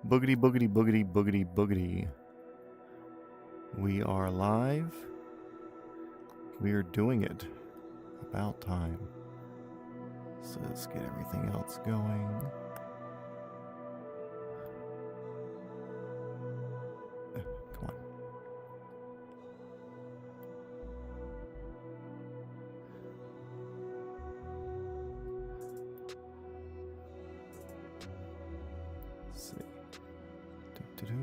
Boogity, boogity, boogity, boogity, boogity. We are live. We are doing it. About time. So let's get everything else going. Come on. Let's see. Do-do-do.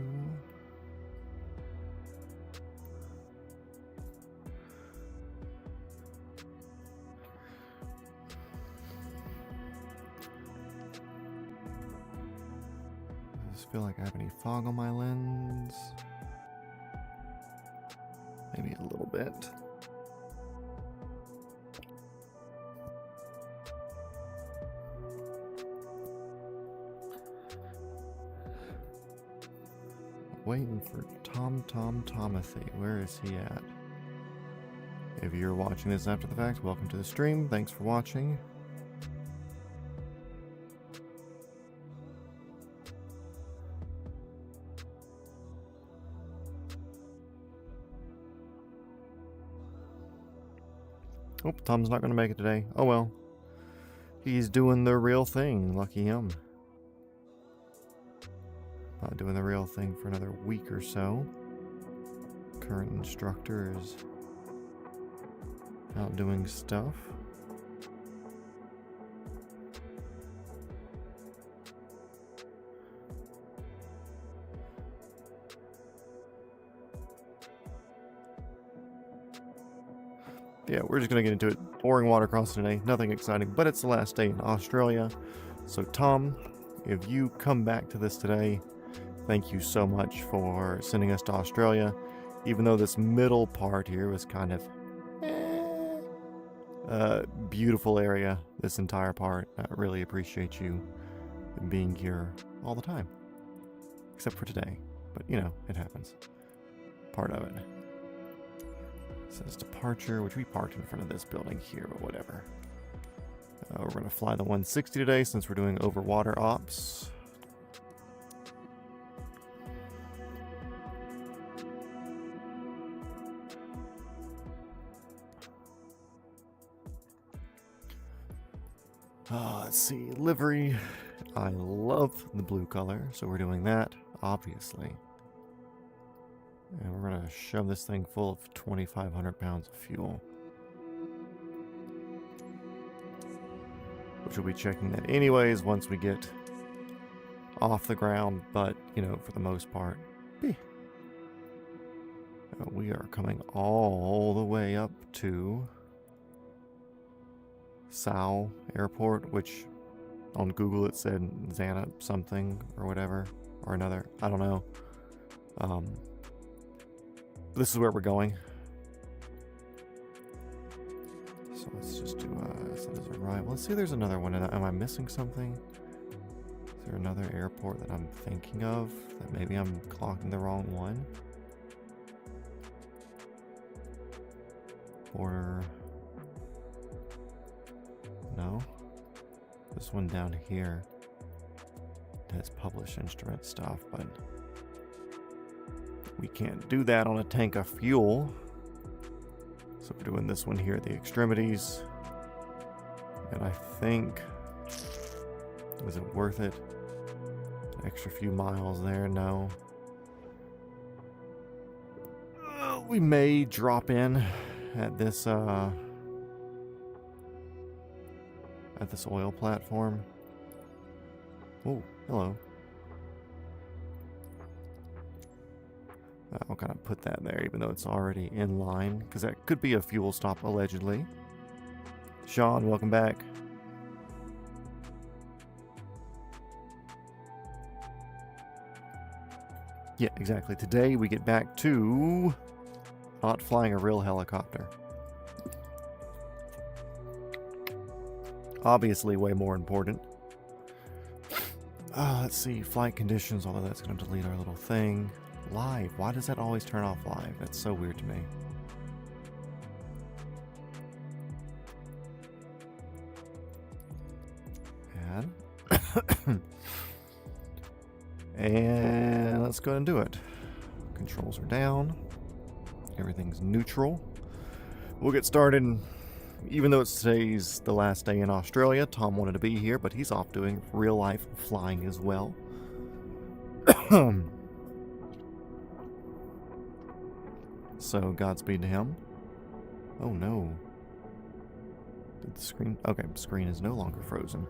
Does it feel like I have any fog on my lens? Maybe a little bit. Waiting for Tomothy. Where is he at? If you're watching this after the fact, welcome to the stream. Thanks for watching. Oh, Tom's not going to make it today. Oh well. He's doing the real thing. Lucky him. Not doing the real thing for another week or so. Current instructor is out doing stuff. Yeah, we're just going to get into it. Boring water crossing today. Nothing exciting, but it's the last day in Australia. So Tom, if you come back to this today, thank you so much for sending us to Australia. Even though this middle part here was kind of beautiful area, this entire part. I really appreciate you being here all the time. Except for today. But, you know, it happens. Part of it. Says departure, which we parked in front of this building here, but whatever. We're going to fly the 160 today since we're doing over water ops. Let's see, livery. I love the blue color, so we're doing that, obviously. And we're going to shove this thing full of 2,500 pounds of fuel. Which we'll be checking that anyways once we get off the ground, but, you know, for the most part. We are coming all the way up to Sao Airport, which on Google it said Xanana something or whatever, or another, I don't know. This is where we're going. So let's just do set as arrival. Let's see if there's another one. Am I missing something? Is there another airport that I'm thinking of that maybe I'm clocking the wrong one? Border. No. This one down here has published instrument stuff, but we can't do that on a tank of fuel. So we're doing this one here at the extremities. And I think, is it worth it? An extra few miles there? No. We may drop in at this oil platform. Oh, hello. I'll kind of put that there, even though it's already in line, because that could be a fuel stop, allegedly. Sean, welcome back. Yeah, exactly. Today we get back to not flying a real helicopter. Obviously way more important. Let's see, flight conditions, although that's going to delete our little thing. Live. Why does that always turn off live? That's so weird to me. Add. And let's go ahead and do it. Controls are down. Everything's neutral. We'll get started. Even though it's today's the last day in Australia, Tom wanted to be here, but he's off doing real life flying as well. So Godspeed to him. Oh no. Did the screen? Okay, the screen is no longer frozen.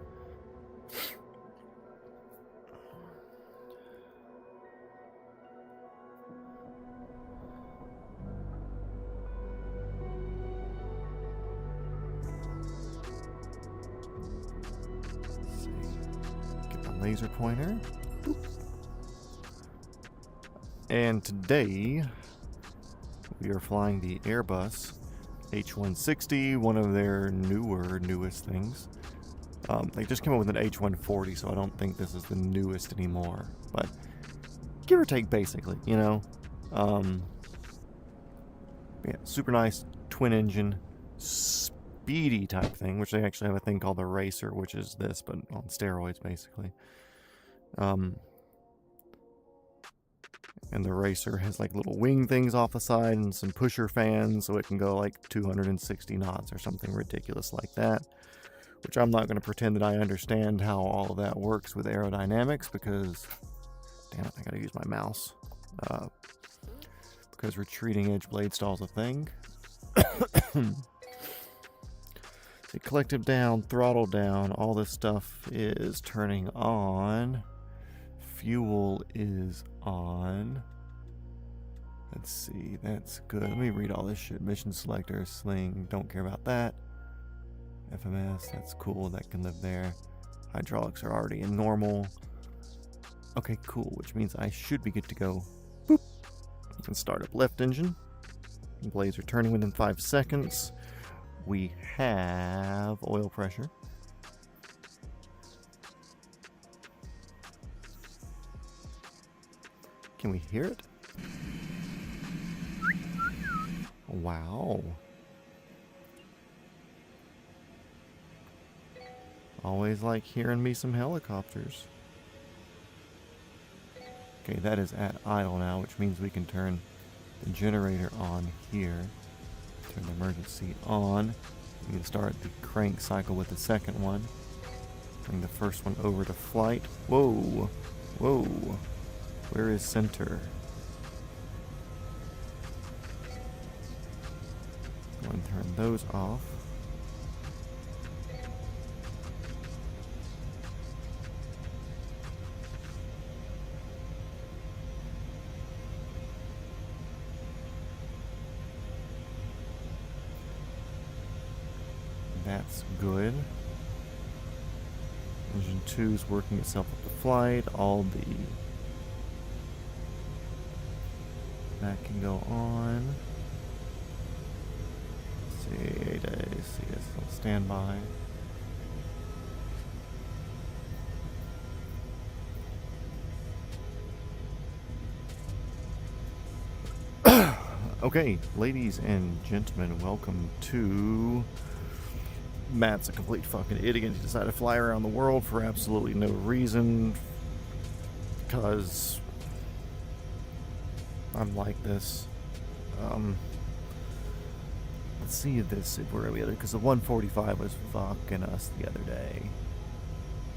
Laser pointer. Boop. And today we are flying the Airbus H160, one of their newest things. They just came up with an H140, so I don't think this is the newest anymore, but give or take, basically, you know. Yeah, super nice twin engine, speedy type thing, which they actually have a thing called the Racer, which is this, but on steroids, basically. And the Racer has like little wing things off the side and some pusher fans, so it can go like 260 knots or something ridiculous like that. Which I'm not going to pretend that I understand how all of that works with aerodynamics, because, damn it, I gotta use my mouse. Because retreating edge blade stall is a thing. So collective down, throttle down, all this stuff is turning on. Fuel is on. Let's see, that's good. Let me read all this shit. Mission selector, sling, don't care about that. FMS, that's cool, that can live there. Hydraulics are already in normal. Okay, cool, which means I should be good to go. Boop. And start up left engine. Blades are turning within 5 seconds. We have oil pressure. Can we hear it? Wow. Always like hearing me some helicopters. Okay, that is at idle now, which means we can turn the generator on here. Turn the emergency on. We can start the crank cycle with the second one. Bring the first one over to flight. Whoa! Whoa! Where is center? Go and turn those off. That's good. Engine 2 is working itself up to flight. All the... that can go on. CS on standby. Okay, ladies and gentlemen, welcome to... Matt's a complete fucking idiot. He decided to fly around the world for absolutely no reason. Because I'm like this. Let's see this if we're gonna be able to, because the 145 was fucking us the other day.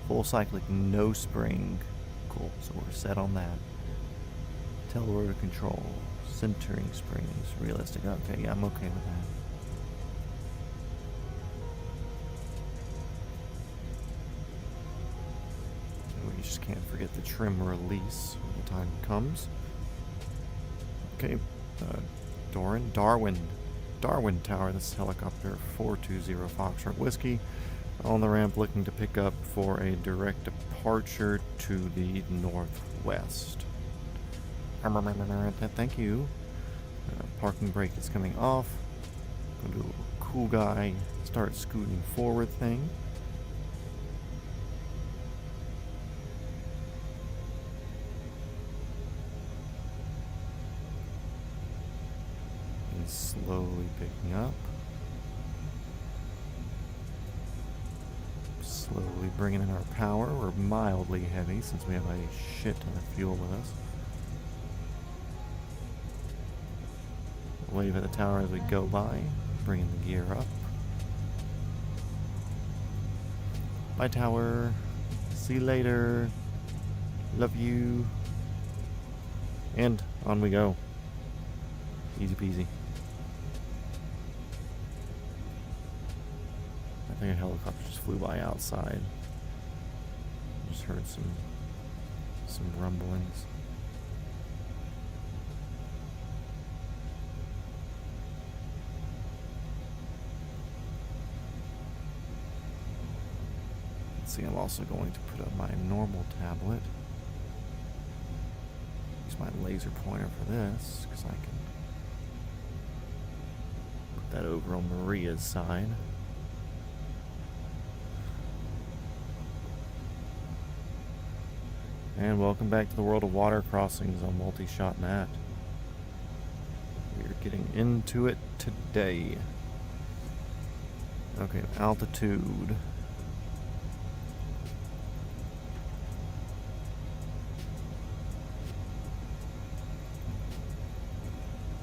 Full cyclic, no spring. Cool, so we're set on that. Telerotor control, centering springs, realistic. Okay, yeah, I'm okay with that. We just can't forget the trim release when the time comes. Okay, Darwin Tower, this is helicopter 420 Foxtrot Whiskey, on the ramp looking to pick up for a direct departure to the northwest. Thank you. Parking brake is coming off. Go do a cool guy, start scooting forward thing. Slowly picking up. Slowly bringing in our power. We're mildly heavy since we have a shit ton of fuel with us. Wave at the tower as we go by, bringing the gear up. Bye, tower. See you later. Love you. And on we go. Easy peasy. I think a helicopter just flew by outside. Just heard some rumblings. Let's see, I'm also going to put up my normal tablet. Use my laser pointer for this, because I can put that over on Maria's side. And welcome back to the world of water crossings on Multi-Shot Nat. We're getting into it today. Okay, altitude.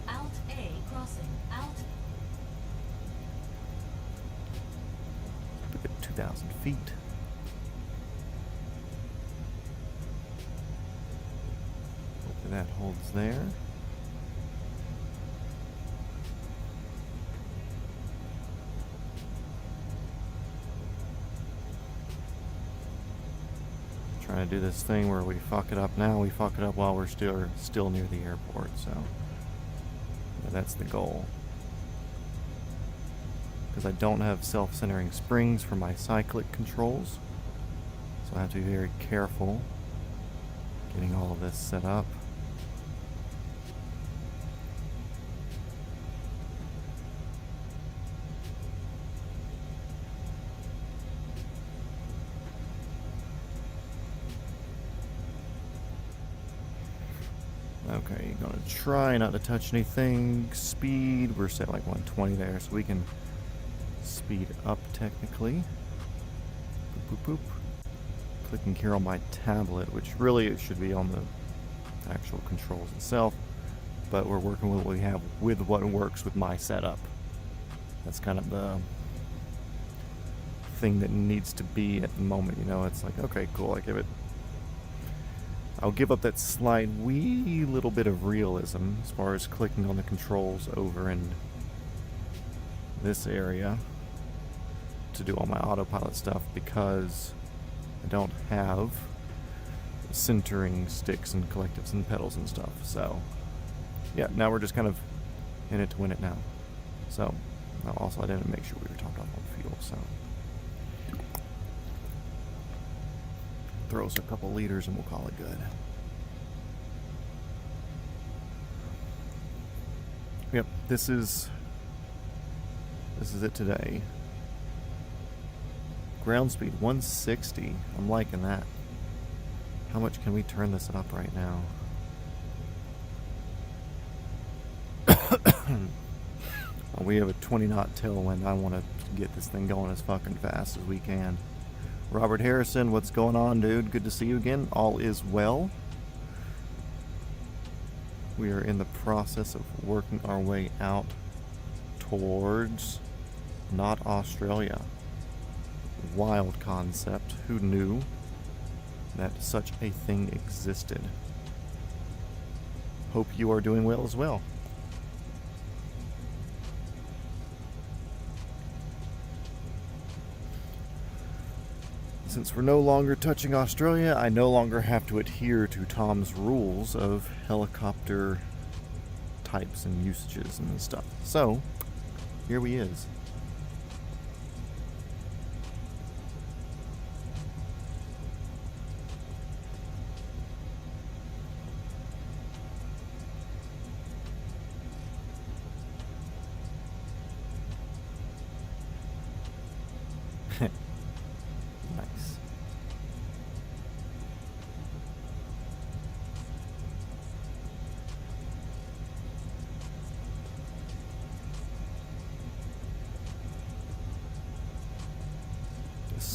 Alt A crossing. Alt. Look at 2,000 feet. That holds there. Trying to do this thing where we fuck it up now, we fuck it up while we're still near the airport, so yeah, that's the goal. Because I don't have self-centering springs for my cyclic controls, so I have to be very careful getting all of this set up. Okay, gonna try not to touch anything. Speed, we're set like 120 there, so we can speed up technically. Boop, boop, boop. Clicking here on my tablet, which really it should be on the actual controls itself, but we're working with what we have with what works with my setup. That's kind of the thing that needs to be at the moment, you know. It's like, okay, cool, I'll give up that slight wee little bit of realism as far as clicking on the controls over in this area to do all my autopilot stuff, because I don't have centering sticks and collectives and pedals and stuff. So yeah, now we're just kind of in it to win it now. So also I didn't make sure we were topped off on fuel, so throw us a couple liters and we'll call it good. Yep, this is it today. Ground speed 160. I'm liking that. How much can we turn this up right now? Well, we have a 20 knot tailwind. I want to get this thing going as fucking fast as we can. Robert Harrison, what's going on, dude? Good to see you again. All is well. We are in the process of working our way out towards not Australia. Wild concept. Who knew that such a thing existed? Hope you are doing well as well. Since we're no longer touching Australia, I no longer have to adhere to Tom's rules of helicopter types and usages and stuff. So, here we is. Nice.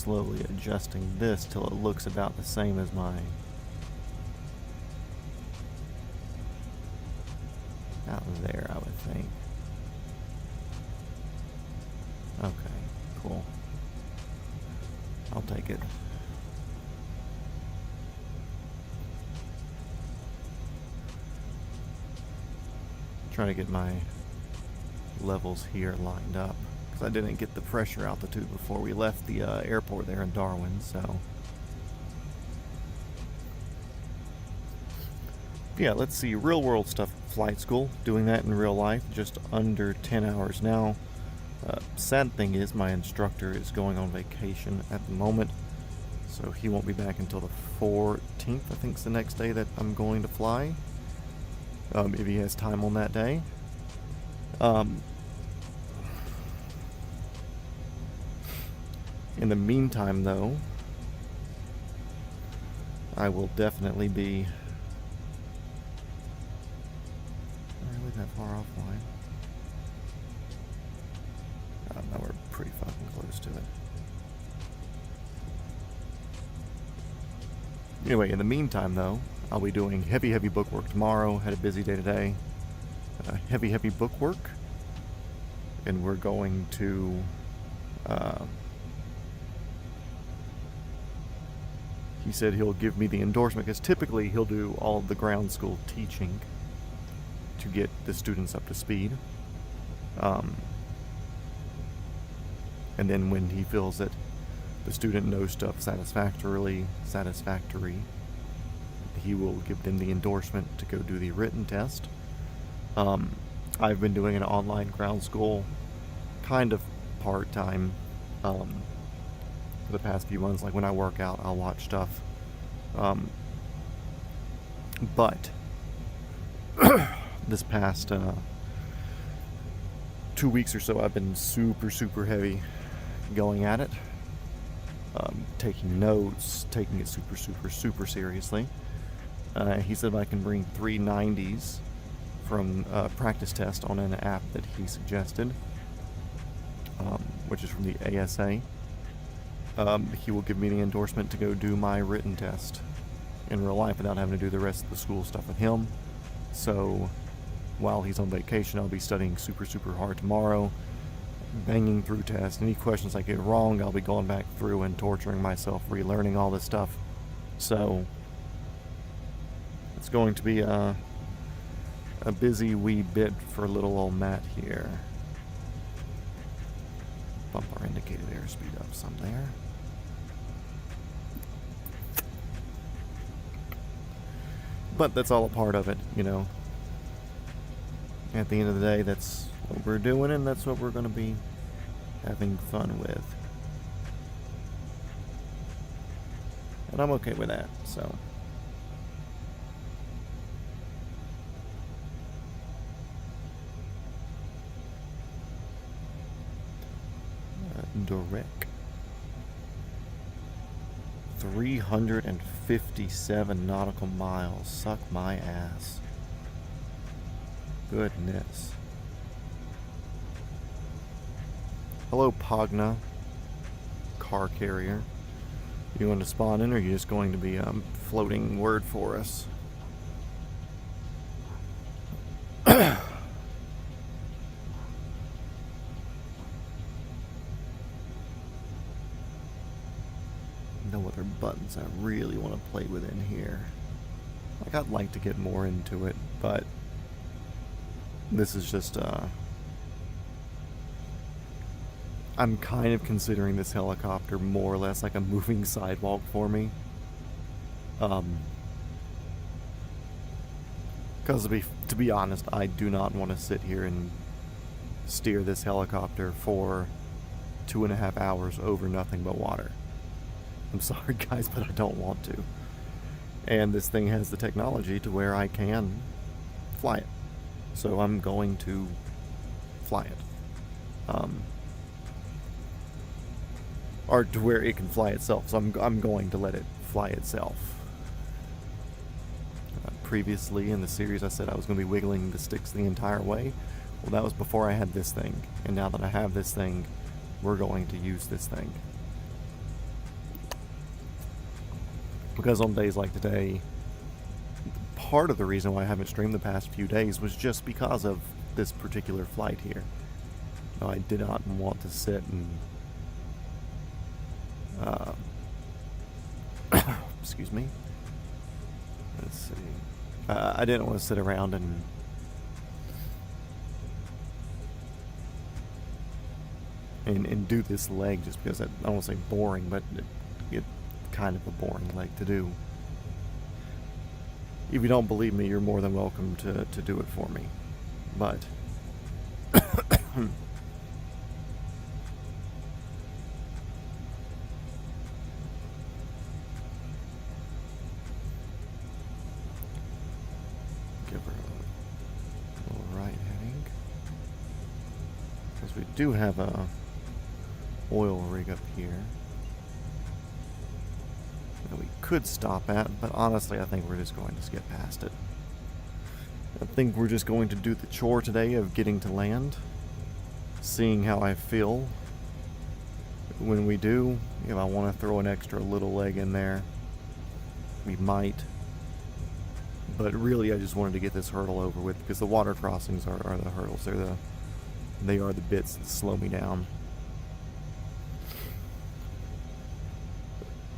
slowly adjusting this till it looks about the same as my out there, I would think. Okay, cool. I'll take it. Trying to get my levels here lined up because I didn't get the pressure altitude before we left the airport there in Darwin, so yeah, let's see. Real world stuff. Flight school. Doing that in real life. Just under 10 hours now. Sad thing is my instructor is going on vacation at the moment, so he won't be back until the 14th. I think is the next day that I'm going to fly. If he has time on that day. In the meantime, though, I will definitely be really that far offline. No, we're pretty fucking close to it. Anyway, in the meantime, though, I'll be doing heavy bookwork tomorrow. Had a busy day today. Heavy bookwork. And we're going to he said he'll give me the endorsement because typically he'll do all of the ground school teaching to get the students up to speed. And then when he feels that the student knows stuff satisfactory, he will give them the endorsement to go do the written test. I've been doing an online ground school kind of part-time for the past few months. Like when I work out, I'll watch stuff. But this past 2 weeks or so, I've been super heavy going at it. Taking notes, taking it super seriously. He said I can bring 390s from practice test on an app that he suggested, which is from the ASA. He will give me the endorsement to go do my written test in real life without having to do the rest of the school stuff with him. So while he's on vacation, I'll be studying super hard tomorrow, banging through tests. Any questions I get wrong, I'll be going back through and torturing myself, relearning all this stuff. So it's going to be a busy wee bit for little old Matt here. Bump our indicated airspeed up some there. But that's all a part of it, you know. At the end of the day, that's what we're doing, and that's what we're going to be having fun with. And I'm okay with that, so. Direct. 357 nautical miles. Suck my ass. Goodness. Hello, Pagna. Car carrier. You want to spawn in, or are you just going to be floating word for us? No other buttons I really want to play with in here. Like, I'd like to get more into it, but this is just I'm kind of considering this helicopter more or less like a moving sidewalk for me. Because to be honest, I do not want to sit here and steer this helicopter for 2.5 hours over nothing but water. I'm sorry, guys, but I don't want to. And this thing has the technology to where I can fly it. So I'm going to fly it. Or to where it can fly itself. So I'm going to let it fly itself. Previously in the series, I said I was going to be wiggling the sticks the entire way. Well, that was before I had this thing. And now that I have this thing, we're going to use this thing. Because on days like today, part of the reason why I haven't streamed the past few days was just because of this particular flight here. I did not want to sit and excuse me. Let's see. I didn't want to sit around and do this leg just because I don't want to say boring, but it's kind of a boring leg to do. If you don't believe me, you're more than welcome to do it for me. But give her a little right heading. Because we do have a oil rig up here that we could stop at, but honestly I think we're just going to skip past it. I think we're just going to do the chore today of getting to land, seeing how I feel when we do. If I want to throw an extra little leg in there, we might. But really I just wanted to get this hurdle over with, because the water crossings are the hurdles. They are the bits that slow me down.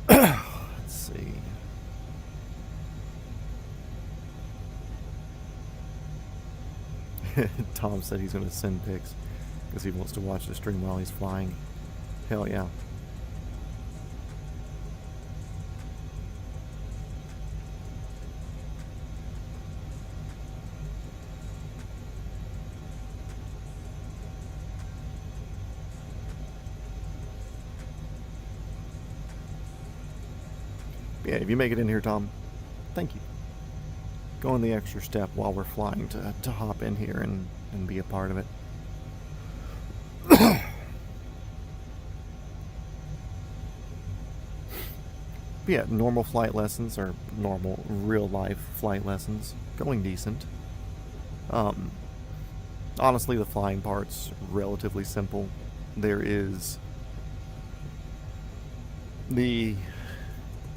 Let's see. Tom said he's going to send pics because he wants to watch the stream while he's flying. Hell yeah. Yeah, if you make it in here, Tom, thank you. Going the extra step while we're flying to hop in here and be a part of it. Yeah, normal flight lessons, or normal real-life flight lessons, going decent. Honestly, the flying part's relatively simple. There is... The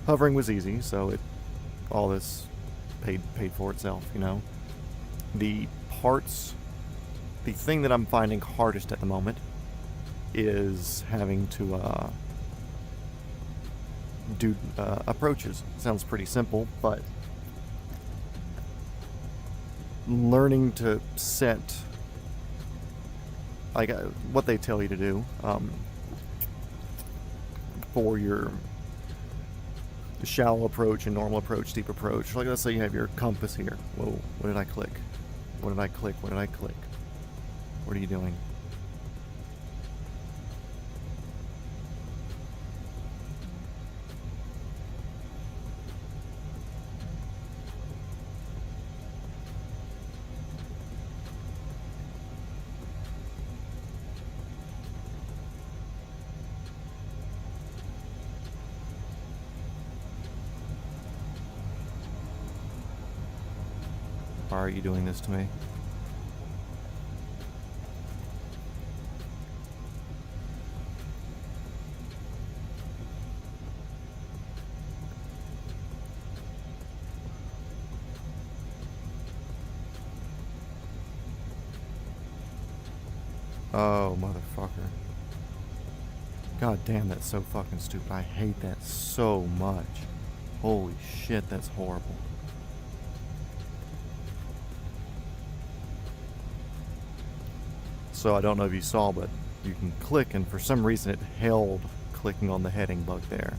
hovering was easy, so all this paid for itself, you know. The parts, the thing that I'm finding hardest at the moment is having to do approaches. Sounds pretty simple, but learning to set like what they tell you to do for your shallow approach and normal approach, steep approach. Like, let's say you have your compass here. Whoa, what did I click? What did I click? What did I click? What are you doing? Why are you doing this to me? Oh, motherfucker. God damn, that's so fucking stupid. I hate that so much. Holy shit, that's horrible. So I don't know if you saw, but you can click, and for some reason it held clicking on the heading bug there.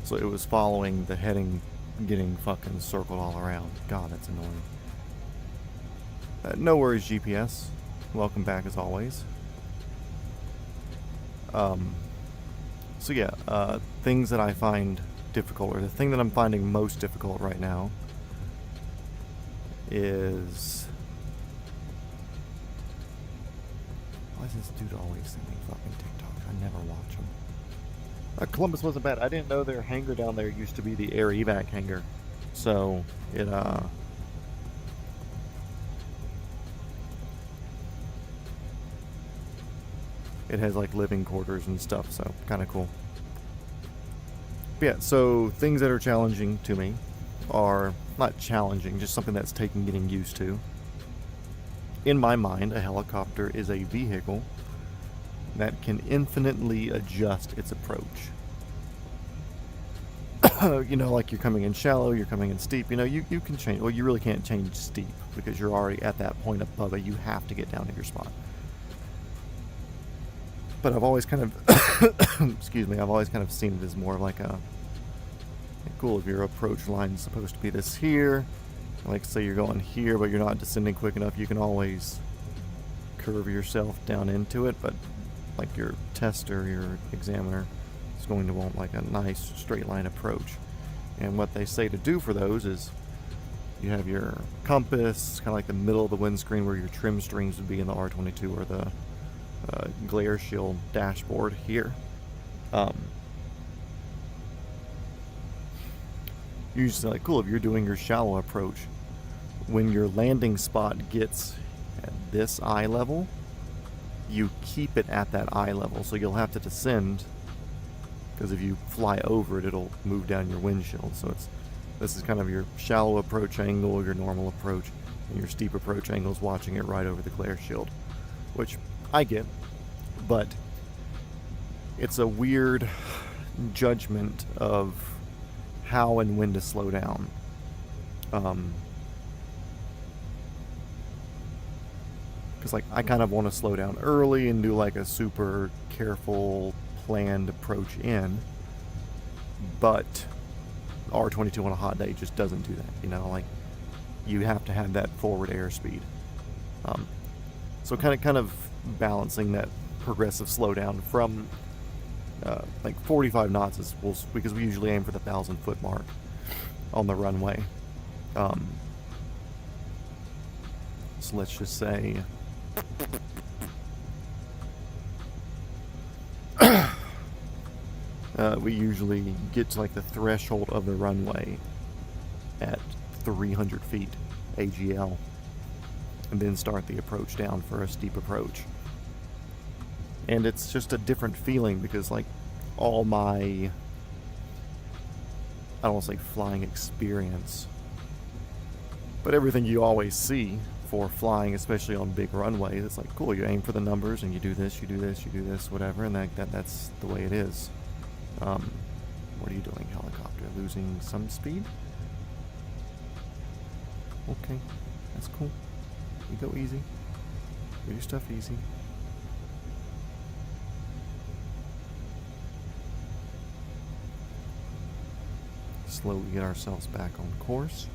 So it was following the heading getting fucking circled all around. God, that's annoying. No worries, GPS. Welcome back as always. So yeah, things that I find difficult, or the thing that I'm finding most difficult right now is... Why does this dude always send me fucking TikToks? I never watch them. Columbus wasn't bad. I didn't know their hangar down there used to be the air evac hangar. So, it has like living quarters and stuff, so kind of cool. Yeah, so things that are challenging to me are not challenging, just something that's taking getting used to. In my mind, a helicopter is a vehicle that can infinitely adjust its approach. You know, like you're coming in shallow, you're coming in steep, you know, you can change. Well, you really can't change steep because you're already at that point above it. You have to get down to your spot. But I've always kind of, excuse me, I've always kind of seen it as more of like a, cool, if your approach line is supposed to be this here, like say you're going here, but you're not descending quick enough, you can always curve yourself down into it, but like your tester, your examiner, is going to want like a nice straight line approach. And what they say to do for those is you have your compass, kind of like the middle of the windscreen where your trim strings would be in the R22, or the glare shield dashboard here. Usually, like, cool, if you're doing your shallow approach, when your landing spot gets at this eye level, you keep it at that eye level, so you'll have to descend, because if you fly over it, it'll move down your windshield. So this is kind of your shallow approach angle, your normal approach, and your steep approach angle is watching it right over the glare shield, which I get, but it's a weird judgment of how and when to slow down. Because like I kind of want to slow down early and do like a super careful planned approach in, but R22 on a hot day just doesn't do that, you know, like you have to have that forward airspeed. So kind of balancing that progressive slowdown from like 45 knots is, because we usually aim for the 1,000-foot mark on the runway. So let's just say we usually get to like the threshold of the runway at 300 feet AGL, and then start the approach down for a steep approach. And it's just a different feeling because like all my, I don't want to say flying experience, but everything you always see for flying, especially on big runways, it's like, cool, you aim for the numbers and you do this, you do this, you do this, whatever, and that's the way it is. What are you doing, helicopter? Losing some speed? Okay, that's cool. You go easy. Do your stuff easy. Slowly get ourselves back on course.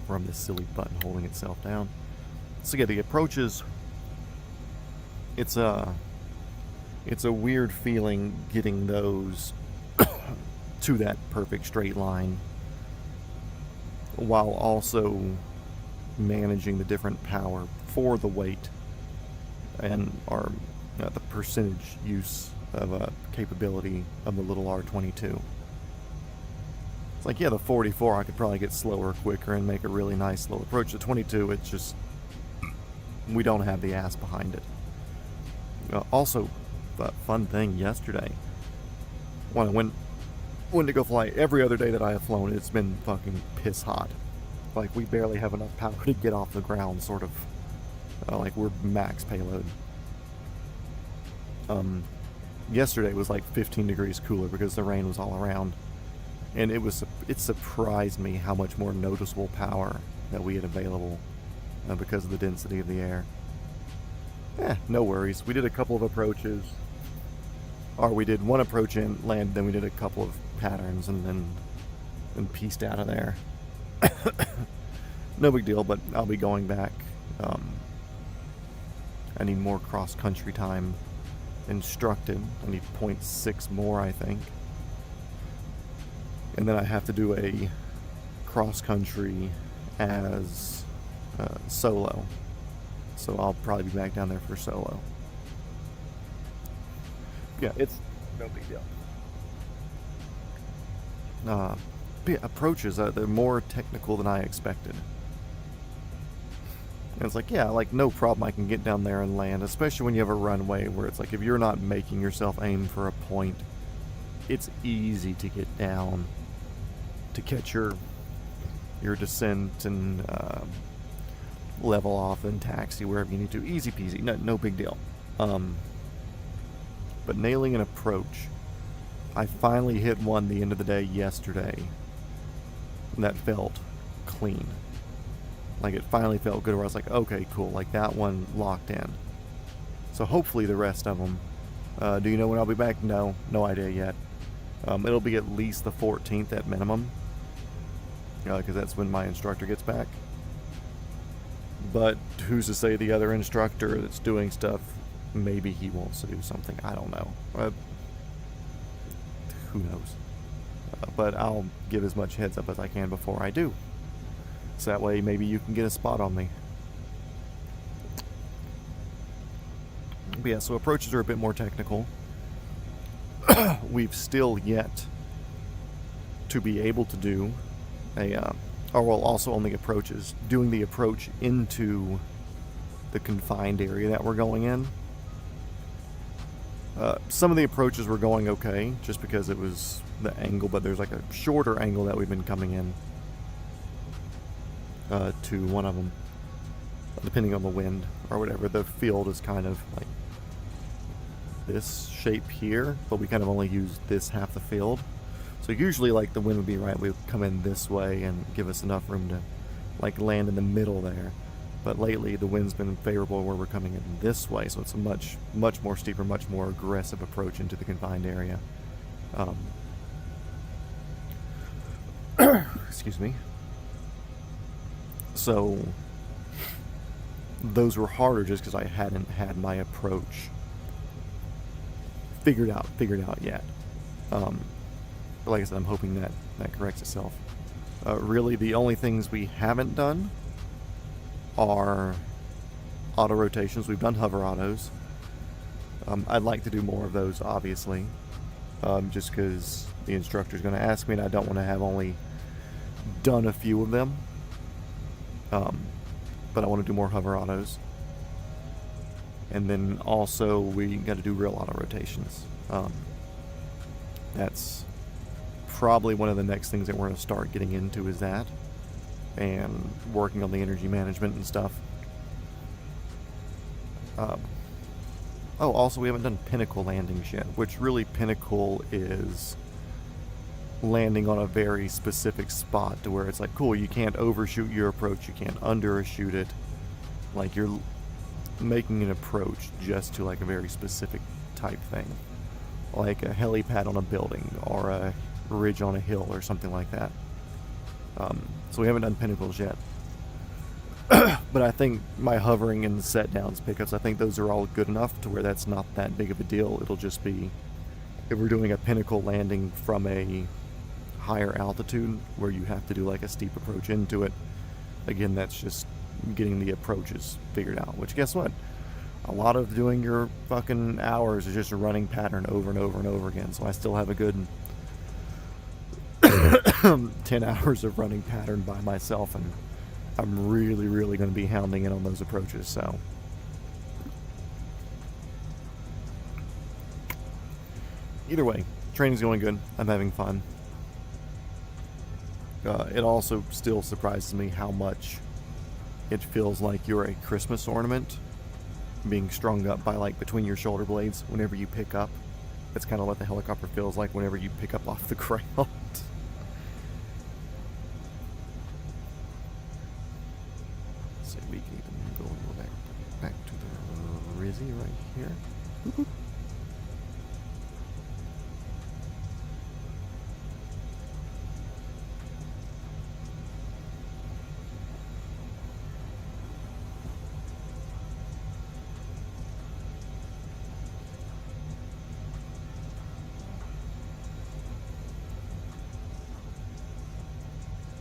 From this silly button holding itself down. So yeah, the approaches, it's a weird feeling getting those to that perfect straight line while also managing the different power for the weight and our the percentage use of capability of the little R22. It's like, yeah, the 44 I could probably get slower quicker and make a really nice slow approach. The 22, it's just, we don't have the ass behind it. Also, a fun thing yesterday, when I went to go fly, every other day that I have flown, it's been fucking piss hot. Like, we barely have enough power to get off the ground, sort of. Like, we're max payload. Yesterday was like 15 degrees cooler because the rain was all around. And it surprised me how much more noticeable power that we had available because of the density of the air. No worries. We did a couple of approaches. Or we did one approach in, land, then we did a couple of patterns, and then pieced out of there. No big deal, but I'll be going back. I need more cross-country time instructed. I need 0.6 more, I think. And then I have to do a cross-country as solo. So I'll probably be back down there for solo. Yeah, it's no big deal. Approaches, they're more technical than I expected. And it's like, yeah, like no problem, I can get down there and land, especially when you have a runway where it's like if you're not making yourself aim for a point, it's easy to get down, to catch your descent and level off and taxi wherever you need to. Easy peasy, no big deal. But nailing an approach, I finally hit one the end of the day yesterday that felt clean. Like, it finally felt good where I was like, okay, cool, like that one locked in. So hopefully the rest of them. Do you know when I'll be back? No idea yet. It'll be at least the 14th at minimum, because that's when my instructor gets back. But who's to say the other instructor that's doing stuff, maybe he wants to do something. I don't know. Who knows? But I'll give as much heads up as I can before I do. So that way maybe you can get a spot on me. But yeah, so approaches are a bit more technical. We've still yet to be able to do also on the approaches, doing the approach into the confined area that we're going in. Some of the approaches were going okay, just because it was the angle, but there's like a shorter angle that we've been coming in to one of them, depending on the wind or whatever. The field is kind of like this shape here, but we kind of only use this half the field. So usually, like, the wind would be right, we would come in this way and give us enough room to like land in the middle there. But lately the wind's been favorable where we're coming in this way, so it's a much more steeper, much more aggressive approach into the confined area. Excuse me. So those were harder just because I hadn't had my approach figured out yet. But like I said, I'm hoping that corrects itself. Really, the only things we haven't done are auto rotations. We've done hover autos. I'd like to do more of those, obviously, just because the instructor's going to ask me, and I don't want to have only done a few of them. But I want to do more hover autos. And then also we got to do real auto rotations. That's probably one of the next things that we're going to start getting into, is that, and working on the energy management and stuff. Also we haven't done pinnacle landings yet, which really pinnacle is landing on a very specific spot to where it's like, cool, you can't overshoot your approach, you can't undershoot it. Like, you're making an approach just to like a very specific type thing, like a helipad on a building or a ridge on a hill or something like that. So we haven't done pinnacles yet. But I think my hovering and set downs pickups, I think those are all good enough to where that's not that big of a deal. It'll just be, if we're doing a pinnacle landing from a higher altitude where you have to do like a steep approach into it, again, that's just getting the approaches figured out. Which, guess what? A lot of doing your fucking hours is just a running pattern over and over and over again. So I still have a good 10 hours of running pattern by myself, and I'm really going to be hounding in on those approaches. So either way, training's going good. I'm having fun. It also still surprises me how much it feels like you're a Christmas ornament being strung up by, like, between your shoulder blades whenever you pick up. That's kind of what the helicopter feels like whenever you pick up off the ground. So we can even go back to the Rizzy right here. Boop, boop.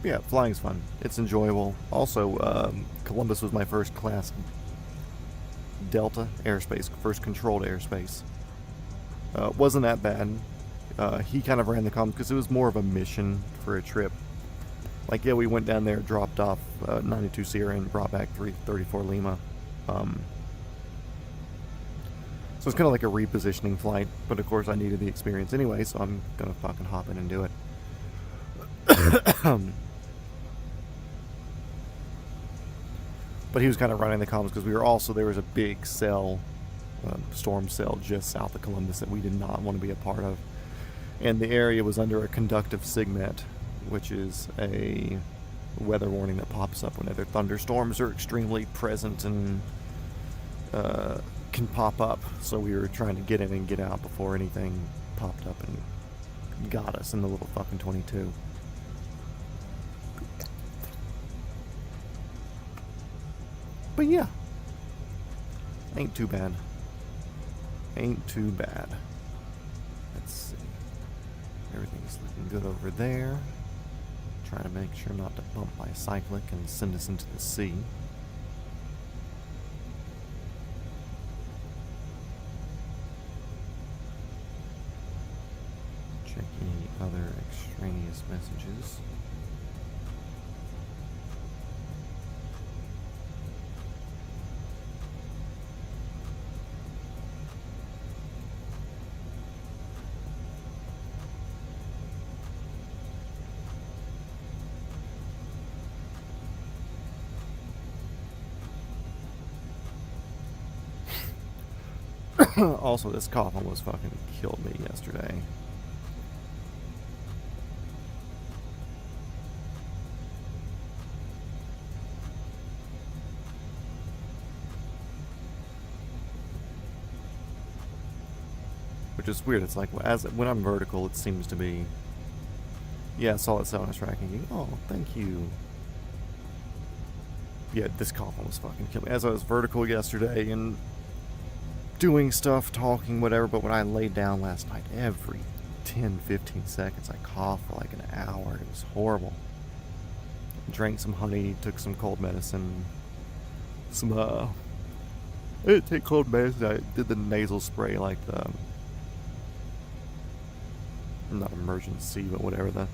Yeah, flying's fun. It's enjoyable. Also, Columbus was my first class Delta airspace, first controlled airspace. Wasn't that bad. He kind of ran the comms because it was more of a mission for a trip. Like, yeah, we went down there, dropped off 92 Sierra and brought back 334 Lima. So So it's kind of like a repositioning flight, but of course I needed the experience anyway, so I'm gonna fucking hop in and do it. But he was kind of running the comms because there was a big cell, storm cell just south of Columbus that we did not want to be a part of. And the area was under a conductive SIGMET, which is a weather warning that pops up whenever thunderstorms are extremely present and can pop up. So we were trying to get in and get out before anything popped up and got us in the little fucking 22. But yeah, ain't too bad. Ain't too bad. Let's see. Everything's looking good over there. Try to make sure not to bump my cyclic and send us into the sea. Check any other extraneous messages. Also, this cough almost fucking killed me yesterday. Which is weird. It's like when I'm vertical, it seems to be. Yeah, solid soundness tracking. Oh, thank you. Yeah, this cough almost fucking killed me. As I was vertical yesterday and doing stuff, talking, whatever, but when I laid down last night, every 10-15 seconds I coughed for like an hour. It was horrible. Drank some honey, took some cold medicine, I didn't take cold medicine. I did the nasal spray, like the not emergency, but whatever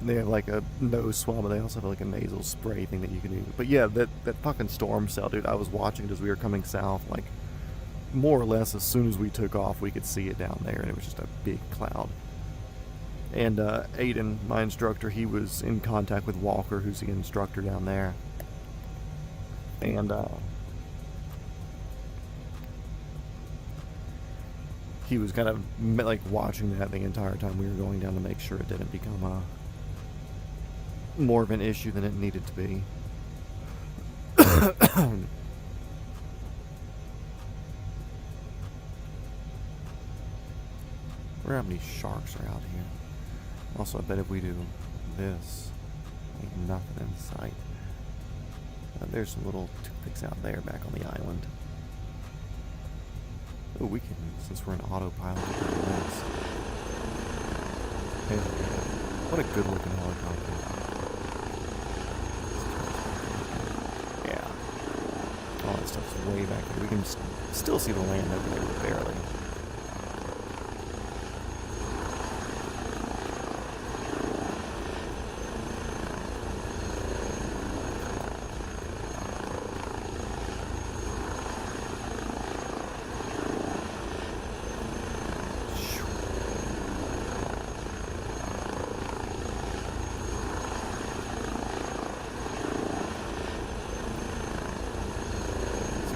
they have like a nose swab, but they also have like a nasal spray thing that you can do. But yeah, that fucking storm cell, dude, I was watching it as we were coming south, like more or less as soon as we took off, we could see it down there, and it was just a big cloud. And Aiden, my instructor, he was in contact with Walker, who's the instructor down there. And he was kind of like watching that the entire time we were going down to make sure it didn't become more of an issue than it needed to be. Wonder how many sharks are out here. Also, I bet if we do this, ain't nothing in sight. There's some little toothpicks out there back on the island. Oh, we can, since we're in autopilot, we can do this. Hell yeah. What a good looking helicopter. Yeah. All that stuff's way back there. We can still see the land over there, but barely.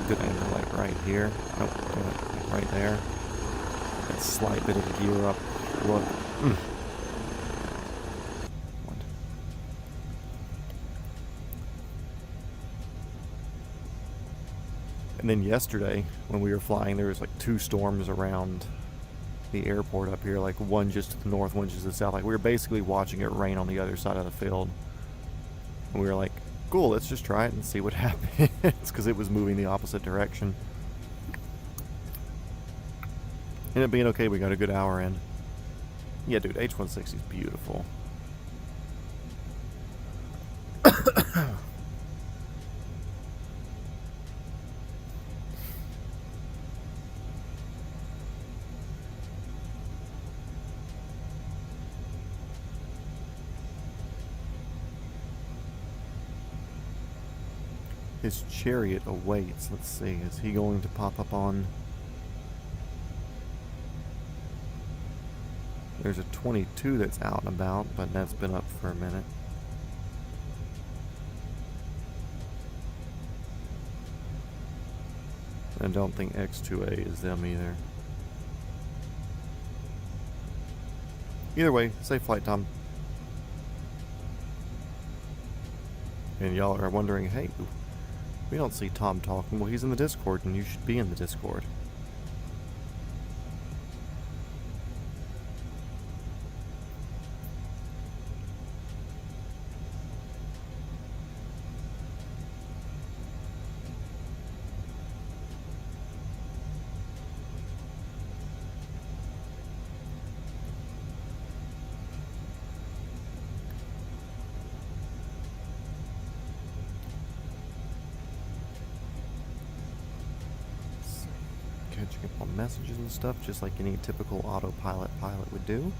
Good angle, like right here. Nope, like right there. That slight bit of gear up look. What? And then yesterday, when we were flying, there was like 2 storms around the airport up here. Like one just to the north, one just to the south. Like we were basically watching it rain on the other side of the field. And we were like, cool, let's just try it and see what happens, because it was moving the opposite direction. Ended up being okay, we got a good hour in. Yeah, dude, H-160 is beautiful. His chariot awaits. Let's see, is he going to pop up on... There's a 22 that's out and about, but that's been up for a minute. I don't think X2A is them either. Either way, safe flight, Tom. And y'all are wondering, hey, we don't see Tom talking. Well, he's in the Discord, and you should be in the Discord. Catching up on messages and stuff, just like any typical autopilot pilot would do.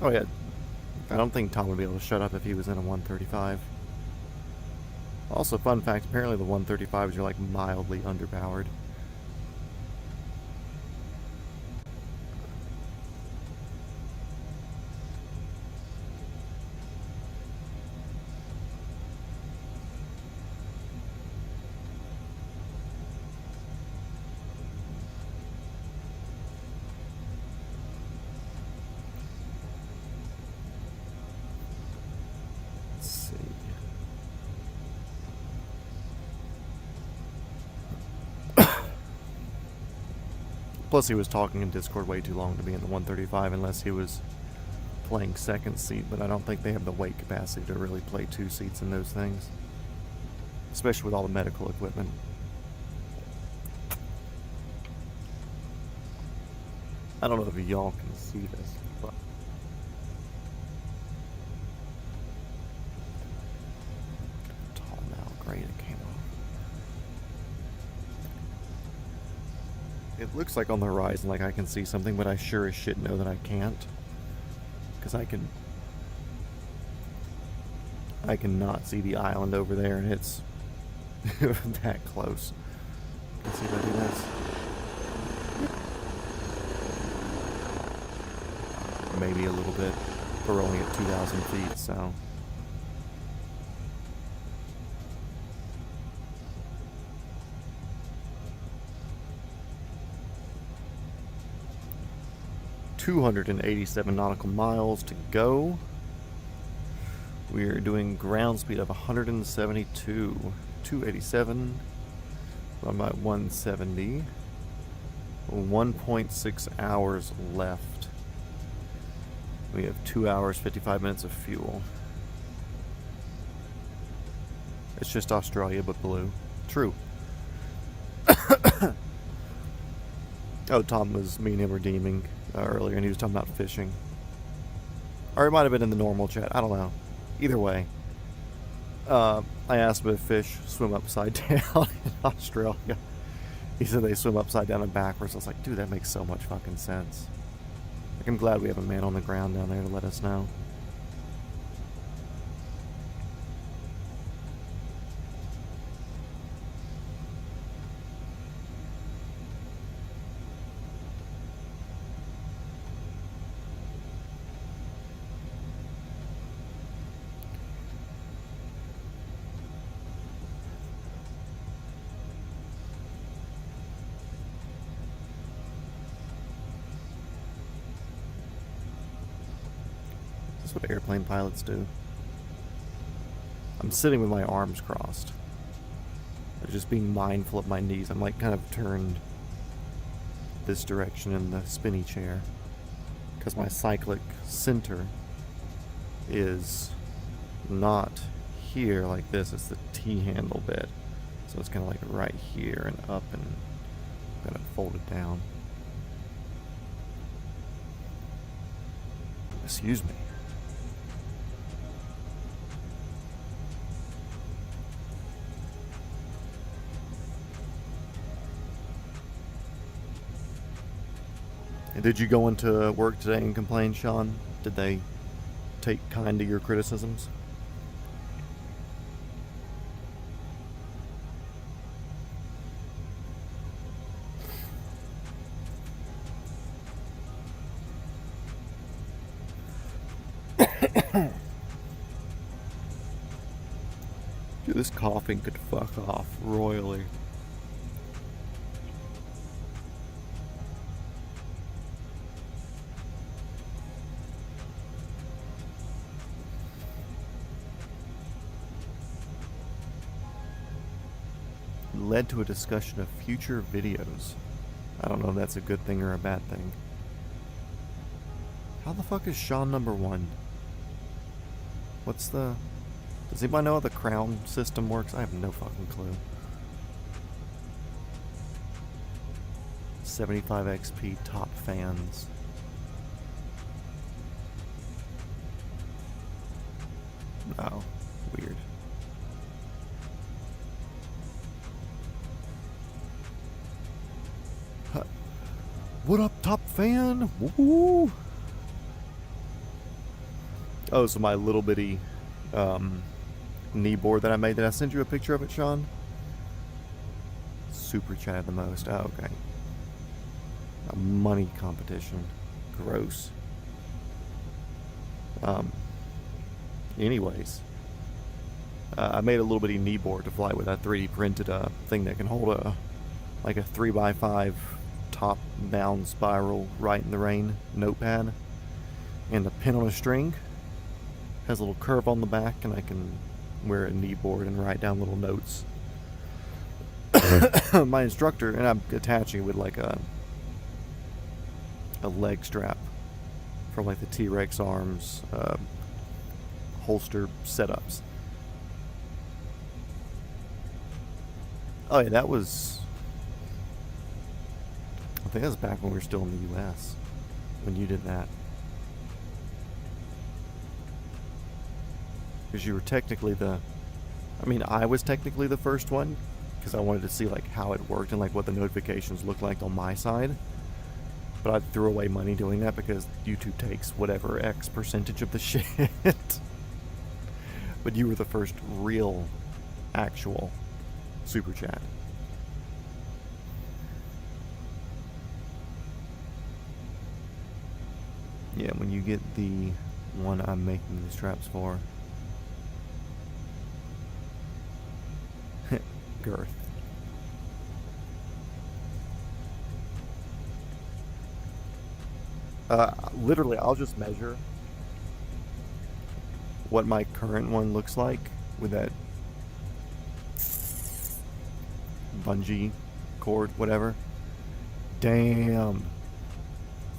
Oh yeah, I don't think Tom would be able to shut up if he was in a 135. Also, fun fact, apparently the 135s are like mildly underpowered. Plus, he was talking in Discord way too long to be in the 135 unless he was playing second seat, but I don't think they have the weight capacity to really play two seats in those things. Especially with all the medical equipment. I don't know if y'all can see this, but... Tall now, great, it came off. It looks like on the horizon like I can see something, but I sure as shit know that I can't. Because I cannot see the island over there, and it's that close. Let's see if I do this. Maybe a little bit, but we're only at 2,000 feet, so... ...287 nautical miles to go. We are doing ground speed of 172. 287. I'm at 170. 1.6 hours left. We have 2 hours, 55 minutes of fuel. It's just Australia, but blue. True. Oh, Tom was, me and him were deeming earlier, and he was talking about fishing. Or it might have been in the normal chat. I don't know. Either way. I asked him if fish swim upside down in Australia. He said they swim upside down and backwards. I was like, dude, that makes so much fucking sense. Like, I'm glad we have a man on the ground down there to let us know. That's what airplane pilots do. I'm sitting with my arms crossed. I'm just being mindful of my knees. I'm like kind of turned this direction in the spinny chair, because my cyclic center is not here like this. It's the T-handle bit, so it's kind of like right here and up, and I'm gonna fold it down. Excuse me. And did you go into work today and complain, Sean? Did they take kind to your criticisms? Dude, this coughing could fuck off royally. Led to a discussion of future videos. I don't know if that's a good thing or a bad thing. How the fuck is Sean number 1? What's the... Does anybody know how the crown system works? I have no fucking clue. 75 XP top fans. Oh, weird. What up, top fan? Woo! Oh, so my little bitty knee board that I made. Did I send you a picture of it, Sean? Super chatted the most. Oh, okay. A money competition. Gross. Anyways. I made a little bitty knee board to fly with. I 3D printed a thing that can hold a 3x5 top bound spiral right in the rain notepad, and a pin on a string. Has a little curve on the back, and I can wear a knee board and write down little notes. My instructor, and I'm attaching it with like a leg strap from like the T-Rex arms holster setups. Oh yeah, that was... I think that was back when we were still in the US, when you did that. Because you were technically the... I mean, I was technically the first one, because I wanted to see like how it worked and like what the notifications looked like on my side. But I threw away money doing that because YouTube takes whatever X percentage of the shit. But you were the first real, actual super chat. Yeah, when you get the one I'm making the straps for. Girth. Literally, I'll just measure what my current one looks like with that bungee cord, whatever. Damn.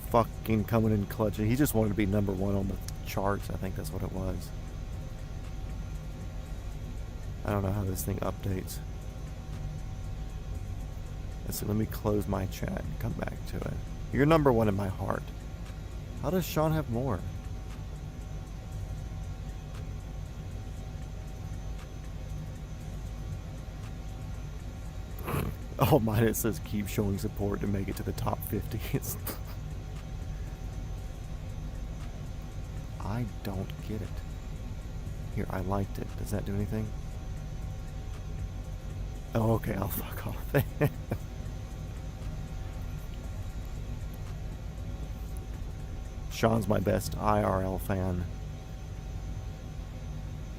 Fucking coming in clutch. He just wanted to be number 1 on the charts. I think that's what it was. I don't know how this thing updates. So let me close my chat and come back to it. You're number 1 in my heart. How does Sean have more? Oh, mine it says keep showing support to make it to the top 50. I don't get it. Here, I liked it. Does that do anything? Oh, okay, I'll fuck off. Sean's my best IRL fan.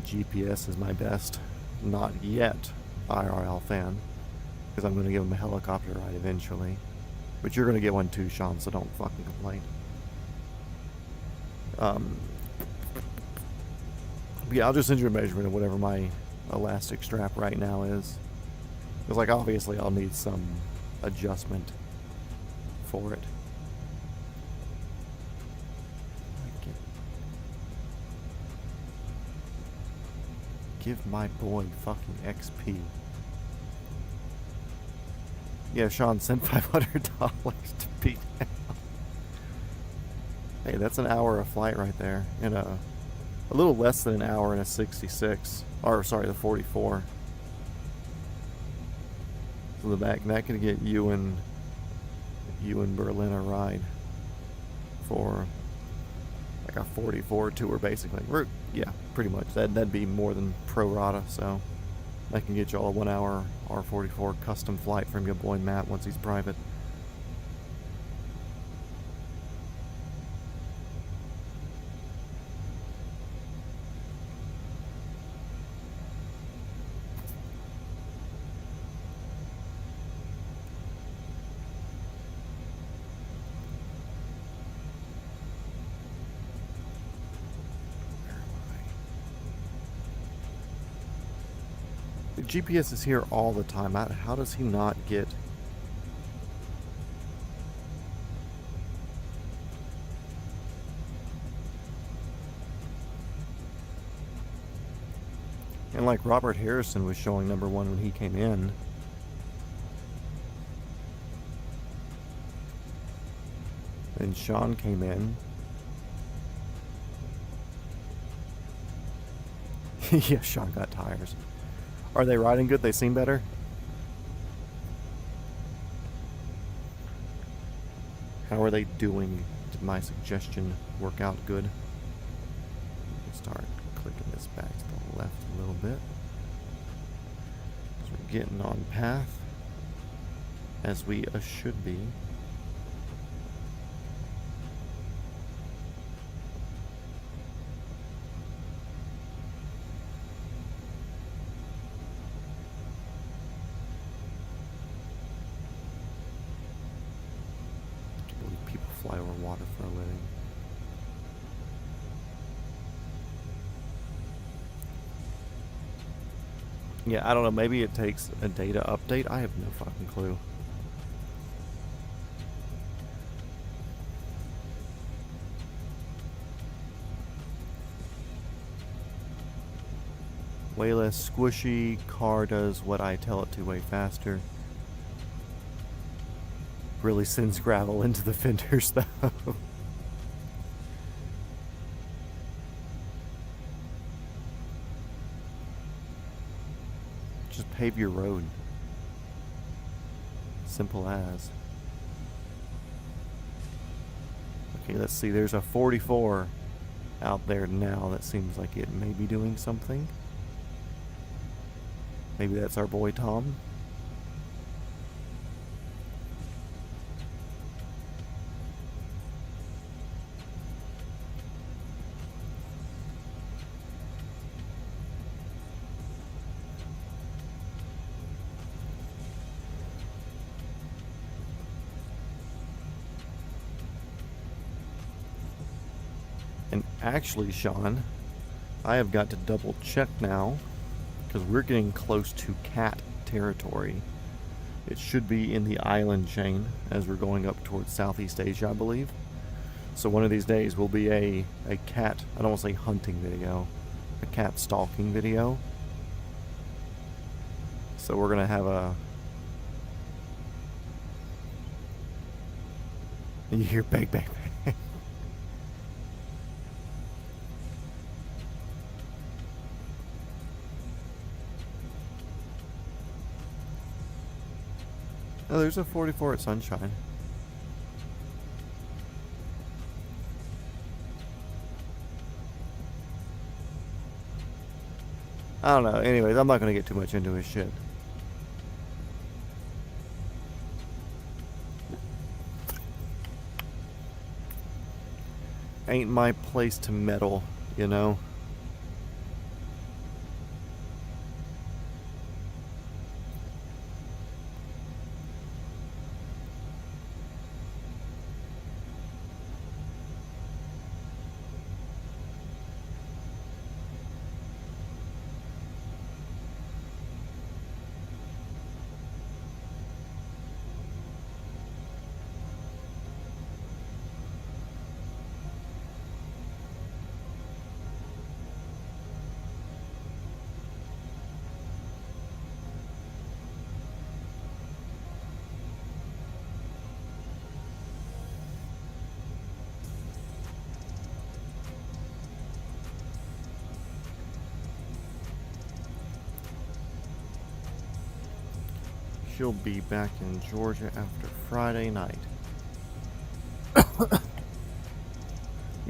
GPS is my best, not yet, IRL fan. Because I'm going to give him a helicopter ride eventually. But you're going to get one too, Sean, so don't fucking complain. Yeah, I'll just send you a measurement of whatever my elastic strap right now is. Because, like, obviously I'll need some adjustment for it. Give my boy fucking XP. Yeah, Sean sent $500 to beat down. Hey, that's an hour of flight right there. In a little less than an hour in a 66. Or, sorry, the 44. So that could get you and Berlin a ride for like a 44 tour, basically. Yeah, pretty much. That'd be more than pro rata, so that can get you all a 1 hour R44 custom flight from your boy Matt once he's private. GPS is here all the time. How does he not get... And like Robert Harrison was showing #1 when he came in. And Sean came in. Yeah, Sean got tires. Are they riding good? They seem better? How are they doing? Did my suggestion work out good? Start clicking this back to the left a little bit. So we're getting on path, as we should be. Fly over water for a living. Yeah, I don't know. Maybe it takes a data update. I have no fucking clue. Way less squishy. Car does what I tell it to way faster. Really sends gravel into the fenders, though. Just pave your road. Simple as. Okay, let's see. There's a 44 out there now that seems like it may be doing something. Maybe that's our boy Tom. And actually, Sean, I have got to double check now, because we're getting close to cat territory. It should be in the island chain as we're going up towards Southeast Asia, I believe. So one of these days will be a cat, I don't want to say hunting video, a cat stalking video. So we're going to have a... You hear bang, bang, bang. Oh, there's a 44 at Sunshine. I don't know. Anyways, I'm not going to get too much into his shit. Ain't my place to meddle, you know? she'll be back in Georgia after Friday night.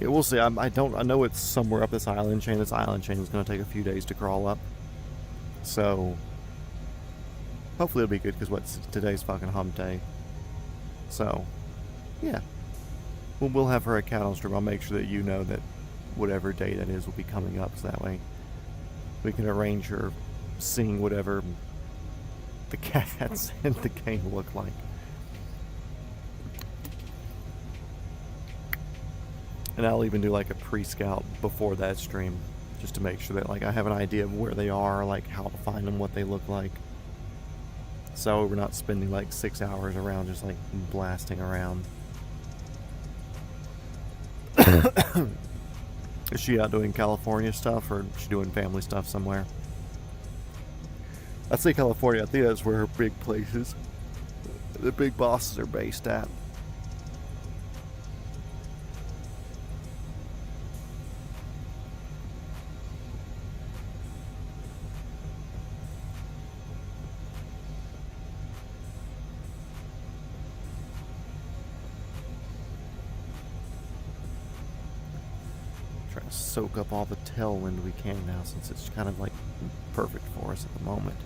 Yeah, we'll see. I know it's somewhere up this island chain. This island chain is going to take a few days to crawl up. So, hopefully it'll be good, because today's fucking hump day. So, yeah. We'll have her account on stream. I'll make sure that you know that whatever day that is will be coming up, so that way we can arrange her seeing whatever the cats in the game look like. And I'll even do like a pre-scout before that stream, just to make sure that like I have an idea of where they are, like how to find them, what they look like. So we're not spending like 6 hours around just like blasting around. Is she out doing California stuff, or is she doing family stuff somewhere? I'd say California. I think that's where her big places, the big bosses are based at. Trying to soak up all the tailwind we can now, since it's kind of like perfect for us at the moment.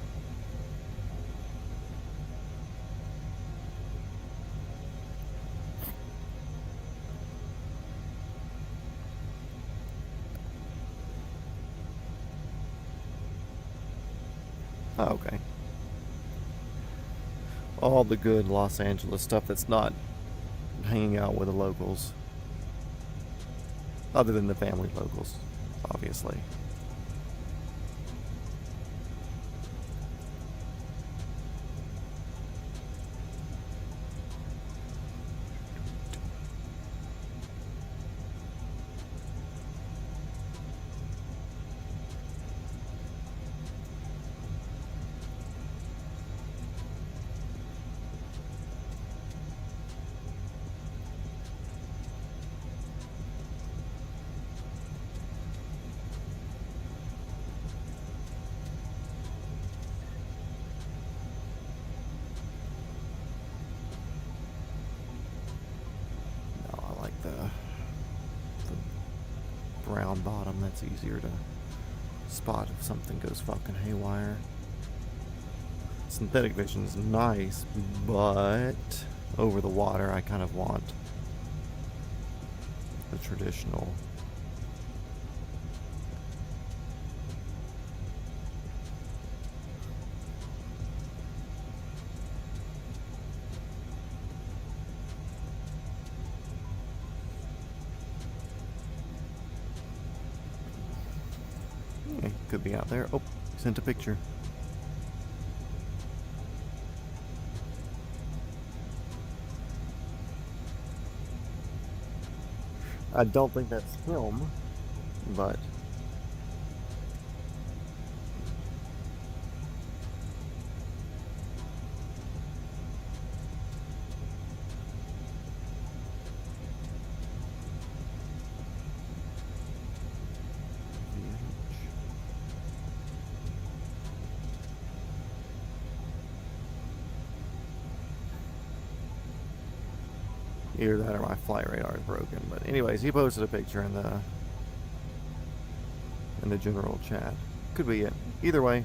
Oh, okay. All the good Los Angeles stuff that's not hanging out with the locals. Other than the family locals, obviously. Brown bottom, that's easier to spot if something goes fucking haywire. Synthetic vision's nice, but over the water I kind of want the traditional. Could be out there. Oh, sent a picture. I don't think that's film, but either that or my flight radar is broken. But anyways, he posted a picture in the general chat. Could be it. Either way,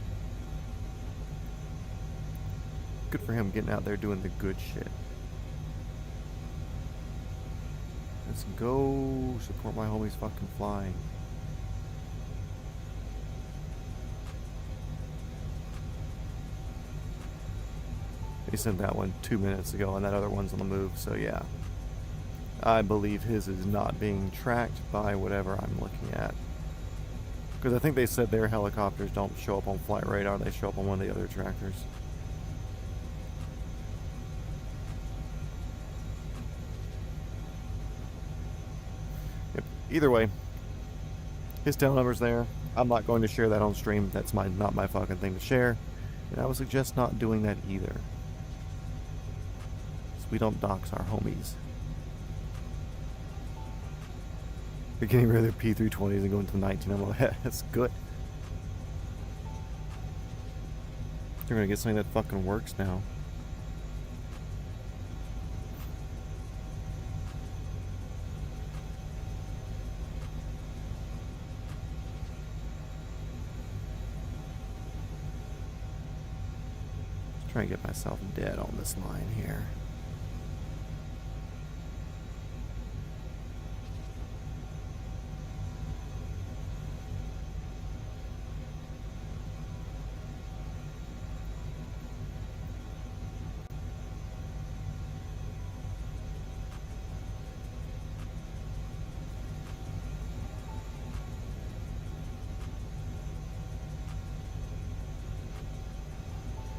good for him getting out there doing the good shit. Let's go support my homies fucking flying. He sent that one 2 minutes ago, and that other one's on the move, so yeah. I believe his is not being tracked by whatever I'm looking at. Because I think they said their helicopters don't show up on flight radar, they show up on one of the other trackers. Yep. Either way, his tail number's there. I'm not going to share that on stream. That's not my fucking thing to share. And I would suggest not doing that either. So we don't dox our homies. They're getting rid of their P320s and going to the 19. I'm like, that's good. They're gonna get something that fucking works now. Trying to get myself dead on this line here.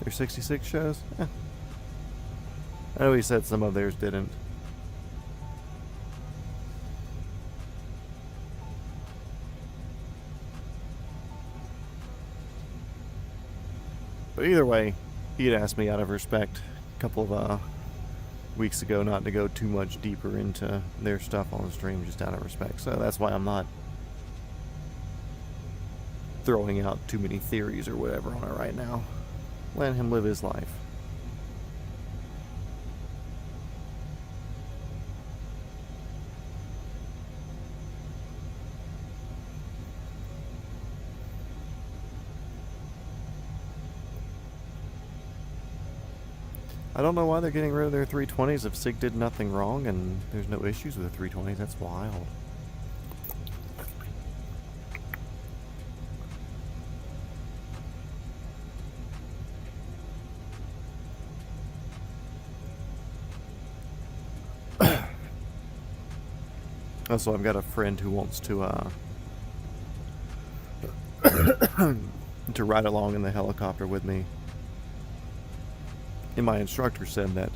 There's 66 shows? Eh. I know he said some of theirs didn't. But either way, he had asked me out of respect a couple of weeks ago not to go too much deeper into their stuff on the stream, just out of respect. So that's why I'm not throwing out too many theories or whatever on it right now. Let him live his life. I don't know why they're getting rid of their 320s if SIG did nothing wrong and there's no issues with the 320s. That's wild. Also, I've got a friend who wants to to ride along in the helicopter with me. And my instructor said that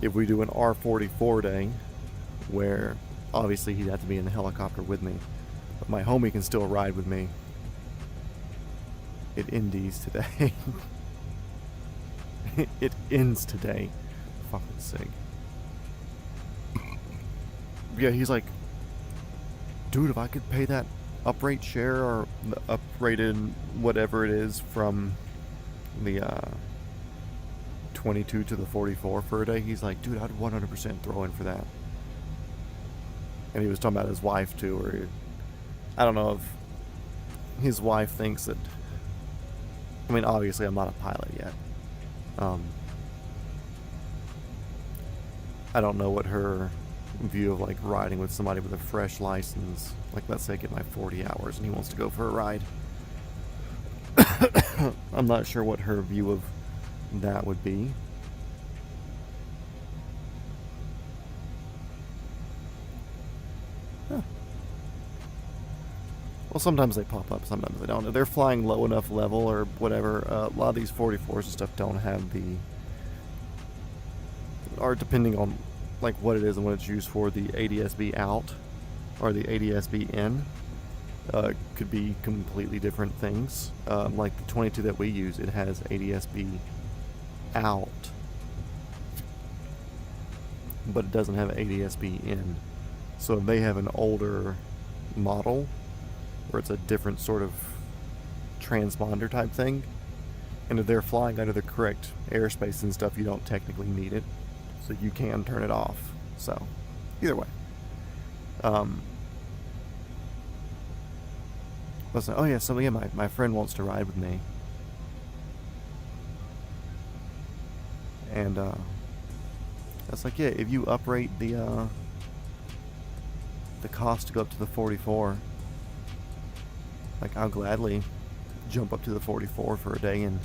if we do an R44 day, where obviously he'd have to be in the helicopter with me, but my homie can still ride with me. It ends today. It ends today. Fucking SIG. Yeah, he's like, dude, if I could pay that uprate share or the uprated whatever it is from the 22 to the 44 for a day, he's like, dude, I'd 100% throw in for that. And he was talking about his wife too, or I don't know if his wife thinks that, I mean, obviously I'm not a pilot yet. I don't know what her view of like riding with somebody with a fresh license, like let's say I get my 40 hours and he wants to go for a ride. I'm not sure what her view of that would be. Huh. Well, sometimes they pop up, sometimes they don't. If they're flying low enough level or whatever, a lot of these 44s and stuff don't have the, or depending on like what it is and what it's used for, the ADS-B out or the ADS-B in could be completely different things. Like the 22 that we use, it has ADS-B out, but it doesn't have ADS-B in. So if they have an older model where it's a different sort of transponder type thing, and if they're flying under the correct airspace and stuff, you don't technically need it. So you can turn it off. So, either way. Listen, oh yeah, so yeah, my friend wants to ride with me. And, that's like, yeah, if you uprate the cost to go up to the 44, like, I'll gladly jump up to the 44 for a day and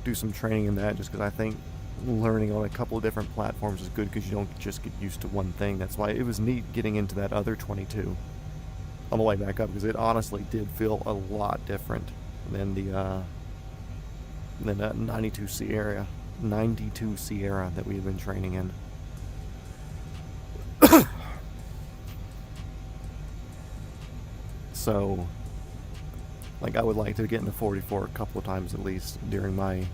do some training in that, just because I think learning on a couple of different platforms is good, because you don't just get used to one thing. That's why it was neat getting into that other 22 on the way back up, because it honestly did feel a lot different than the than that 92 Sierra that we had been training in. So, like, I would like to get into 44 a couple of times at least during my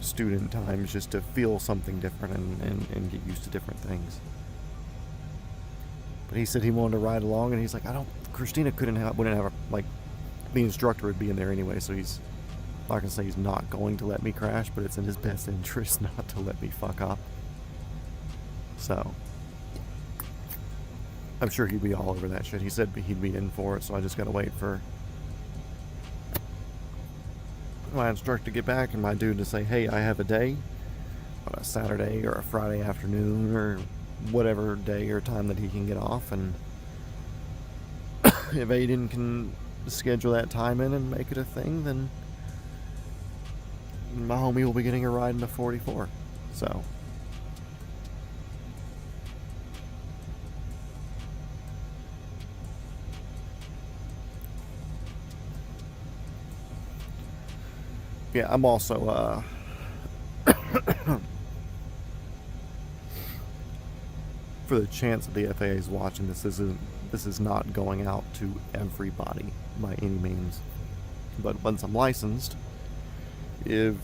student times, just to feel something different and get used to different things. But he said he wanted to ride along, and he's like, Christina wouldn't have like, the instructor would be in there anyway, so he's not gonna say he's not going to let me crash, but it's in his best interest not to let me fuck up. So, I'm sure he'd be all over that shit. He said he'd be in for it, so I just gotta wait for my instructor to get back and my dude to say, hey, I have a day on a Saturday or a Friday afternoon or whatever day or time that he can get off, and if Aiden can schedule that time in and make it a thing, then my homie will be getting a ride in a 44. So yeah, I'm also for the chance that the FAA is watching this, this is not going out to everybody by any means. But once I'm licensed, if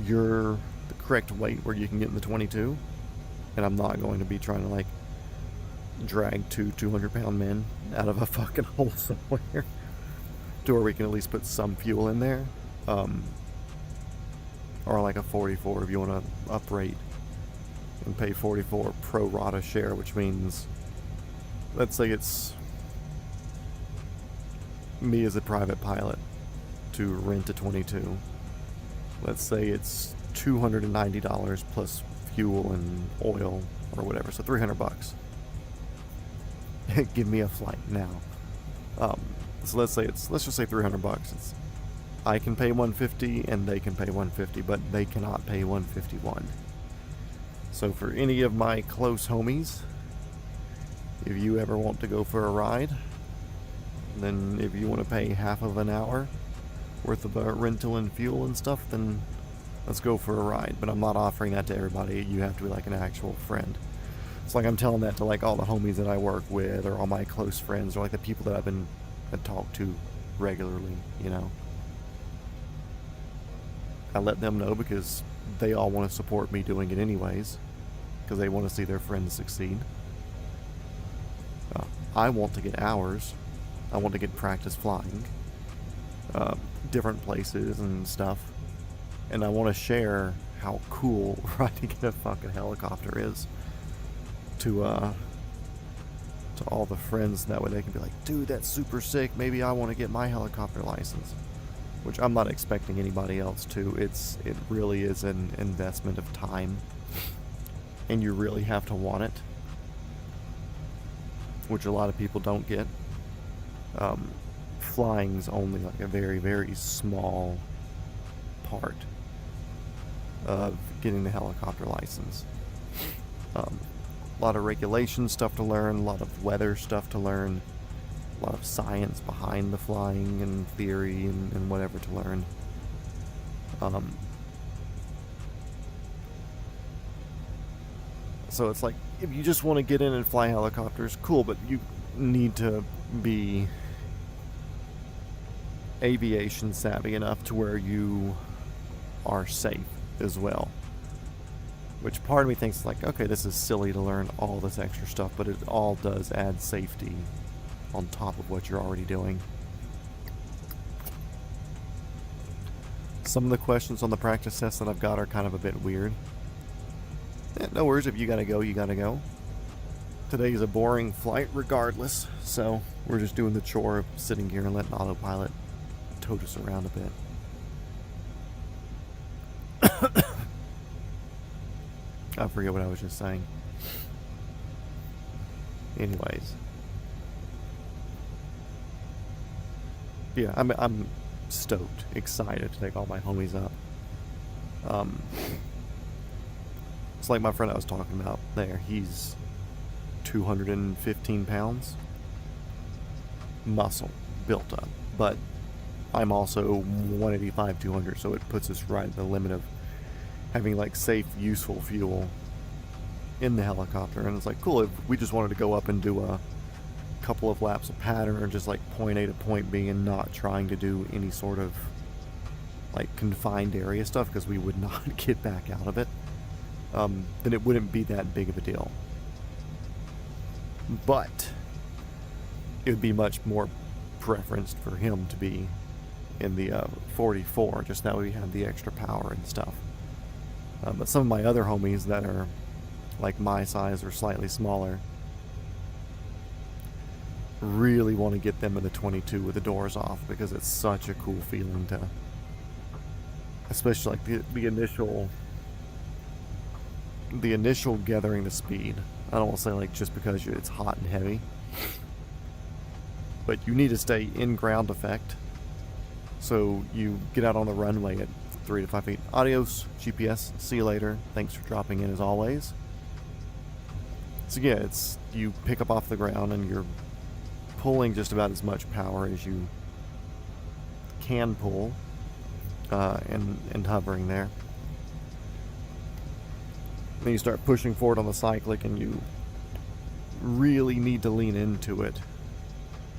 you're the correct weight where you can get in the 22, and I'm not going to be trying to like drag two 200-pound men out of a fucking hole somewhere to where we can at least put some fuel in there, or like a 44 if you want to uprate and pay 44 pro rata share, which means, let's say it's me as a private pilot to rent a 22. Let's say it's $290 plus fuel and oil or whatever, so $300. Give me a flight now. So let's just say $300. I can pay $150 and they can pay $150, but they cannot pay $151. So for any of my close homies, if you ever want to go for a ride, then if you want to pay half of an hour worth of rental and fuel and stuff, then let's go for a ride. But I'm not offering that to everybody. You have to be like an actual friend. It's like I'm telling that to like all the homies that I work with, or all my close friends, or like the people that I talk to regularly, you know. I let them know because they all want to support me doing it anyways, because they want to see their friends succeed. I want to get hours. I want to get practice flying different places and stuff, and I want to share how cool riding in a fucking helicopter is to all the friends. That way they can be like, dude, that's super sick, maybe I want to get my helicopter license, which I'm not expecting anybody else to. It really is an investment of time, and you really have to want it, which a lot of people don't get. Flying's only like a very, very small part of getting the helicopter license. A lot of regulation stuff to learn, a lot of weather stuff to learn, a lot of science behind the flying and theory and whatever to learn. So it's like, if you just want to get in and fly helicopters, cool, but you need to be aviation savvy enough to where you are safe as well. Which part of me thinks like, okay, this is silly to learn all this extra stuff, but it all does add safety on top of what you're already doing. Some of the questions on the practice test that I've got are kind of a bit weird. No worries, if you gotta go, you gotta go. Today's a boring flight regardless, so we're just doing the chore of sitting here and letting autopilot tote us around a bit. I forget what I was just saying. Anyways. Yeah, I'm stoked, excited to take all my homies up. It's like my friend I was talking about there. He's 215 pounds. Muscle built up. But I'm also 185, 200, so it puts us right at the limit of having like safe, useful fuel in the helicopter. And it's like, cool, if we just wanted to go up and do a couple of laps of pattern, or just like point A to point B, and not trying to do any sort of like confined area stuff because we would not get back out of it, then it wouldn't be that big of a deal. But it would be much more preferenced for him to be in the 44, just that way we have the extra power and stuff. But some of my other homies that are like my size or slightly smaller really want to get them in the 22 with the doors off, because it's such a cool feeling to especially like the initial gathering the speed. I don't want to say like just because it's hot and heavy, but you need to stay in ground effect. So you get out on the runway at 3 to 5 feet. Adios, GPS. See you later. Thanks for dropping in as always. So yeah, you pick up off the ground and you're pulling just about as much power as you can pull, and hovering there. Then you start pushing forward on the cyclic, and you really need to lean into it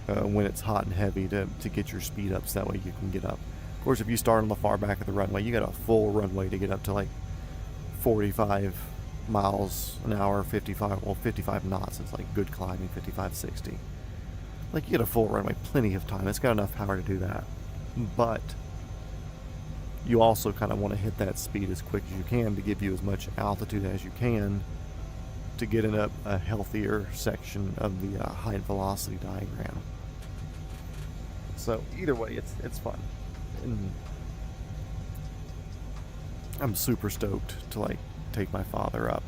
when it's hot and heavy to get your speed up, so that way you can get up. Of course, if you start on the far back of the runway, you got a full runway to get up to like 45 miles an hour, 55 knots. It's like good climbing, 55, 60. Like, you get a full runway, plenty of time. It's got enough power to do that. But you also kind of want to hit that speed as quick as you can to give you as much altitude as you can to get in a healthier section of the height velocity diagram. So either way, it's fun. And I'm super stoked to like take my father up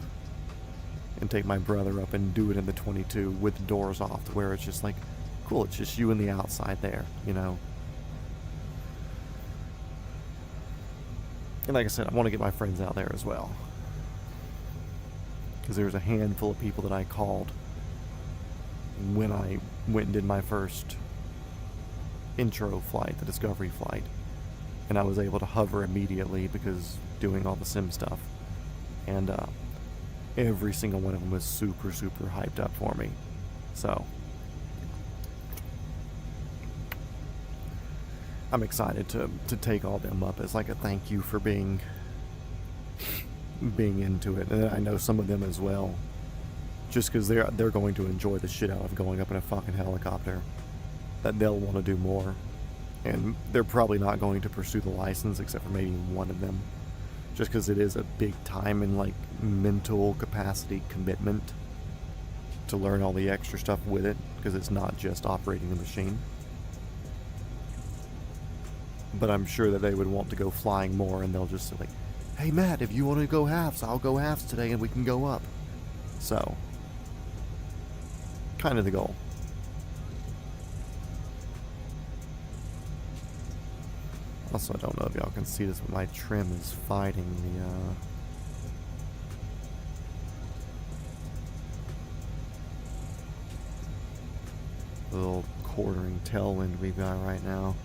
and take my brother up and do it in the 22 with the doors off, to where it's just like, cool, it's just you and the outside there, you know. And like I said, I want to get my friends out there as well, because there's a handful of people that I called when I went and did my first intro flight, the discovery flight, and I was able to hover immediately because doing all the sim stuff, and every single one of them was super, super hyped up for me. So I'm excited to take all them up as like a thank you for being into it. And I know some of them as well, just because they're going to enjoy the shit out of going up in a fucking helicopter, that they'll want to do more. And they're probably not going to pursue the license, except for maybe one of them, just because it is a big time and like mental capacity commitment to learn all the extra stuff with it, because it's not just operating the machine. But I'm sure that they would want to go flying more, and they'll just say like, hey Matt, if you want to go halves, I'll go halves today and we can go up. So, kind of the goal. Also, I don't know if y'all can see this, but my trim is fighting the little quartering tailwind we've got right now.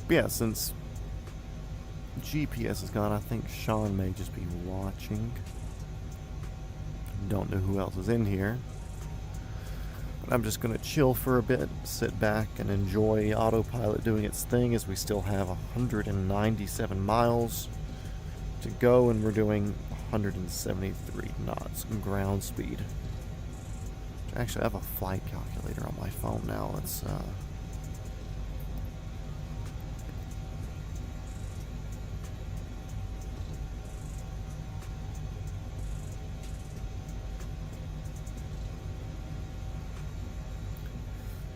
Yeah, since GPS is gone, I think Sean may just be watching. Don't know who else is in here. But I'm just going to chill for a bit, sit back and enjoy autopilot doing its thing, as we still have 197 miles to go, and we're doing 173 knots ground speed. Actually, I have a flight calculator on my phone now. Let's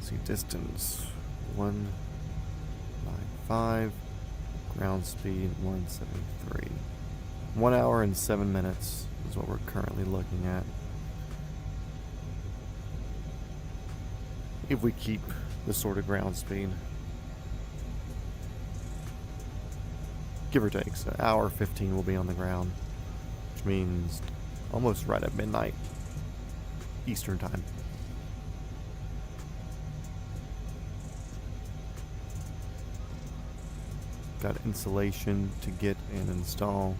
see, distance 195, ground speed 173. 1 hour and 7 minutes is what we're currently looking at. If we keep this sort of ground speed, give or take, so hour 15 will be on the ground, which means almost right at midnight Eastern time. Got insulation to get and install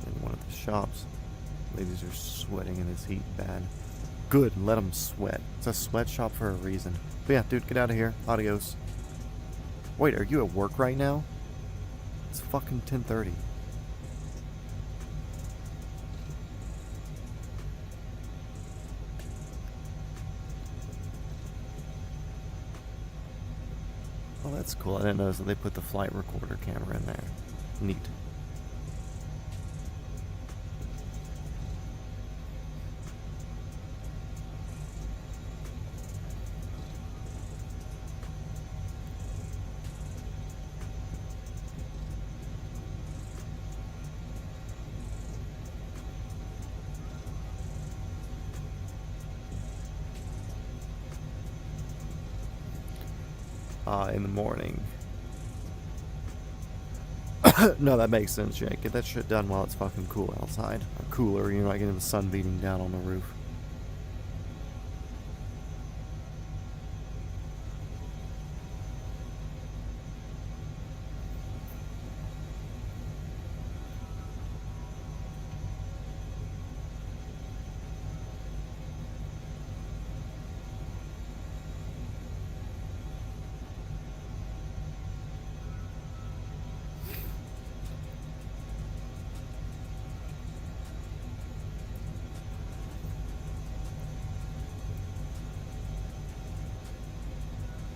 in one of the shops. Ladies are sweating in this heat bad. Good, let them sweat. It's a sweatshop for a reason. But yeah, dude, get out of here. Adios. Wait, are you at work right now? It's fucking 10:30. Oh, that's cool. I didn't notice that they put the flight recorder camera in there. Neat. in the morning. No, that makes sense, Jake. Get that shit done while it's fucking cool outside. Or cooler, you're not getting the sun beating down on the roof.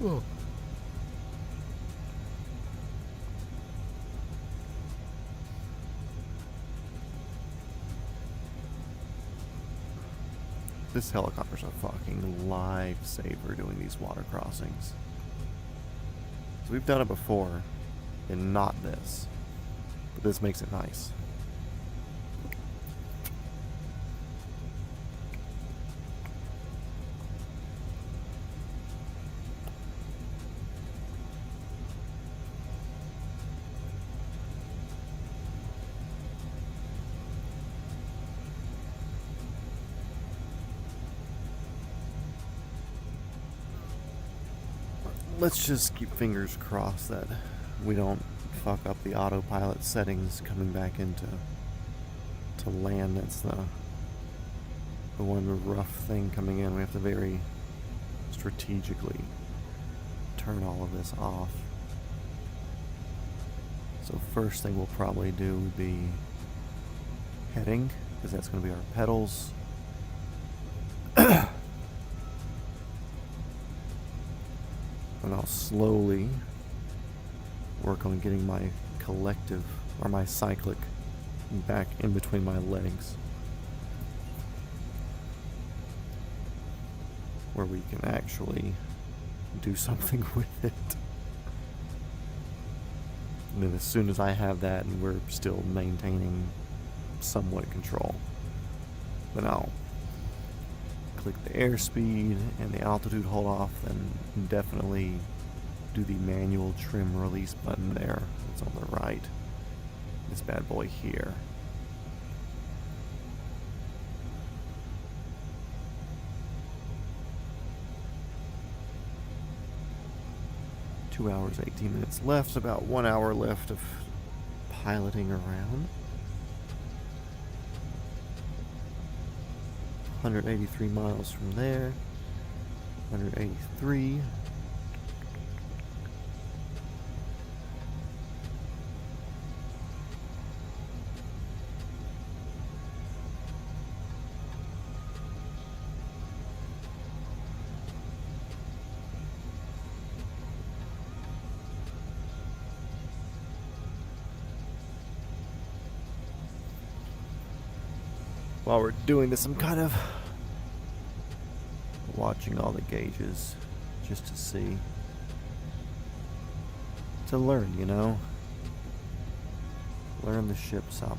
Oh. This helicopter's a fucking lifesaver doing these water crossings. So we've done it before, and not this. But this makes it nice. Let's just keep fingers crossed that we don't fuck up the autopilot settings coming back into land. That's the one rough thing coming in. We have to very strategically turn all of this off. So first thing we'll probably do would be heading, because that's going to be our pedals. And I'll slowly work on getting my collective, or my cyclic, back in between my legs, where we can actually do something with it. And then as soon as I have that and we're still maintaining somewhat control, then I'll click the airspeed and the altitude hold off, and definitely do the manual trim release button there. It's on the right. This bad boy here. $2 18 minutes left, about 1 hour left of piloting around. 183 miles from there. 183. While we're doing this, I'm kind of watching all the gauges just to see, to learn, you know? Learn the ship some.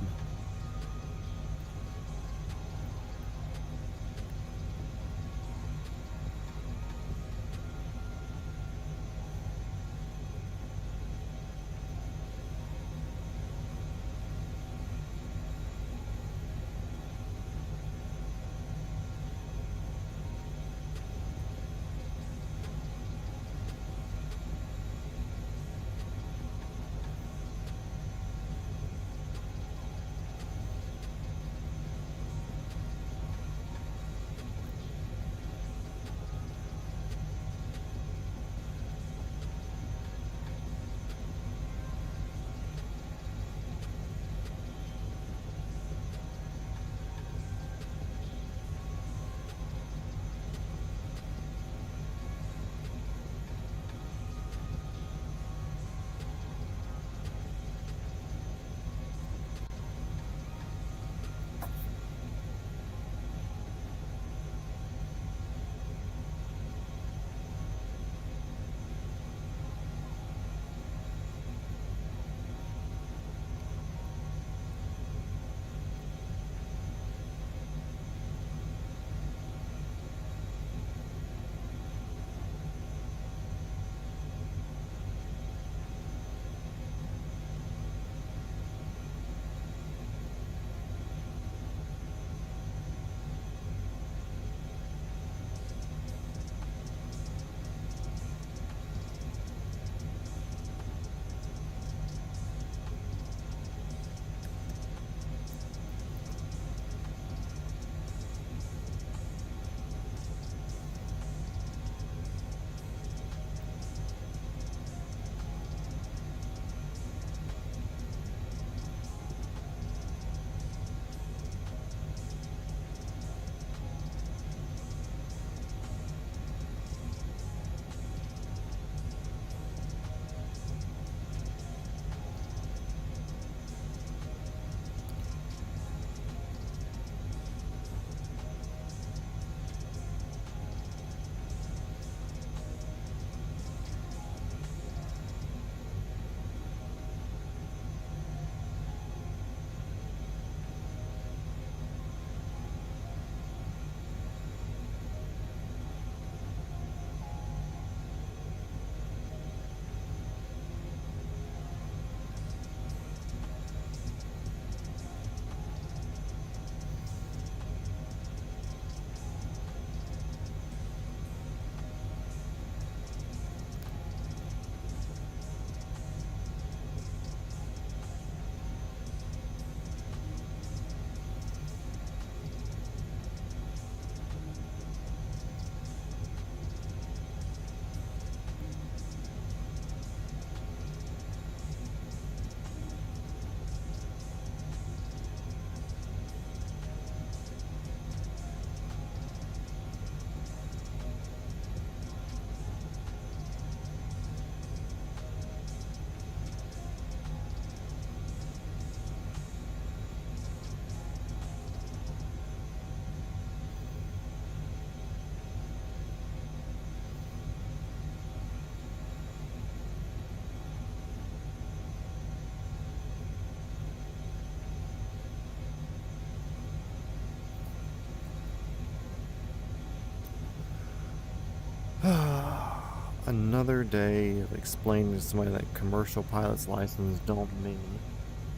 Another day of explaining to somebody that commercial pilot's license don't mean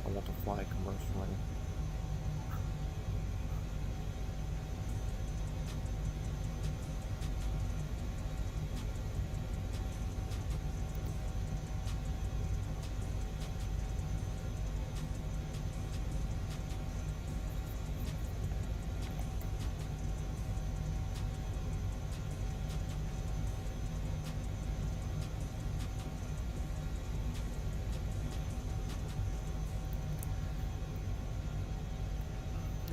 I want to fly commercially.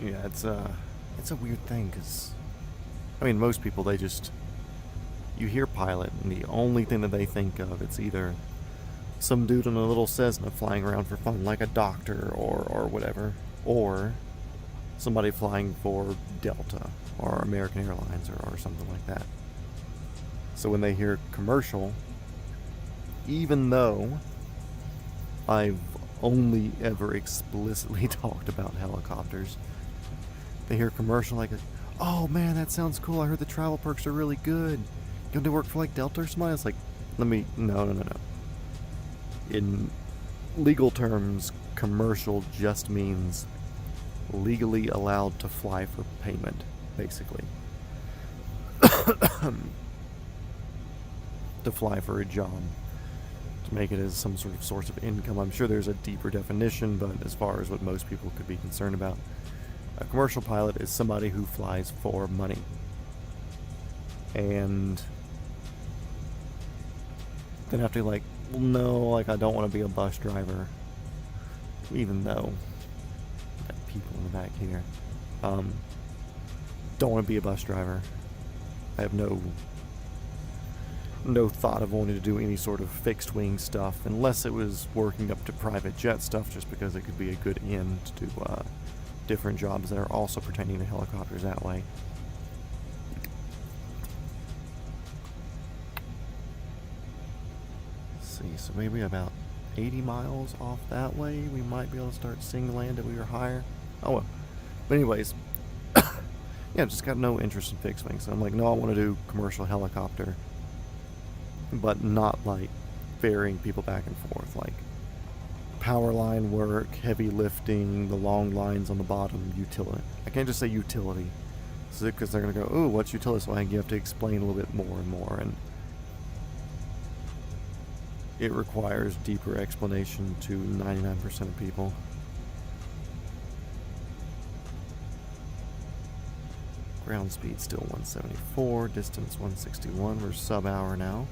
Yeah, it's a weird thing, because, I mean, most people, they just, you hear pilot, and the only thing that they think of, it's either some dude in a little Cessna flying around for fun, like a doctor, or whatever, or somebody flying for Delta, or American Airlines, or something like that. So when they hear commercial, even though I've only ever explicitly talked about helicopters, they hear commercial like, oh man, that sounds cool. I heard the travel perks are really good. You going to work for like Delta or something? It's like, no. In legal terms, commercial just means legally allowed to fly for payment, basically. To fly for a job, to make it as some sort of source of income. I'm sure there's a deeper definition, but as far as what most people could be concerned about, a commercial pilot is somebody who flies for money. And then after, like, well, no, like, I don't want to be a bus driver, even though I got people in the back here. Don't want to be a bus driver. I have no thought of wanting to do any sort of fixed wing stuff, unless it was working up to private jet stuff, just because it could be a good end to different jobs that are also pertaining to helicopters that way. Let's see, so maybe about 80 miles off that way, we might be able to start seeing the land if we were higher. Oh well. But anyways, yeah, just got no interest in fixed wing, so I'm like, no, I want to do commercial helicopter, but not like ferrying people back and forth, like power line work, heavy lifting, the long lines on the bottom, utility. I can't just say utility, because they're going to go, oh, what's utility? So you have to explain a little bit more and more, and it requires deeper explanation to 99% of people. Ground speed still 174, distance 161, we're sub-hour now.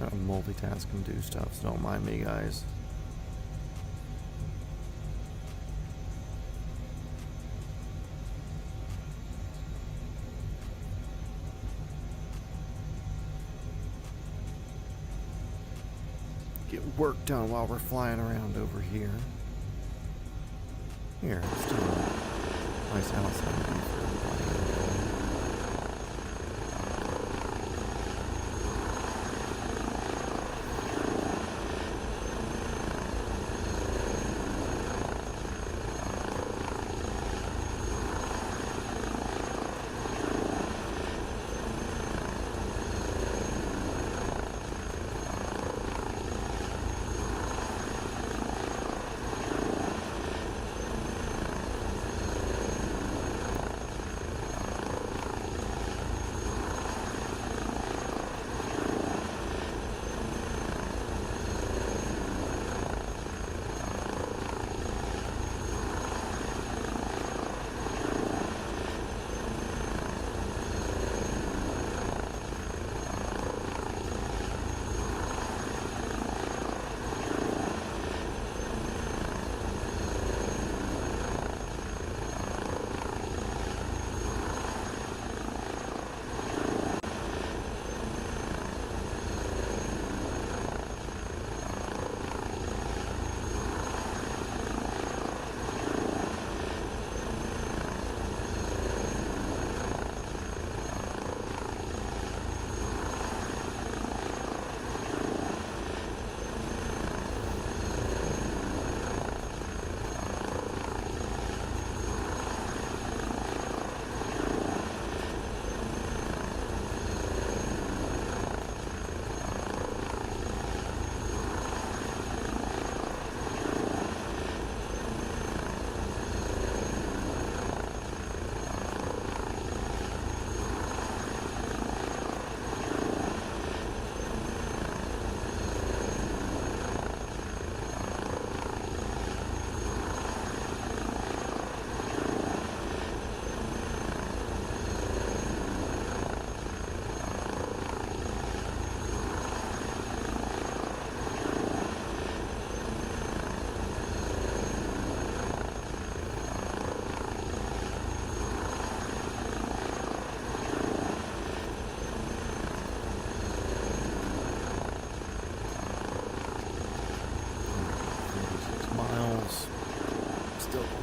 Trying to multitask and do stuff, so don't mind me, guys. Get work done while we're flying around over here. Here, let's do a nice outside view for everybody to enjoy.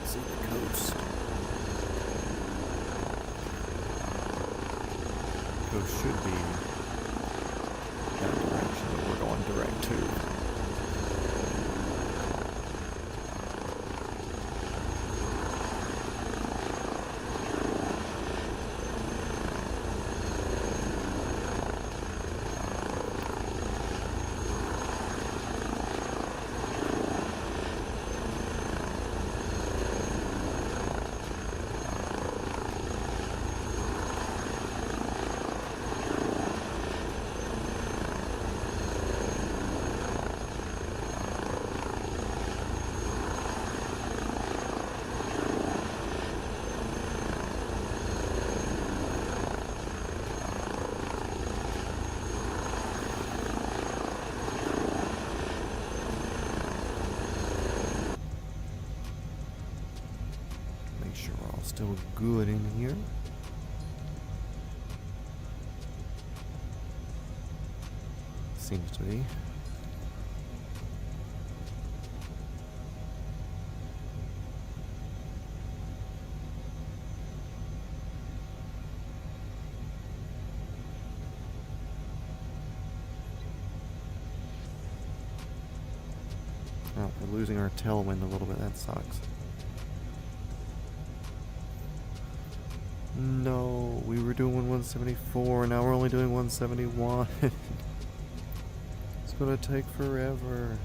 See the coast. Coast should be that direction that we're going direct to. Still good in here. Seems to be. Oh, we're losing our tailwind a little bit. That sucks. No, we were doing 174, now we're only doing 171. It's gonna take forever.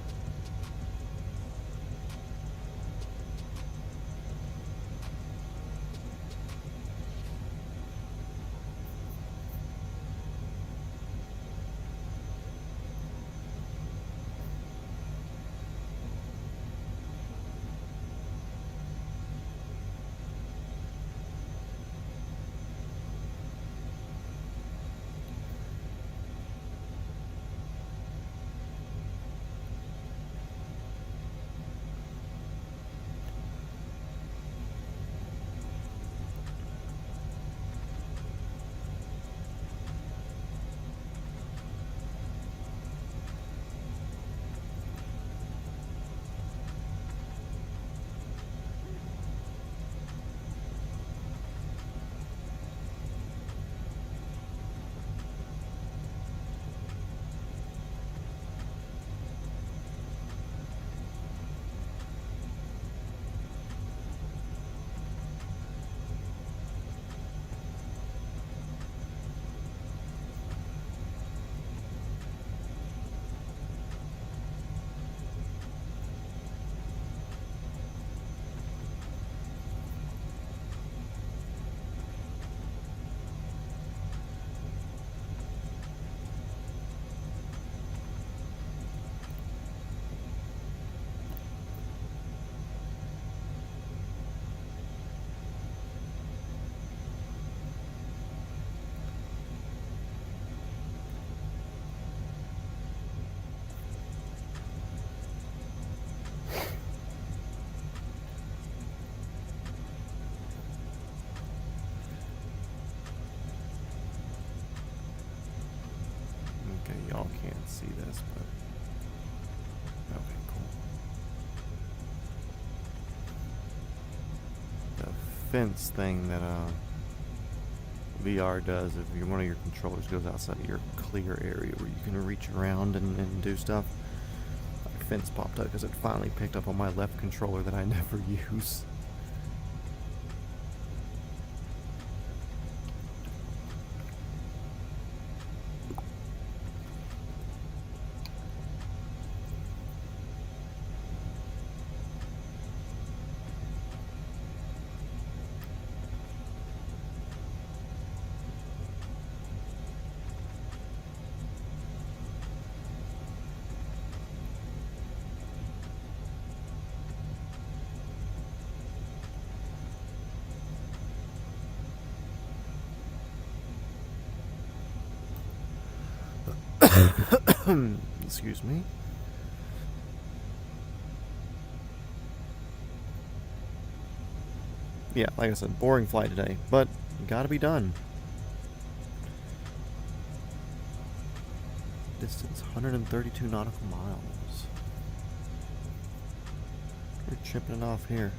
see this, but okay, cool. The fence thing that VR does if one of your controllers goes outside of your clear area where you can reach around and do stuff. My fence popped up because it finally picked up on my left controller that I never use. Excuse me. Yeah, like I said, boring flight today, but gotta be done. Distance 132 nautical miles. We're chipping it off here.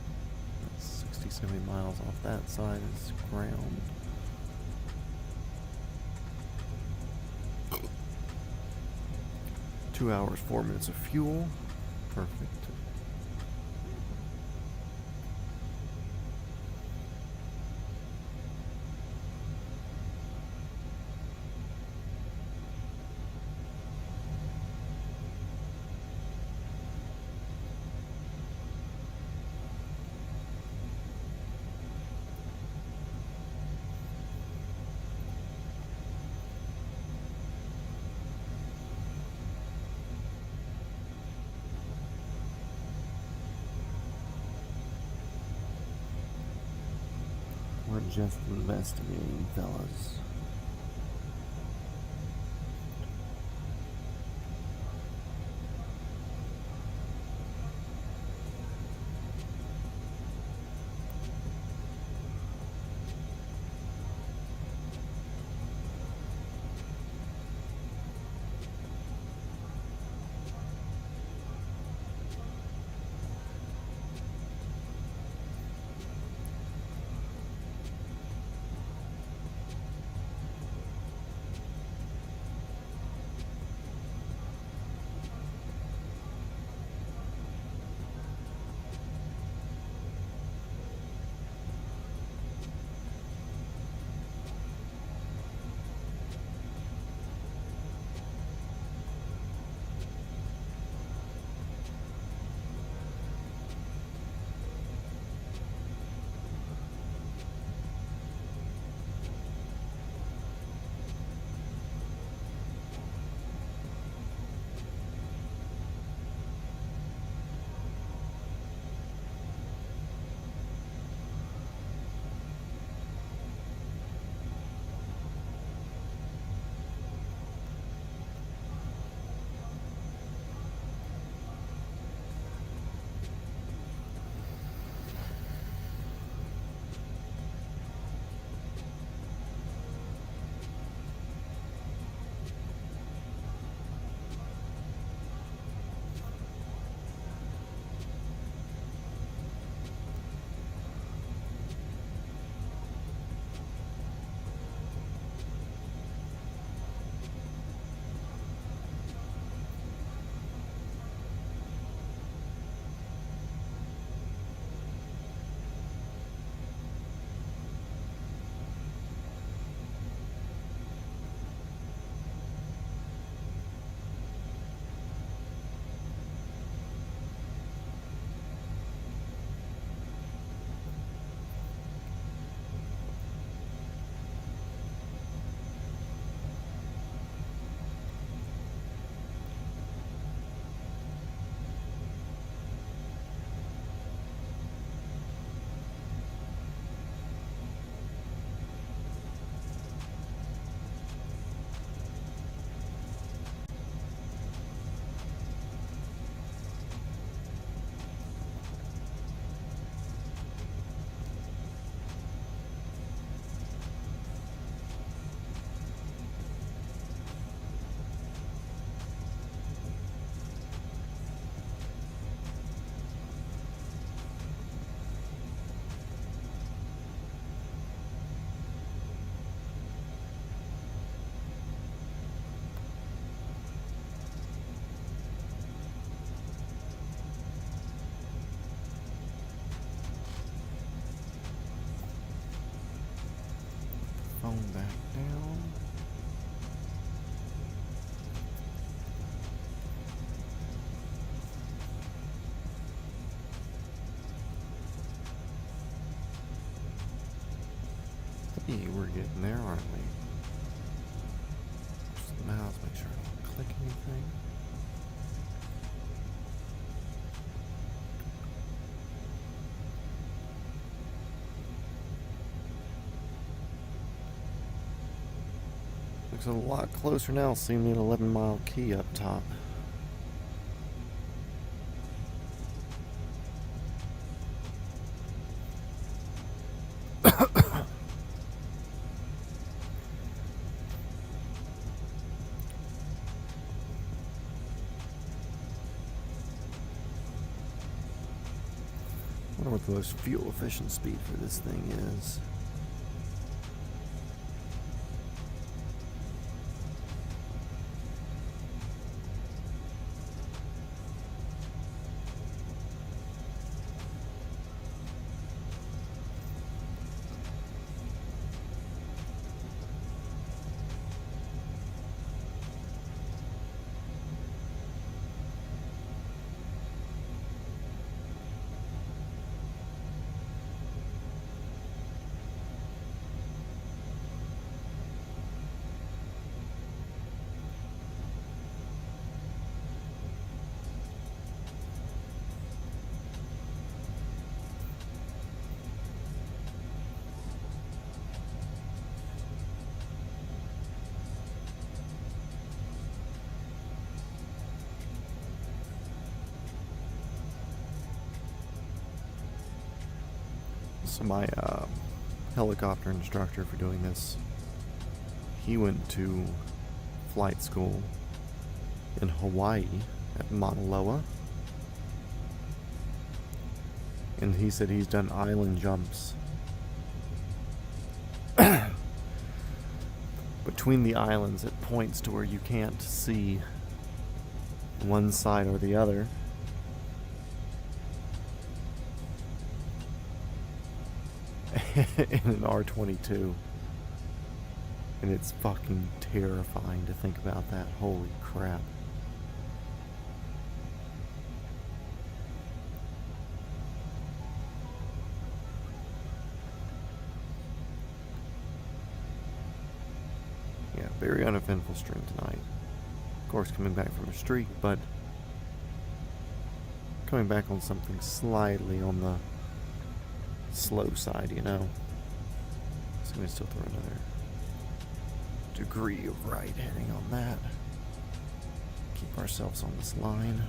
That's 60, 70 miles off that side is ground. Two hours, 4 minutes of fuel. Perfect. We're just investigating, fellas. phone back down. Hey, we're getting there, aren't we? Just the mouse, make sure I don't click anything. Looks a lot closer now, seeing an 11-mile key up top. I wonder what the most fuel efficient speed for this thing is. So my helicopter instructor for doing this, he went to flight school in Hawaii at Mauna Loa, and he said he's done island jumps between the islands at points to where you can't see one side or the other. In an R-22, and it's fucking terrifying to think about that. Holy crap. Yeah, very uneventful stream tonight. Of course, coming back from a streak, but coming back on something slightly on the slow side, you know. So I'm gonna still throw another degree of right heading on that. Keep ourselves on this line.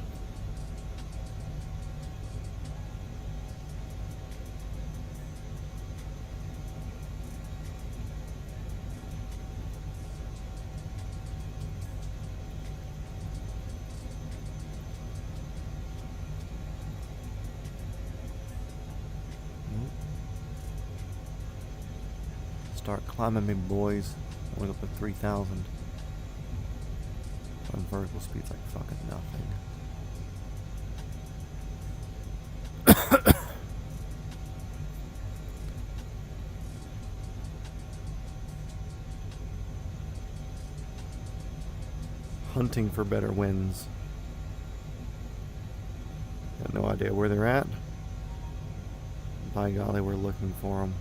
Start climbing, me boys. Went up to 3,000. On vertical speeds like fucking nothing. Hunting for better winds. Got no idea where they're at. By golly, we're looking for them.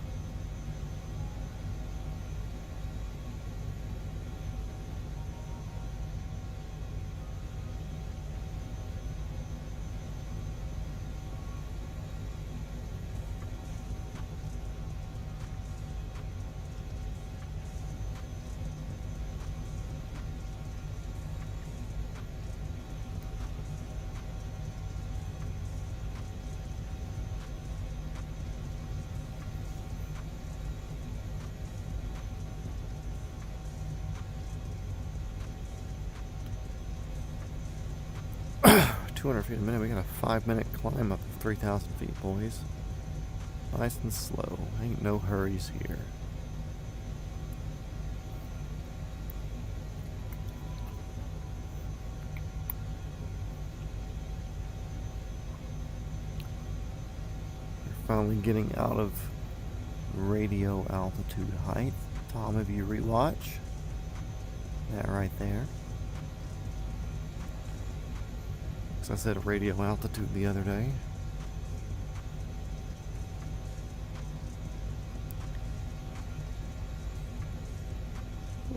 $200 feet a minute. We got a 5-minute climb up of 3,000 feet, boys. Nice and slow. Ain't no hurries here. We're finally getting out of radio altitude height. Tom, if you rewatch that right there. Because I said radio altitude the other day.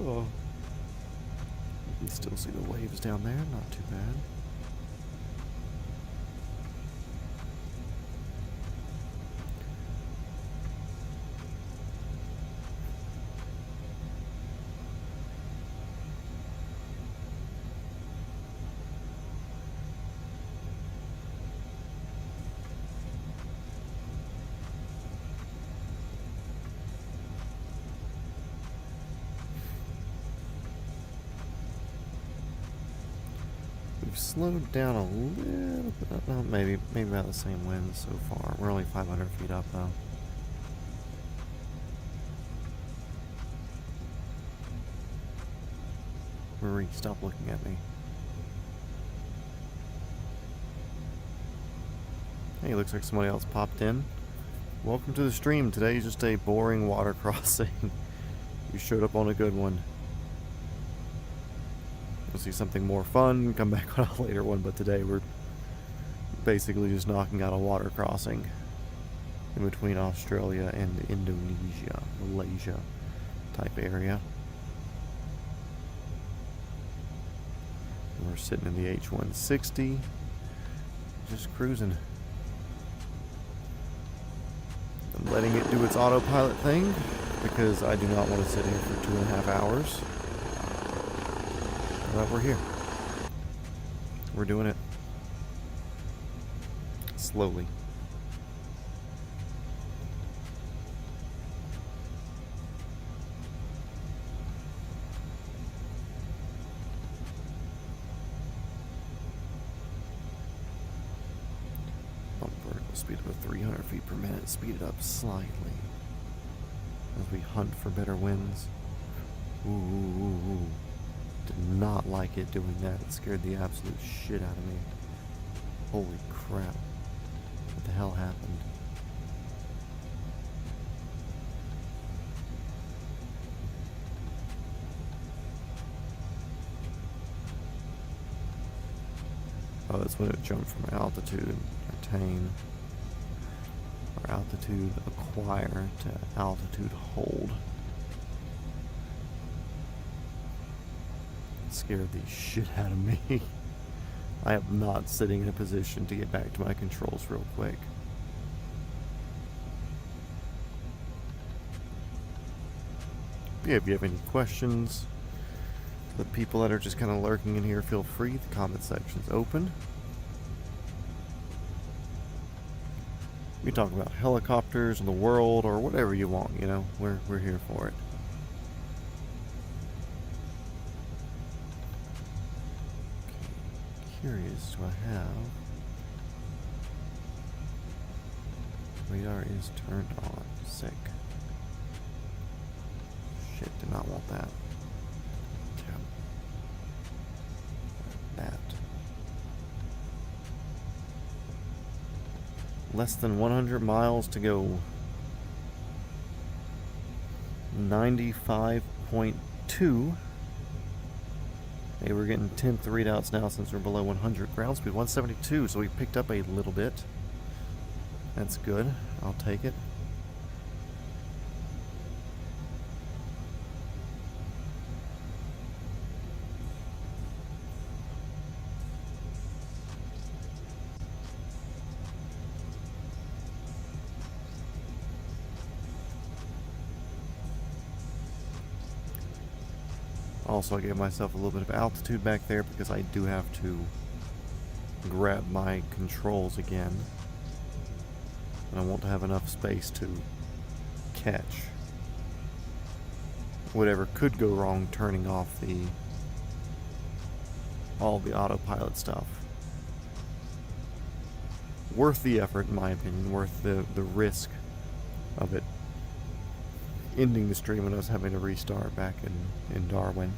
Oh. You can still see the waves down there, not too bad. We've slowed down a little bit, maybe about the same wind so far. We're only 500 feet up though. Marie, stop looking at me. Hey, looks like somebody else popped in. Welcome to the stream. Today is just a boring water crossing. You showed up on a good one. We'll see something more fun, come back on a later one, but today we're basically just knocking out a water crossing in between Australia and Indonesia, Malaysia type area. And we're sitting in the H-160, just cruising. I'm letting it do its autopilot thing because I do not want to sit here for 2.5 hours. But we're here. We're doing it. Slowly. Bump vertical speed up to 300 feet per minute. Speed it up slightly as we hunt for better winds. Ooh, ooh, ooh, ooh. Did not like it doing that. It scared the absolute shit out of me. Holy crap. What the hell happened? Oh, that's when it jumped from altitude attain, or altitude acquire, to altitude hold. Scared the shit out of me. I am not sitting in a position to get back to my controls real quick. Yeah, if you have any questions, the people that are just kind of lurking in here, feel free. The comment section's open. We talk about helicopters and the world or whatever you want, you know. We're here for it. Curious, do I have? Radar is turned on. Sick. Shit, did not want that. Damn. That. Less than 100 miles to go. 95.2. Hey, we're getting 10th readouts now since we're below 100. Ground speed 172, so we picked up a little bit. That's good. I'll take it. Also, I gave myself a little bit of altitude back there because I do have to grab my controls again. And I won't have enough space to catch whatever could go wrong turning off all the autopilot stuff. Worth the effort, in my opinion, worth the risk of it ending the stream when I was having to restart back in Darwin.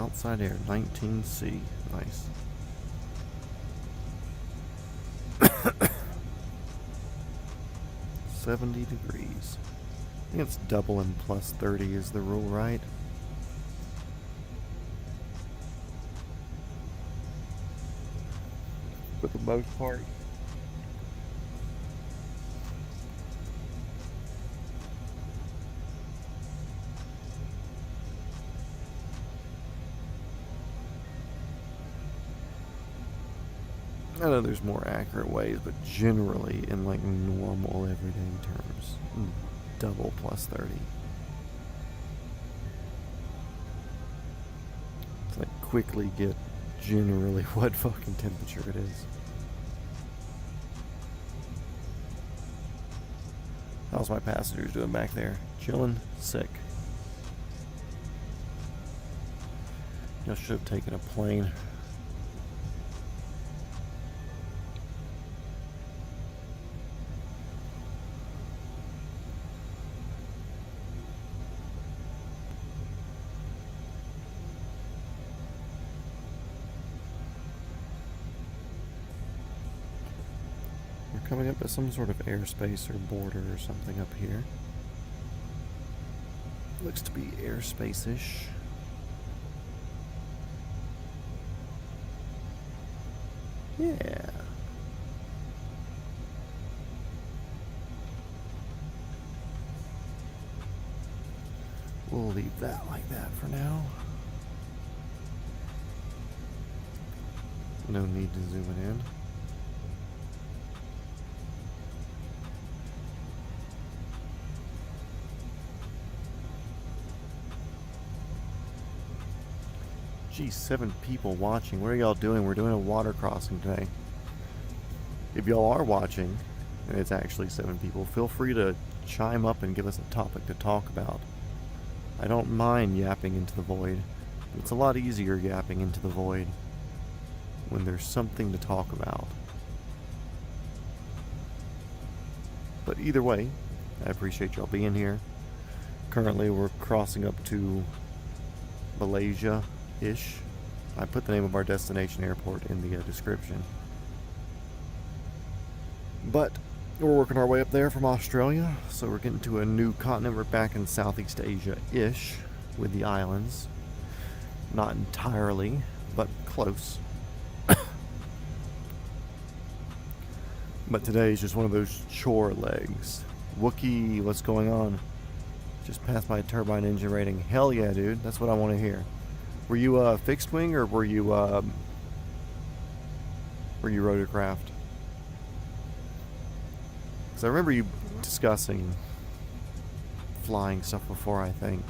Outside air, 19C. Nice. $70 degrees. I think it's double and plus 30 is the rule, right? For the most part. I know there's more accurate ways, but generally in like normal everyday terms, double plus 30. It's like quickly get generally what fucking temperature it is. How's my passengers doing back there? Chilling? Sick? I should have taken a plane. Coming up to some sort of airspace or border or something up here. Looks to be airspace-ish. Yeah. We'll leave that like that for now. No need to zoom it in. Geez, 7 people watching. What are y'all doing? We're doing a water crossing today. If y'all are watching, and it's actually 7 people, feel free to chime up and give us a topic to talk about. I don't mind yapping into the void. It's a lot easier yapping into the void when there's something to talk about. But either way, I appreciate y'all being here. Currently, we're crossing up to Malaysia-ish. I put the name of our destination airport in the description. But we're working our way up there from Australia, so we're getting to a new continent. We're back in Southeast Asia-ish with the islands. Not entirely, but close. But today is just one of those chore legs. Wookie, what's going on? Just passed my turbine engine rating. Hell yeah, dude. That's what I want to hear. Were you fixed wing or were you rotorcraft? Because I remember you discussing flying stuff before, I think.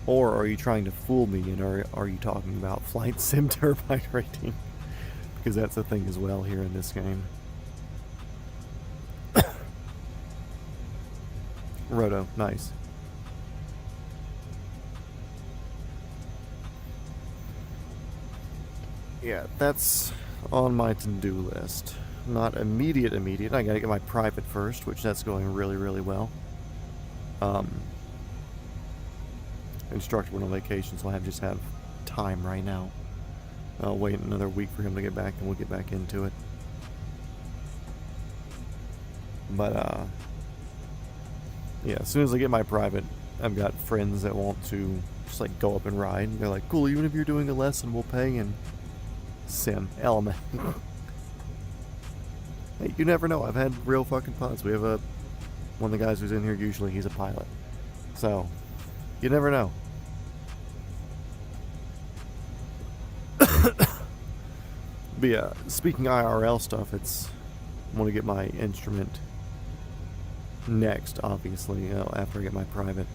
Or are you trying to fool me, and are you talking about flight sim turbine rating? Because that's a thing as well here in this game. Roto, nice. Yeah, that's on my to-do list. Not immediate. I gotta get my private first, which that's going really, really well. Instructor went on vacation, so I just have time right now. I'll wait another week for him to get back, and we'll get back into it. But, yeah, as soon as I get my private, I've got friends that want to just, like, go up and ride. They're like, cool, even if you're doing a lesson, we'll pay, and sim, element. Hey, you never know. I've had real fucking pilots. We have one of the guys who's in here, usually he's a pilot. So, you never know. But yeah, speaking IRL stuff, I want to get my instrument next, obviously, after I get my private.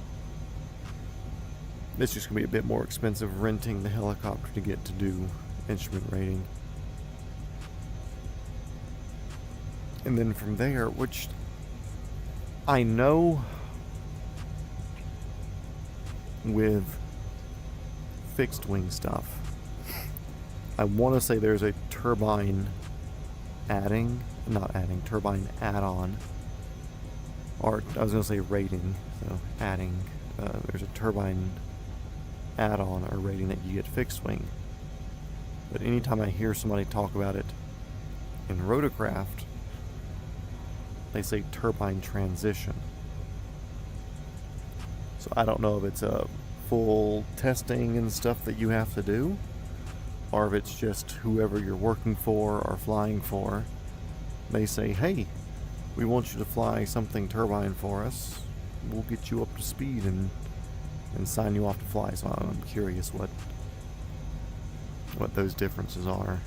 It's just going to be a bit more expensive renting the helicopter to get to do instrument rating. And then from there, which I know with fixed wing stuff, I want to say there's a turbine turbine add-on, or I was going to say rating, so adding, there's a turbine add-on or rating that you get fixed wing. But anytime I hear somebody talk about it in rotorcraft, they say turbine transition. So I don't know if it's a full testing and stuff that you have to do, or if it's just whoever you're working for or flying for, they say, hey, we want you to fly something turbine for us. We'll get you up to speed and sign you off to fly. So I'm curious what those differences are.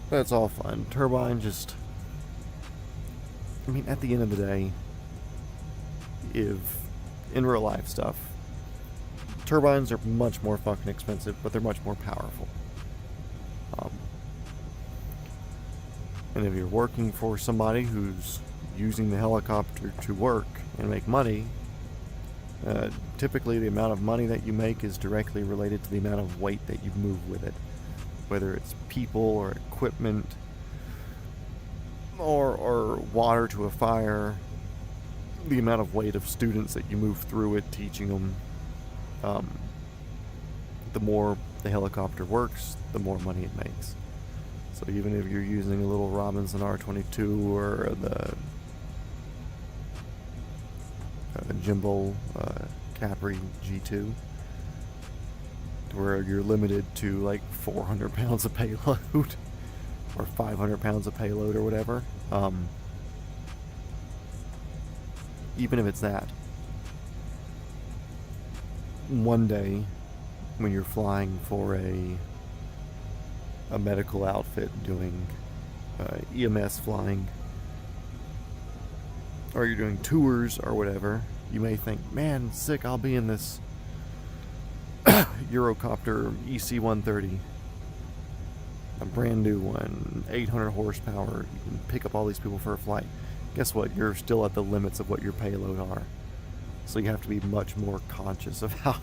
That's all fun. Turbine just... I mean, at the end of the day, if in real life stuff, turbines are much more fucking expensive, but they're much more powerful. And if you're working for somebody who's using the helicopter to work and make money, typically the amount of money that you make is directly related to the amount of weight that you move with it. Whether it's people or equipment or water to a fire, the amount of weight of students that you move through it, teaching them, the more the helicopter works, the more money it makes. So even if you're using a little Robinson R22 or the Jimbo Capri G2, where you're limited to like 400 pounds of payload or 500 pounds of payload or whatever, even if it's that, one day when you're flying for a medical outfit doing EMS flying, or you're doing tours or whatever, you may think, man, sick, I'll be in this Eurocopter EC-130, a brand new one, 800 horsepower, you can pick up all these people for a flight. Guess what? You're still at the limits of what your payload are. So you have to be much more conscious of how...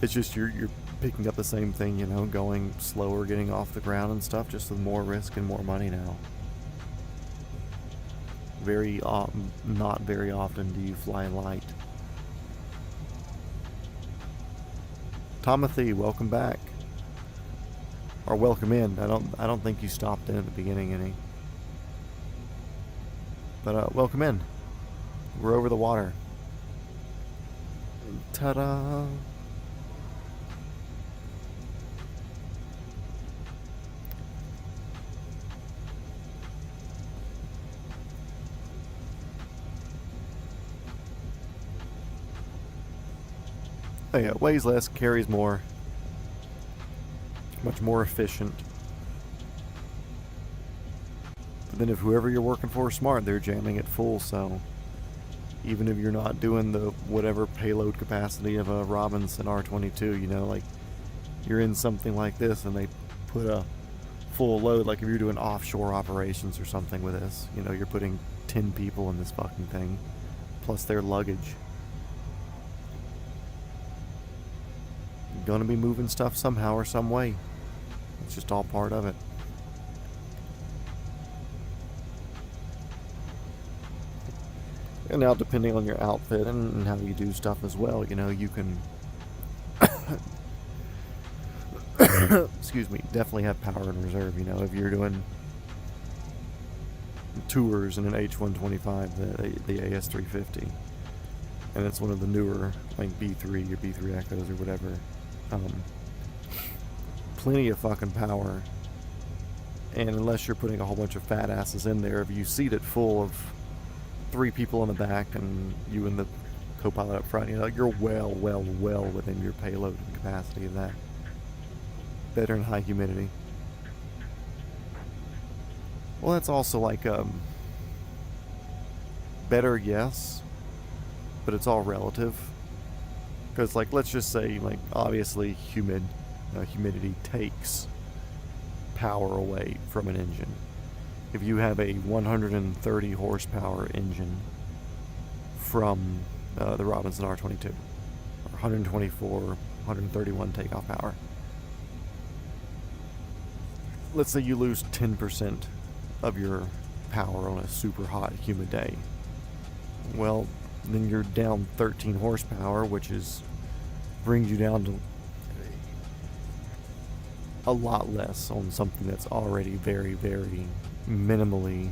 It's just you're picking up the same thing, you know, going slower, getting off the ground and stuff, just with more risk and more money now. Not very often do you fly light. Timothy, welcome back. Or welcome in. I don't think you stopped in at the beginning any. But welcome in. We're over the water. Ta-da! Oh yeah, weighs less, carries more. Much more efficient. But then if whoever you're working for is smart, they're jamming it full, so even if you're not doing the whatever payload capacity of a Robinson R22, you know, like you're in something like this and they put a full load, like if you're doing offshore operations or something with this, you know, you're putting 10 people in this fucking thing, plus their luggage. You're gonna be moving stuff somehow or some way. It's just all part of it. And now, depending on your outfit and how you do stuff as well, you know, you can excuse me, definitely have power in reserve. You know, if you're doing tours in an H-125, the AS-350, and it's one of the newer, like B3 or B3 Echoes or whatever, plenty of fucking power. And unless you're putting a whole bunch of fat asses in there, if you seat it full of 3 people in the back and you and the co-pilot up front, you know, you're well within your payload capacity of that. Better in high humidity. Well, that's also like better, yes, but it's all relative. Because, like, let's just say, like, obviously humidity takes power away from an engine. If you have a 130 horsepower engine from the Robinson R22, or 124, 131 takeoff power, let's say you lose 10% of your power on a super hot, humid day. Well, then you're down 13 horsepower, which brings you down to a lot less on something that's already very, very minimally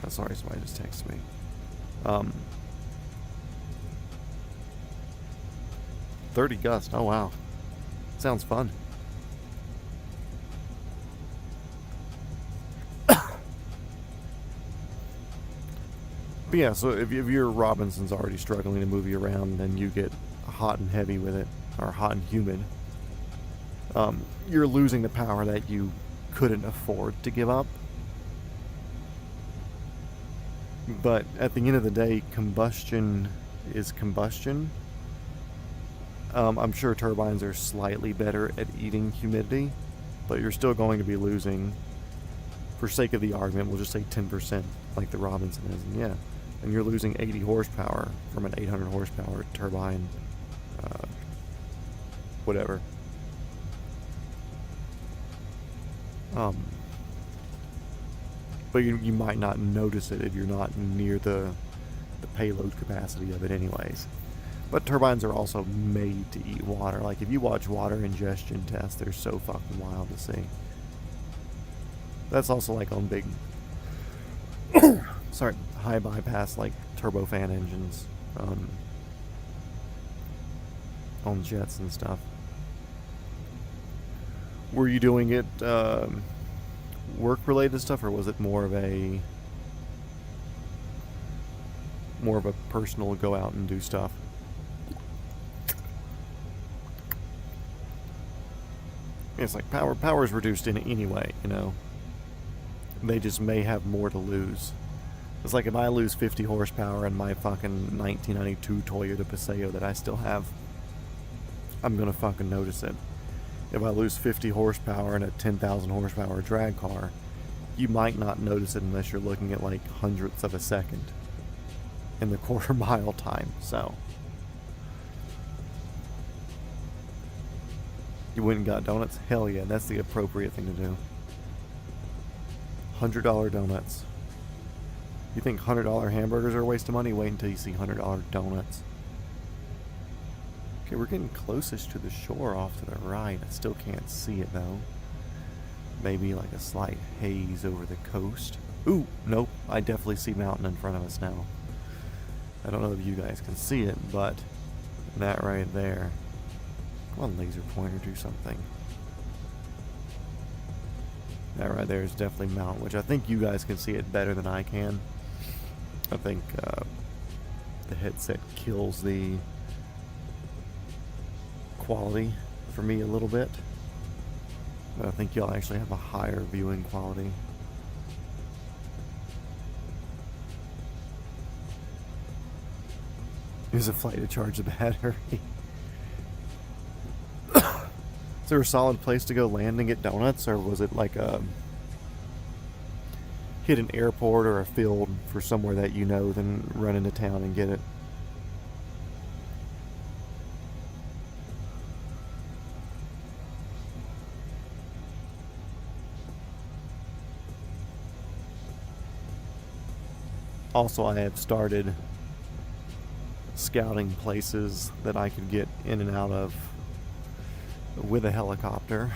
sorry, somebody just texted me. 30 gust, oh wow. Sounds fun. But yeah, so if your Robinson's already struggling to move you around, then you get hot and heavy with it, or hot and humid, you're losing the power that you couldn't afford to give up. But at the end of the day, combustion is combustion. I'm sure turbines are slightly better at eating humidity, but you're still going to be losing, for sake of the argument, we'll just say 10%, like the Robinson is, and yeah. And you're losing 80 horsepower from an 800 horsepower turbine, whatever. But you might not notice it if you're not near the payload capacity of it anyways. But turbines are also made to eat water. Like, if you watch water ingestion tests, they're so fucking wild to see. That's also like on big sorry, high bypass, like turbofan engines, on jets and stuff. Were you doing it work related stuff, or was it more of a personal go out and do stuff? It's like power is reduced in anyway, you know. They just may have more to lose. It's like if I lose 50 horsepower in my fucking 1992 Toyota Paseo that I still have, I'm gonna fucking notice it. If I lose 50 horsepower in a 10,000 horsepower drag car, you might not notice it unless you're looking at like hundredths of a second in the quarter mile time. So you went and got donuts? Hell yeah, that's the appropriate thing to do. $100 donuts. You think $100 hamburgers are a waste of money? Wait until you see $100 donuts. Okay, we're getting closest to the shore off to the right. I still can't see it though. Maybe like a slight haze over the coast. Ooh, nope. I definitely see mountain in front of us now. I don't know if you guys can see it, but that right there. Come on, laser pointer, do something. That right there is definitely mountain, which I think you guys can see it better than I can. I think the headset kills the quality for me a little bit. But I think y'all actually have a higher viewing quality. Here's a flight to charge the battery. Is there a solid place to go land and get donuts, or was it like hit an airport or a field for somewhere that you know, then run into town and get it? Also, I have started scouting places that I could get in and out of with a helicopter,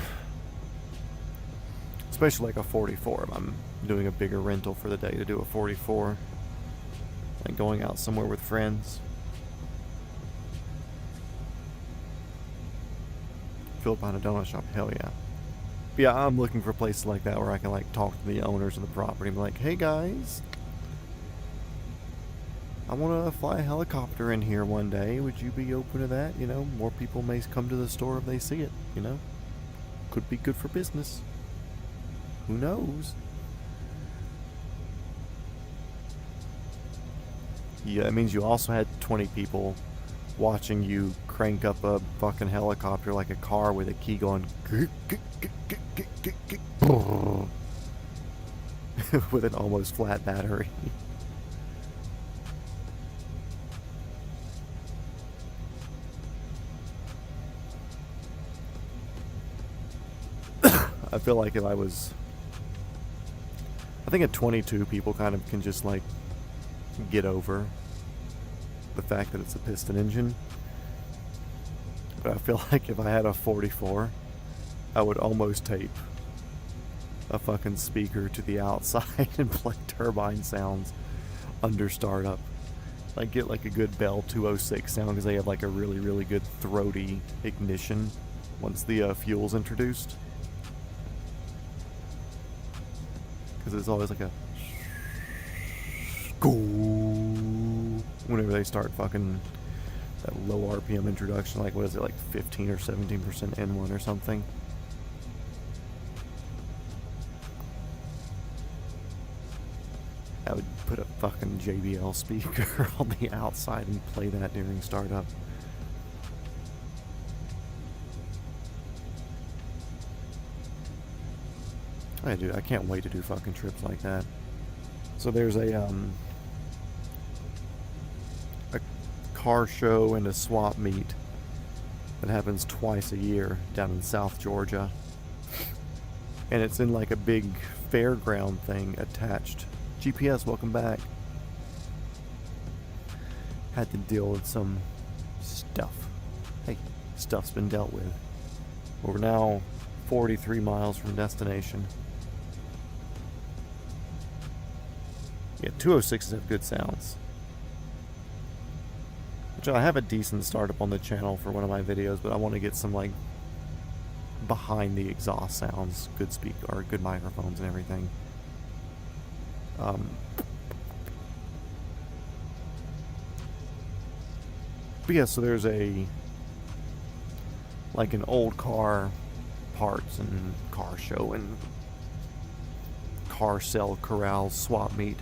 especially like a 44. If I'm doing a bigger rental for the day to do a 44, like going out somewhere with friends. Fill behind a donut shop, hell yeah. But yeah, I'm looking for places like that where I can like talk to the owners of the property and be like, hey guys, I want to fly a helicopter in here one day. Would you be open to that? You know, more people may come to the store if they see it, you know? Could be good for business. Who knows? Yeah, that means you also had 20 people watching you crank up a fucking helicopter like a car with a key going with an almost flat battery. I feel like if I think at 22 people kind of can just like get over the fact that it's a piston engine. But I feel like if I had a 44, I would almost tape a fucking speaker to the outside and play turbine sounds under startup. Like get like a good Bell 206 sound because they have like a really, really good throaty ignition once the fuel's introduced. Because it's always like a whenever they start fucking that low RPM introduction, like what is it, like 15 or 17% N1 or something. I would put a fucking JBL speaker on the outside and play that during startup. Hey dude, I can't wait to do fucking trips like that. So there's a car show and a swap meet that happens twice a year down in South Georgia. And it's in like a big fairground thing attached. GPS, welcome back. Had to deal with some stuff. Hey, stuff's been dealt with. We're now 43 miles from destination. Yeah, 206s have good sounds. Which I have a decent startup on the channel for one of my videos, but I want to get some like behind the exhaust sounds, good or good microphones and everything. But yeah, so there's like an old car parts and car show and car sell corral swap meet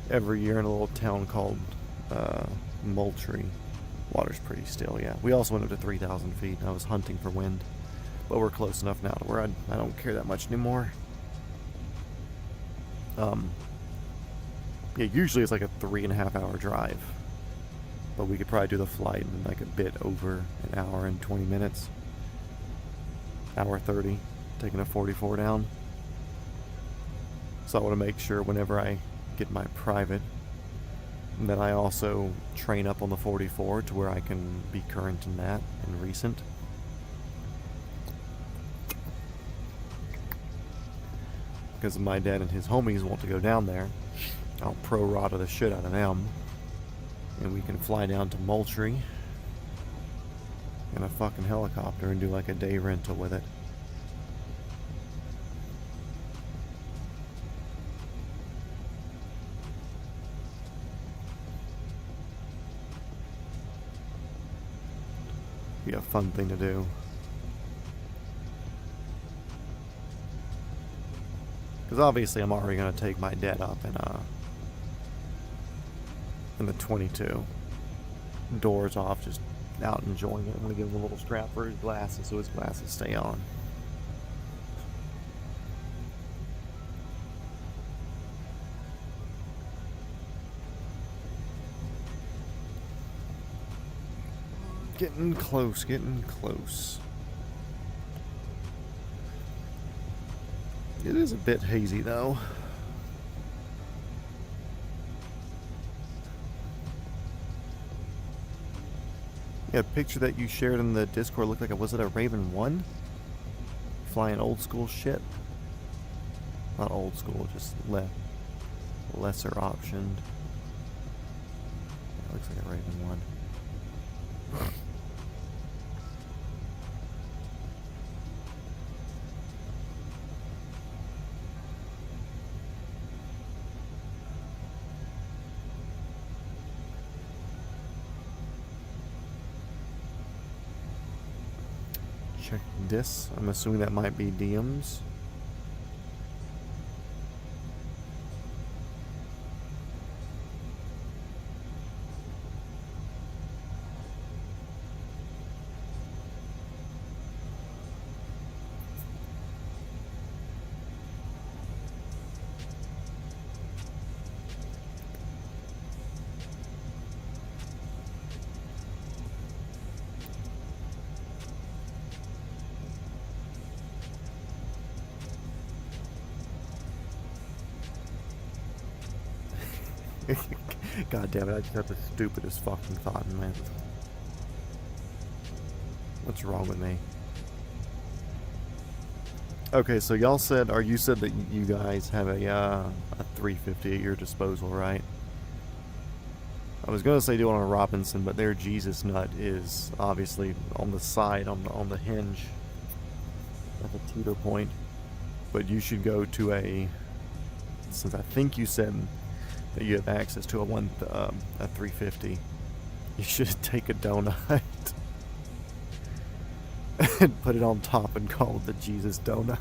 every year in a little town called Moultrie. Water's pretty still, yeah. We also went up to 3,000 feet. I was hunting for wind, but we're close enough now to where I don't care that much anymore. Yeah, usually it's like a 3.5 hour drive, but we could probably do the flight in like a bit over an hour and 20 minutes. Hour 30, taking a 44 down. So I want to make sure whenever I get my private that I also train up on the 44 to where I can be current in that and recent. Because my dad and his homies want to go down there, I'll pro-rata the shit out of them, and we can fly down to Moultrie in a fucking helicopter and do like a day rental with it. Be a fun thing to do. Because obviously I'm already going to take my dad up in the 22. Doors off, just out enjoying it. I'm going to give him a little strap for his glasses so his glasses stay on. Getting close, getting close. It is a bit hazy though. Yeah, a picture that you shared in the Discord looked like was it a Raven 1? Flying old school shit. Not old school, just lesser optioned. Yeah, looks like a Raven 1. Check this. I'm assuming that might be DMs. God damn it, I just had the stupidest fucking thought in my head. What's wrong with me? Okay, so y'all said, or you said that you guys have a 350 at your disposal, right? I was gonna say do it on a Robinson, but their Jesus nut is obviously on the side, on the hinge at the teeter point. But you should go to a, since I think you said that you have access to a 350, you should take a donut and put it on top and call it the Jesus donut.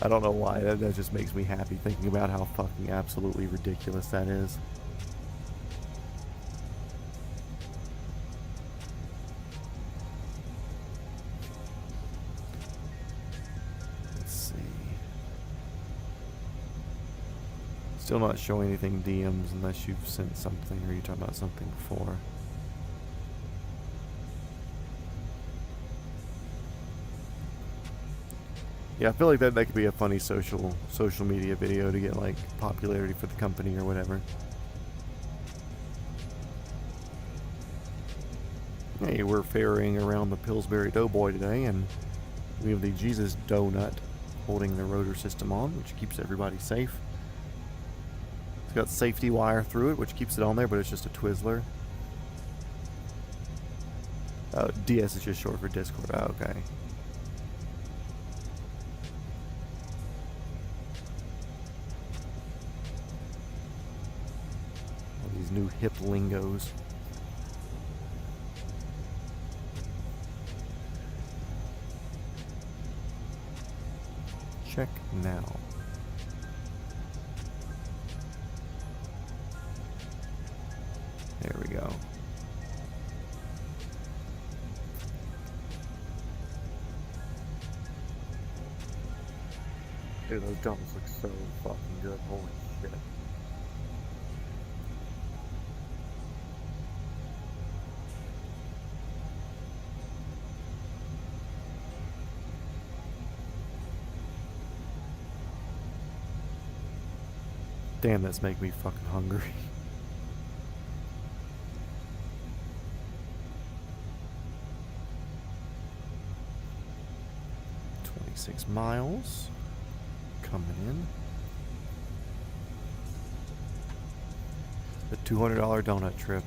I don't know why, that just makes me happy thinking about how fucking absolutely ridiculous that is. Let's see. Still not showing anything DMs unless you've sent something or you're talking about something before. Yeah, I feel like that could be a funny social media video to get like popularity for the company or whatever. Hey, we're ferrying around the Pillsbury Doughboy today, and we have the Jesus Donut holding the rotor system on, which keeps everybody safe. It's got safety wire through it, which keeps it on there, but it's just a Twizzler. DS is just short for Discord. Oh, okay. New hip lingos. Check now. There we go. Dude, those dumps look so fucking good. Holy shit. Damn, that's making me fucking hungry. $26 miles. Coming in. The $200 donut trip.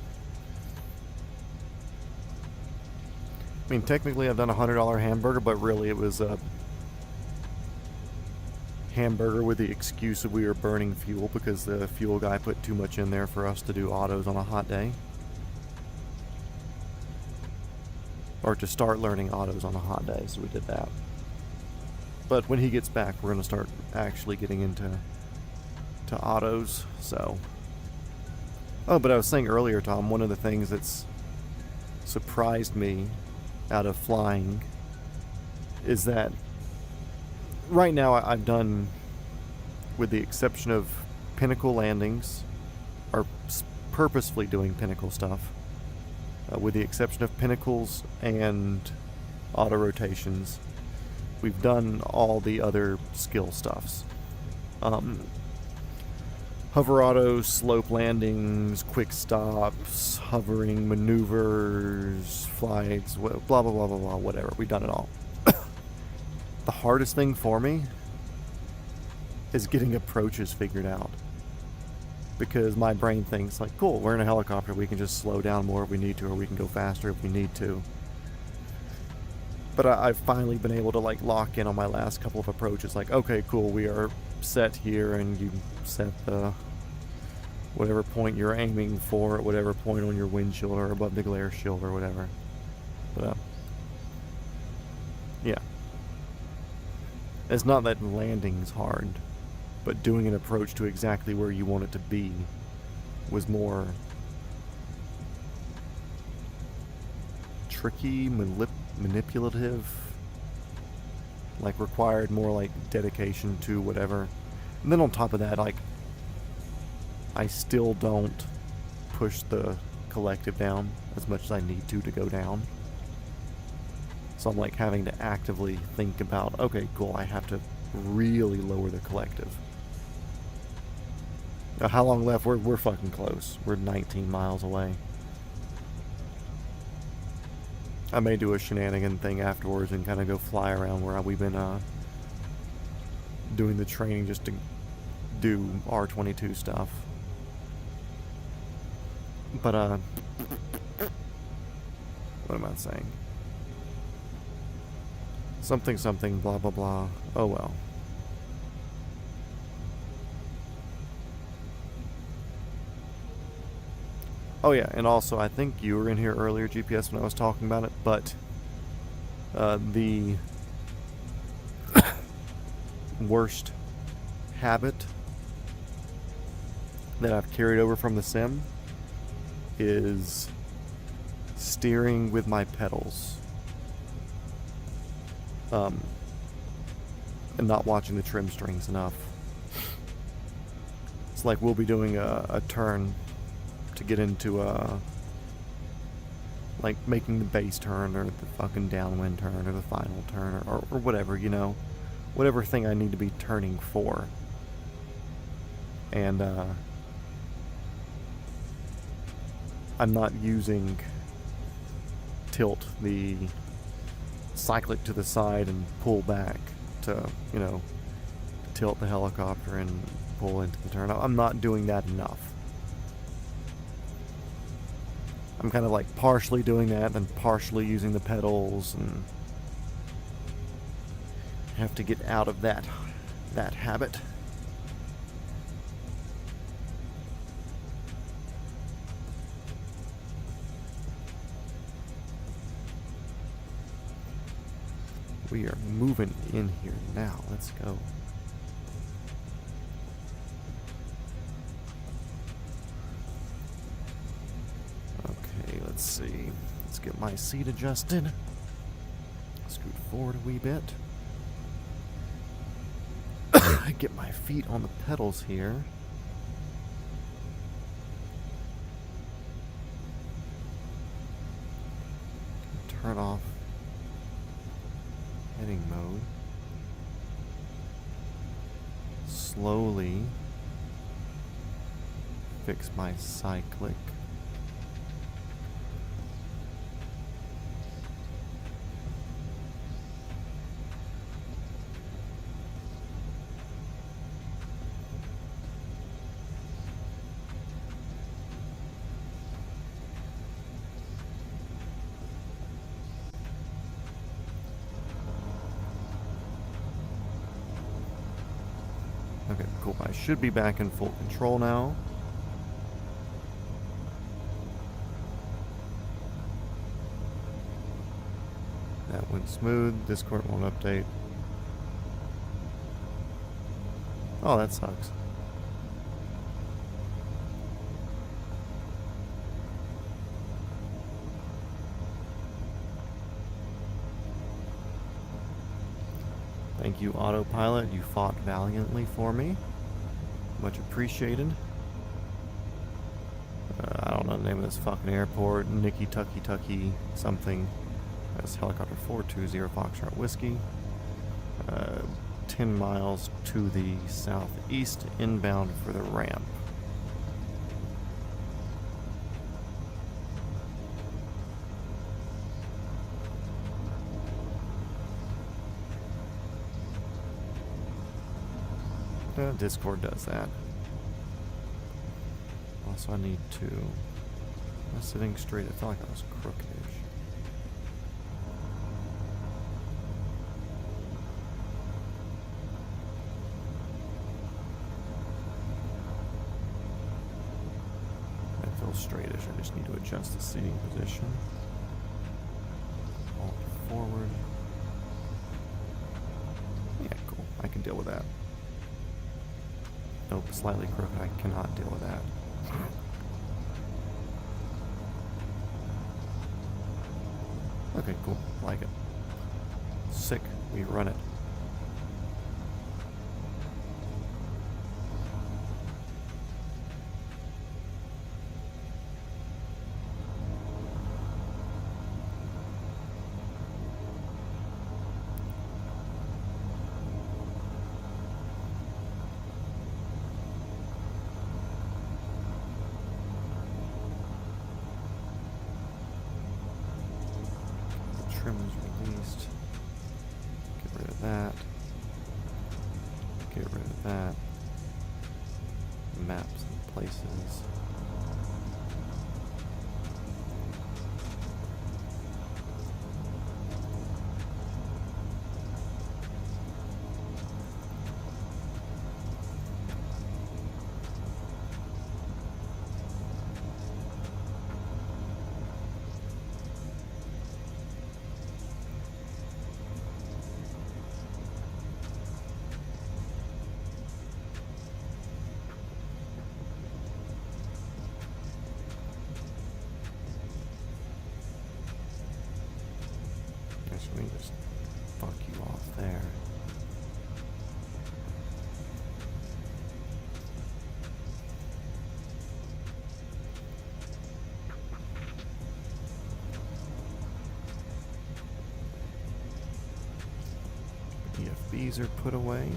I mean, technically I've done a $100 hamburger, but really it was a hamburger with the excuse that we were burning fuel because the fuel guy put too much in there for us to do autos on a hot day. Or to start learning autos on a hot day, so we did that. But when he gets back, we're going to start actually getting into autos, so. Oh, but I was saying earlier, Tom, one of the things that's surprised me out of flying is that right now I've done, with the exception of pinnacle landings, or purposefully doing pinnacle stuff, with the exception of pinnacles and auto rotations, we've done all the other skill stuffs. Hover autos, slope landings, quick stops, hovering maneuvers, flights, blah blah blah blah blah, whatever. We've done it all. The hardest thing for me is getting approaches figured out. Because my brain thinks, like, cool, we're in a helicopter, we can just slow down more if we need to, or we can go faster if we need to. But I've finally been able to, like, lock in on my last couple of approaches. Like, okay, cool, we are set here, and you set the whatever point you're aiming for, at whatever point on your windshield or above the glare shield or whatever. But yeah, it's not that landing's hard, but doing an approach to exactly where you want it to be was more tricky, manipulative, like required more like dedication to whatever. And then on top of that, like, I still don't push the collective down as much as I need to go down. So I'm like having to actively think about, okay, cool, I have to really lower the collective. Now, how long left? We're fucking close. We're 19 miles away. I may do a shenanigan thing afterwards and kind of go fly around where we've been doing the training just to do R22 stuff. But what am I saying? Something, blah blah blah. Oh well. Oh yeah, and also I think you were in here earlier, GPS, when I was talking about it, but the worst habit that I've carried over from the sim is steering with my pedals. And not watching the trim strings enough. It's like we'll be doing a turn to get into like making the base turn or the fucking downwind turn or the final turn or whatever, you know, whatever thing I need to be turning for. And I'm not using tilt, the cyclic to the side and pull back to, you know, tilt the helicopter and pull into the turn. I'm not doing that enough. I'm kind of like partially doing that and partially using the pedals, and have to get out of that habit. We are moving in here now. Let's go. Okay, let's see. Let's get my seat adjusted. Scoot forward a wee bit. Get my feet on the pedals here. Turn off heading mode. Slowly fix my cyclic. Okay, cool. I should be back in full control now. That went smooth. Discord won't update. Oh, that sucks. Thank you, Autopilot. You fought valiantly for me. Much appreciated. I don't know the name of this fucking airport. Nicky Tucky Tucky something. That's helicopter 420 Foxtrot Whiskey. 10 miles to the southeast, inbound for the ramp. Discord does that. Also, I need to... I'm sitting straight. I felt like I was crookedish. straightish. I just need to adjust the seating position. All forward. Yeah, cool. I can deal with that. Nope, slightly crooked. I cannot deal with that. Okay, cool. Like it. Sick. We run it. Trim is released. Get rid of that. Get rid of that. Maps and places. Let me just fuck you off there. EFBs are put away.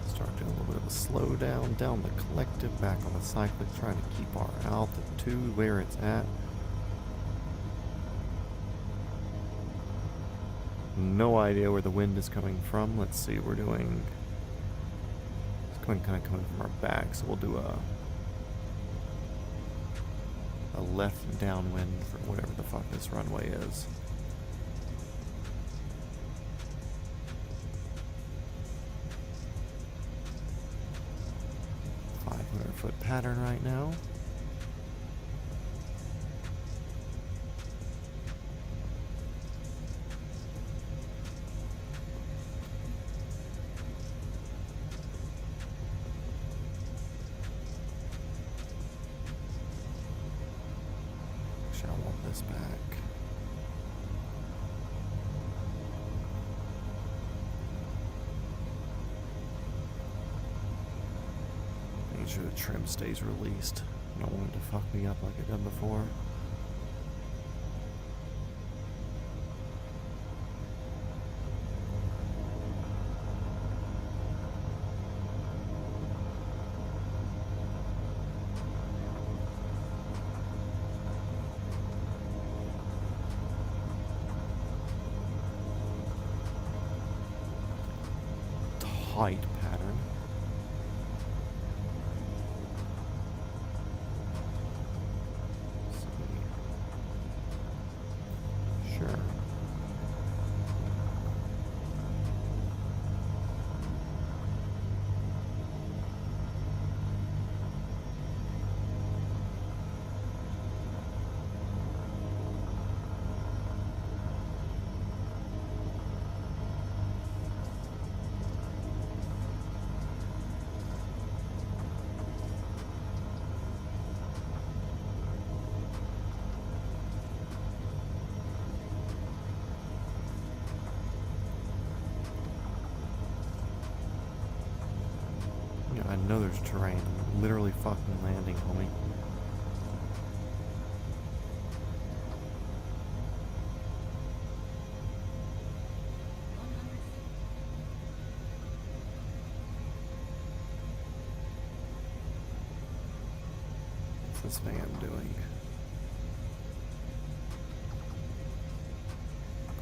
Start doing a little bit of a slowdown down the collective, back on the cyclic, trying to keep our altitude where it's at. No idea where the wind is coming from. Let's see, we're doing... It's kind of coming from our back, so we'll do a left downwind for whatever the fuck this runway is. .500-foot pattern right now. I want this back. Making sure the trim stays released. I don't want it to fuck me up like I've done before. Tight pattern. Sure. I know there's terrain. I'm literally fucking landing, homie. What's this van doing?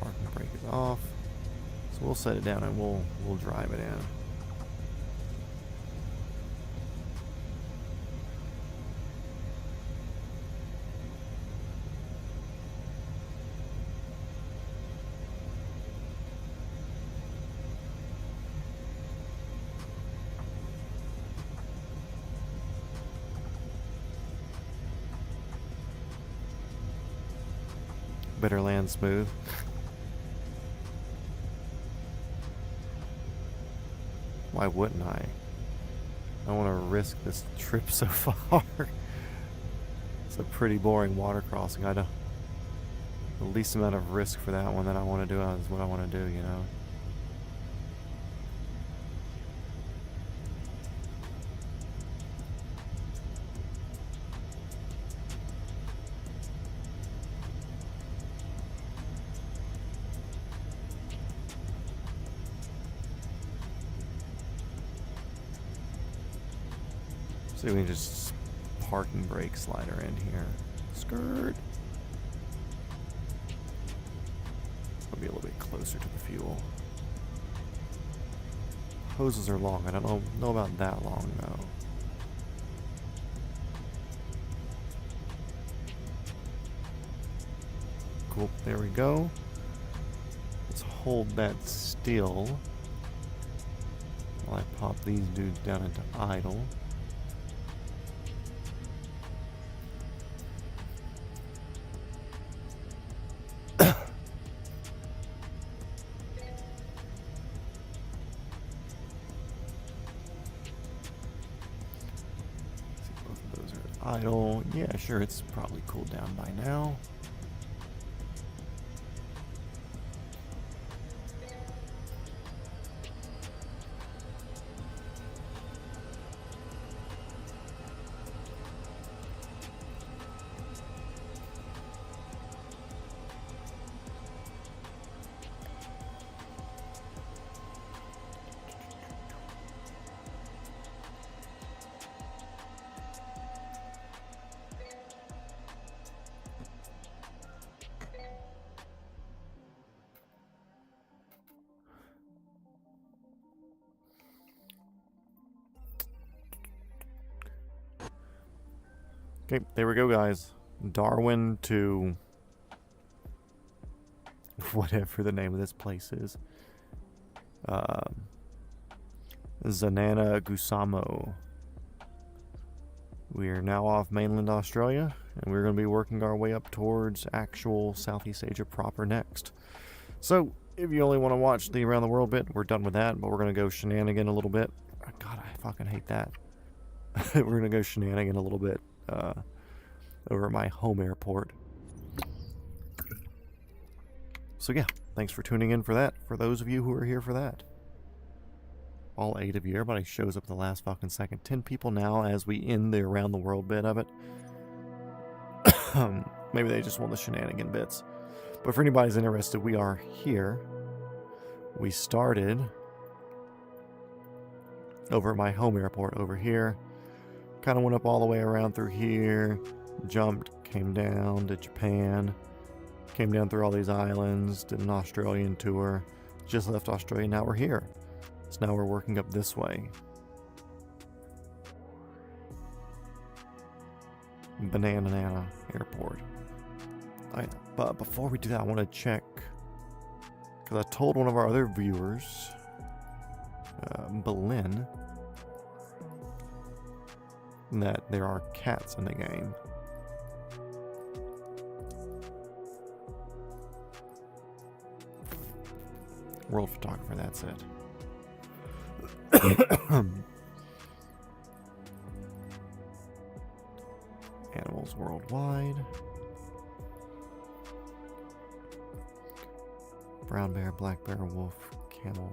Parking brake is off. So we'll set it down and we'll drive it in. Better land smooth. Why wouldn't I? I don't want to risk this trip so far. It's a pretty boring water crossing. I don't. The least amount of risk for that one that I want to do is what I want to do, you know. So we can just parking brake slider in here. Skirt. I'll be a little bit closer to the fuel. Hoses are long. I don't know about that long though. Cool. There we go. Let's hold that still while I pop these dudes down into idle. Idle. Yeah, sure, it's probably cooled down by now. Okay, there we go, guys. Darwin to whatever the name of this place is. Xanana Gusmao. We are now off mainland Australia, and we're going to be working our way up towards actual Southeast Asia proper next. So, if you only want to watch the Around the World bit, we're done with that, but we're going to go shenanigan a little bit. God, I fucking hate that. We're going to go shenanigan a little bit. Over at my home airport. So yeah, thanks for tuning in for that. For those of you who are here for that. All 8 of you. Everybody shows up at the last fucking second. 10 people now as we end the Around the World bit of it. Maybe they just want the shenanigan bits. But for anybody's interested, we are here. We started over at my home airport over here. Kind of went up all the way around through here, jumped, came down to Japan, came down through all these islands, did an Australian tour, just left Australia, now we're here. So now we're working up this way. Banana Airport. But before we do that, I want to check, because I told one of our other viewers, Berlin, that there are cats in the game. World photographer, that's it. Animals worldwide. Brown bear, black bear, wolf, camel,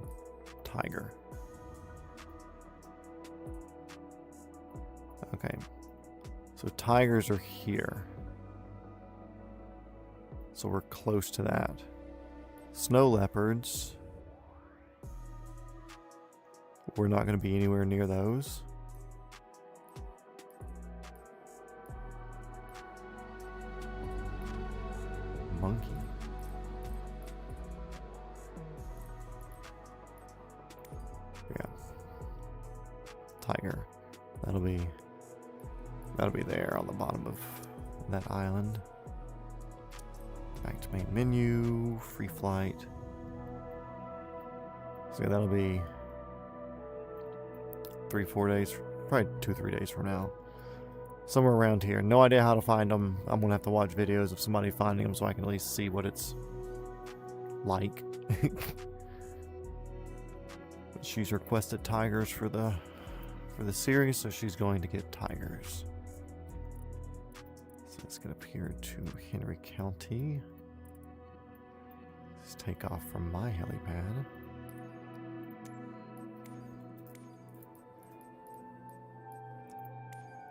tiger. Okay, so tigers are here. So we're close to that. Snow leopards. We're not going to be anywhere near those. Monkey. Yeah. Tiger. That'll be there on the bottom of that island. Back to main menu, free flight. So yeah, that'll be 3-4 days, probably 2-3 days from now. Somewhere around here. No idea how to find them. I'm gonna have to watch videos of somebody finding them so I can at least see what it's like. She's requested tigers for the series, so she's going to get tigers. So let's get up here to Henry County. Let's take off from my helipad.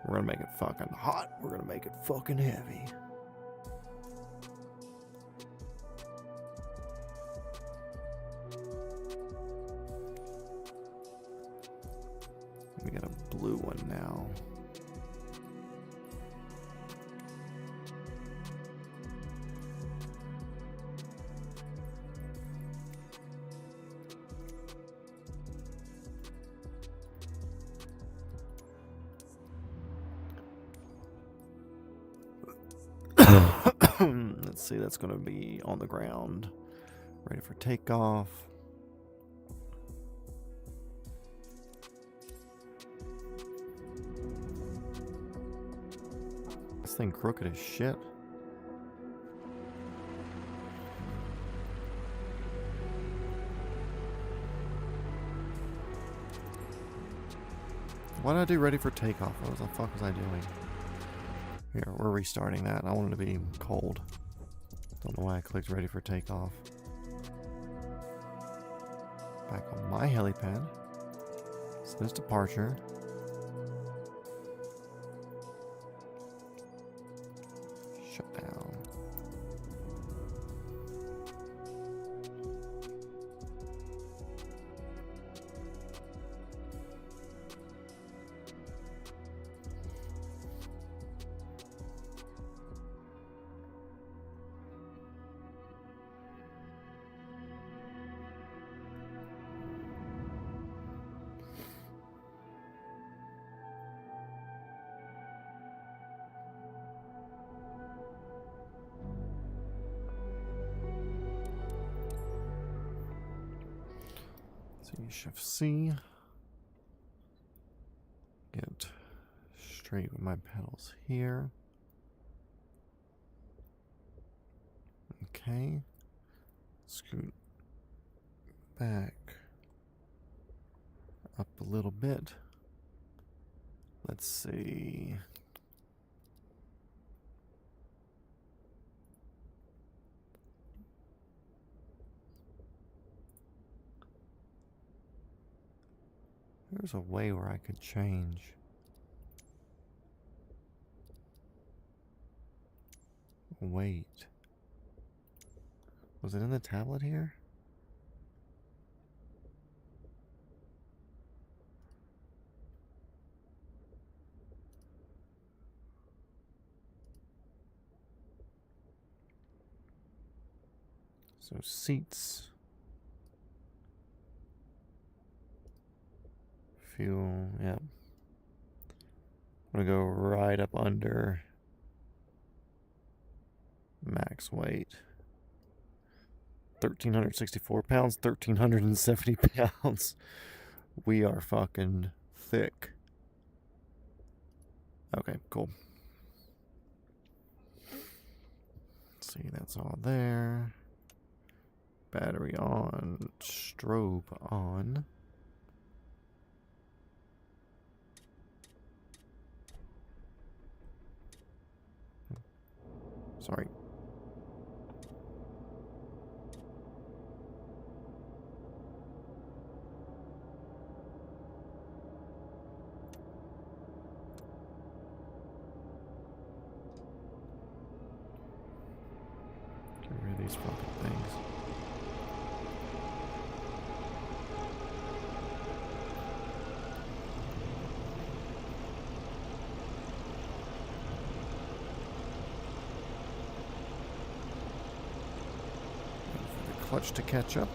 We're gonna make it fucking hot. We're gonna make it fucking heavy. We got a blue one now. Let's see, that's going to be on the ground, ready for takeoff. This thing crooked as shit. Why did I do ready for takeoff? What the fuck was I doing? Here, we're restarting that. I want it to be cold. Don't know why I clicked ready for takeoff. Back on my helipad. So there's departure. Shut down. Shift C. Get straight with my pedals here. Okay. Scoot back up a little bit. Let's see. There's a way where I could change. Wait. Was it in the tablet here? So seats. Fuel, yep. I'm gonna go right up under max weight. 1,364 pounds, 1,370 pounds. We are fucking thick. Okay, cool. Let's see, that's all there. Battery on, strobe on. Sorry. Get rid of these fucking things. Clutch to catch up.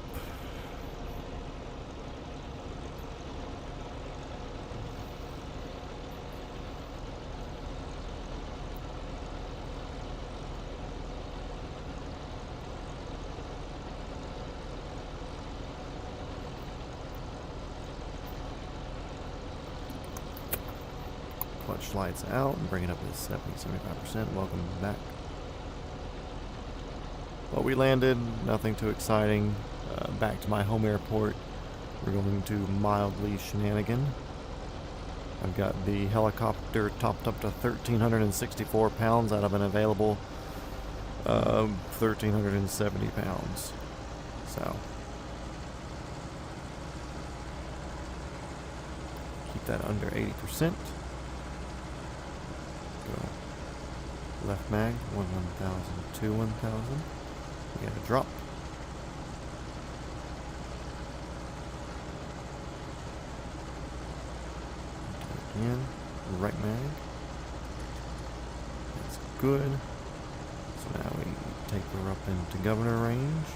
touch lights out and bring it up to 75%. Welcome back. Well, we landed. Nothing too exciting. Back to my home airport. We're going to mildly shenanigan. I've got the helicopter topped up to 1,364 pounds out of an available 1,370 pounds. So keep that under 80%. Go left mag, 1,000, 2, 1,000. We got a drop. Again, right mag. That's good. So now we take her up into governor range.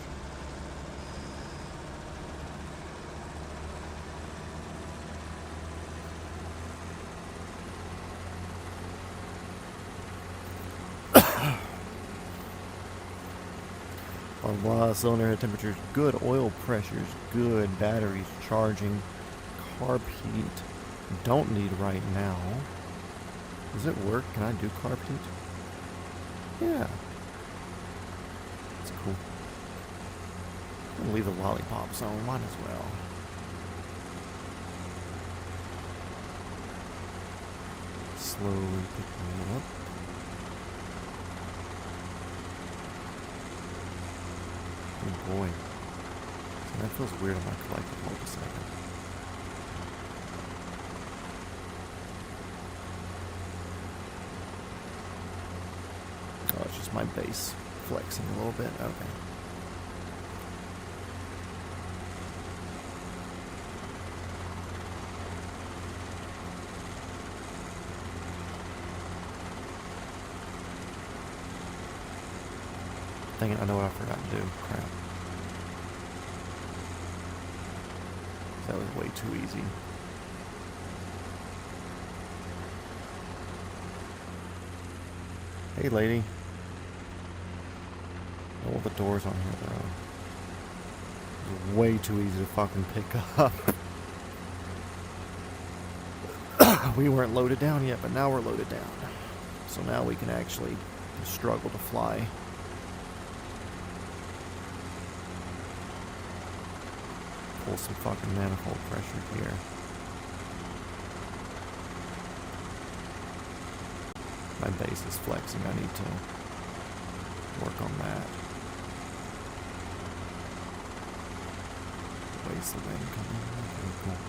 Our cylinder head temperatures good, oil pressures good, batteries charging, carb heat don't need right now. Does it work? Can I do carb heat? Yeah. That's cool. I'm gonna leave the lollipop zone, might as well. Slowly picking it up. Oh boy. So that feels weird on my collective. Hold a second. Oh, it's just my base flexing a little bit. Okay. Dang it, I know what I forgot to do. Crap. That was way too easy. Hey, lady. All the doors on here, though. It's way too easy to fucking pick up. We weren't loaded down yet, but now we're loaded down. So now we can actually struggle to fly. Pull some fucking manifold pressure here. My base is flexing. I need to work on that. Waste the wind coming. Okay, cool.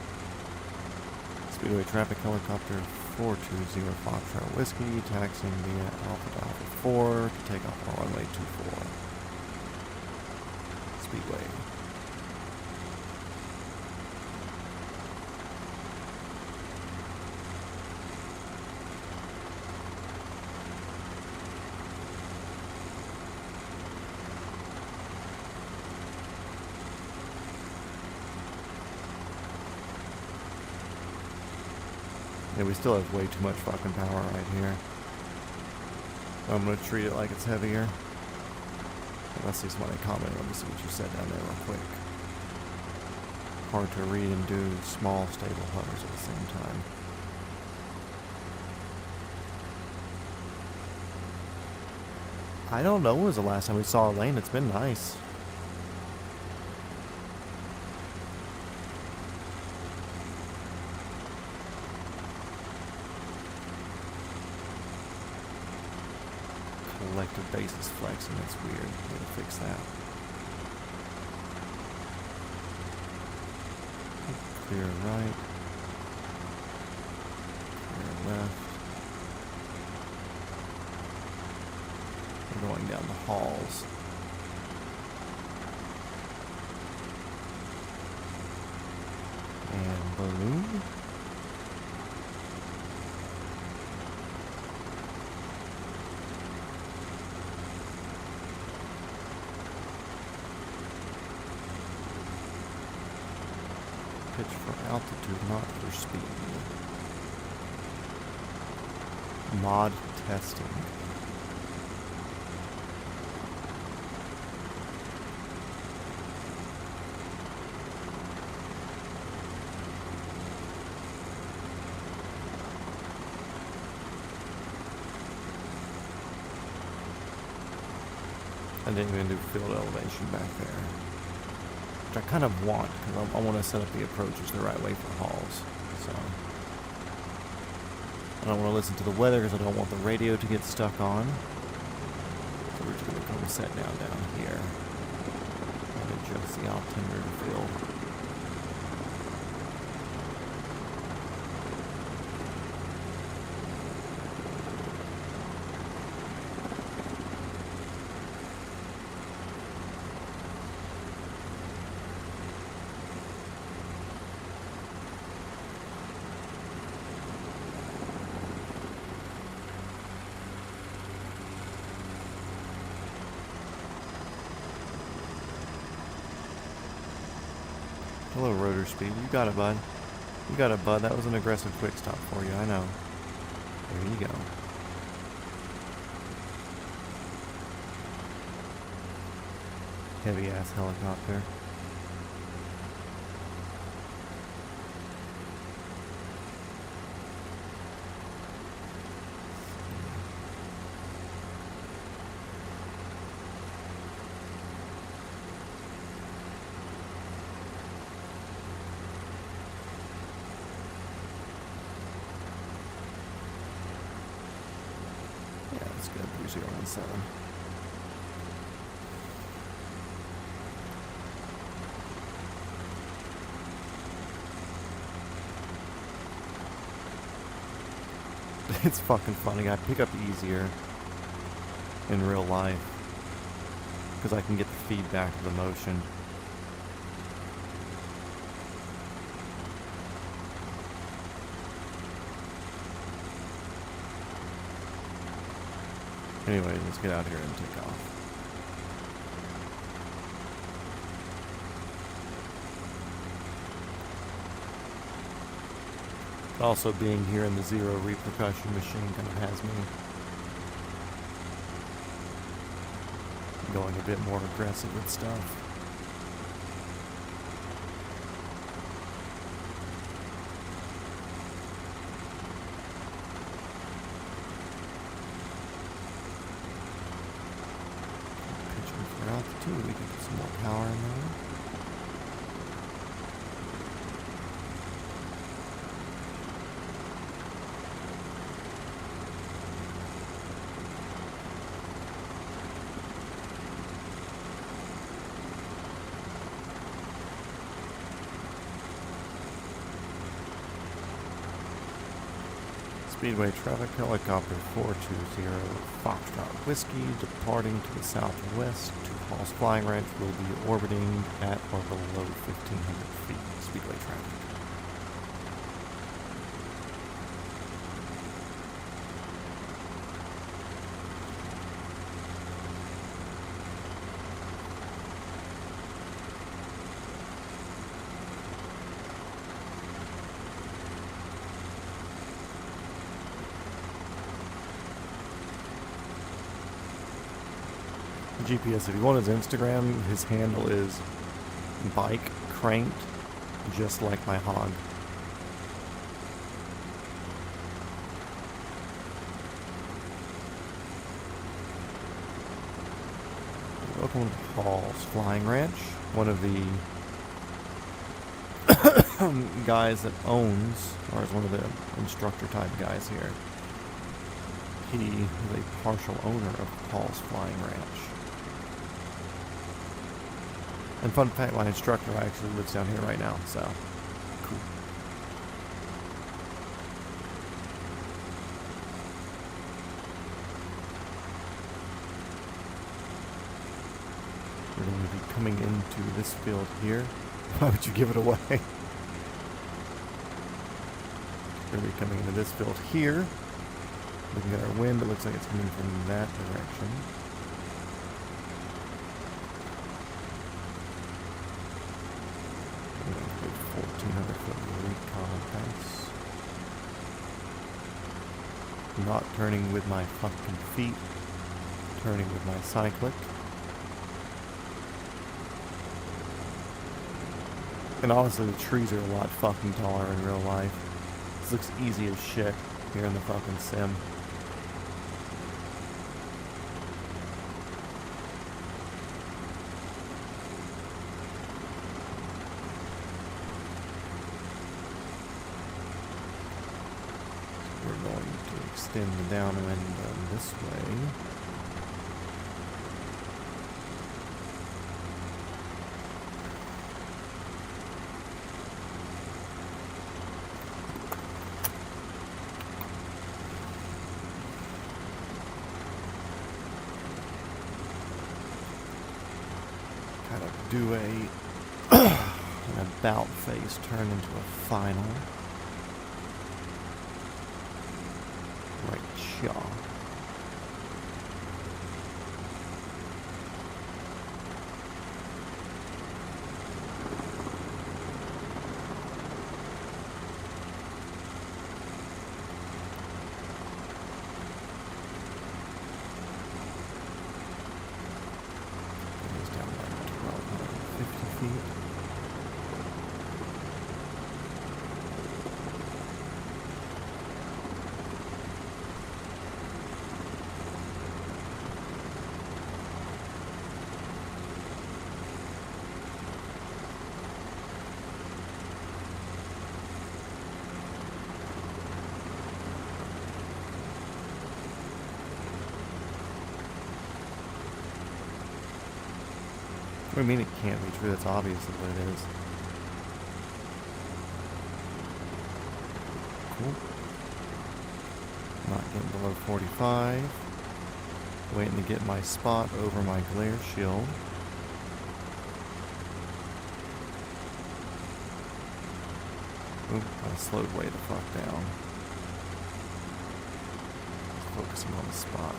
Speedway traffic helicopter 420 Foxtrot Whiskey, taxiing via Alpha to Alpha 4 to take off on runway 24. Speedway. Yeah, we still have way too much fucking power right here. I'm gonna treat it like it's heavier. Let's see somebody commented. Let me see what you said down there real quick. Hard to read and do small, stable hovers at the same time. I don't know when was the last time we saw a lane. It's been nice. Collective basis flexing, that's weird. Need to fix that. Clear right. Clear left. We're going down the halls. And balloon. Pitch for altitude, not for speed. Mod testing. I didn't even do field elevation back there. Which I kind of want, because I want to set up the approaches the right way for hauls. So, I don't want to listen to the weather because I don't want the radio to get stuck on. So we're just going to come set down here. And adjust the altimeter to field. Hello, rotor speed. You got it, bud. You got it, bud. That was an aggressive quick stop for you. I know. There you go. Heavy-ass helicopter. Let's go 3017. It's fucking funny. I pick up easier in real life because I can get the feedback of the motion. Anyway, let's get out here and take off. Also, being here in the zero repercussion machine kind of has me going a bit more aggressive with stuff. Altitude, we can put some more power in there. Speedway traffic helicopter 420 Foxtrot Whiskey departing to the southwest to Hall's Flying Ranch will be orbiting at or below 1,500 feet. Speedway traffic. GPS, if you want his Instagram, his handle is bike cranked, just like my hog. Welcome to Hall's Flying Ranch, one of the guys that owns, or is one of the instructor type guys here. He is a partial owner of Hall's Flying Ranch. And fun fact, my instructor actually lives down here right now, so cool. We're going to be coming into this field here. Why would you give it away? We're going to be coming into this field here. Looking at our wind, it looks like it's coming from that direction. 1,400 foot recon pass. Not turning with my fucking feet, turning with my cyclic. And honestly, the trees are a lot fucking taller in real life. This looks easy as shit here in the fucking sim. extend the downwind this way. Kind of do an about face turn into a final. Right jaw. Goes down like 1,250 feet. What do you mean it can't be true? That's obviously what it is. Cool. Not getting below 45. Waiting to get my spot over my glare shield. Oop, I slowed way the fuck down. Focusing on the spot.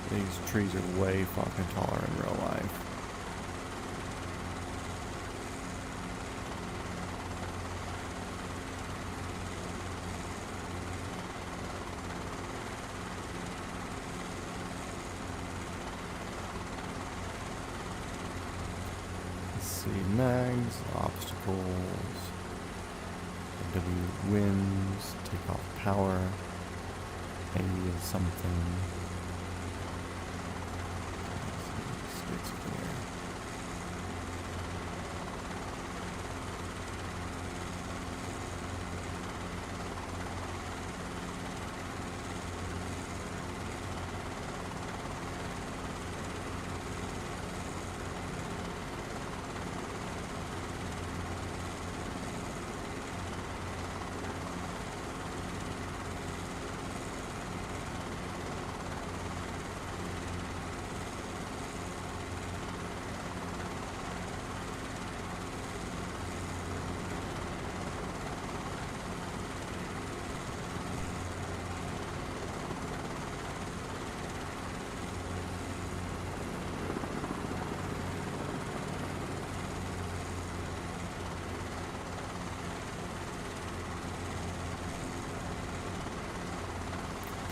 These trees are way fucking taller in real life. Let's see, mags, obstacles, W winds, take off power, A is something. It's clear.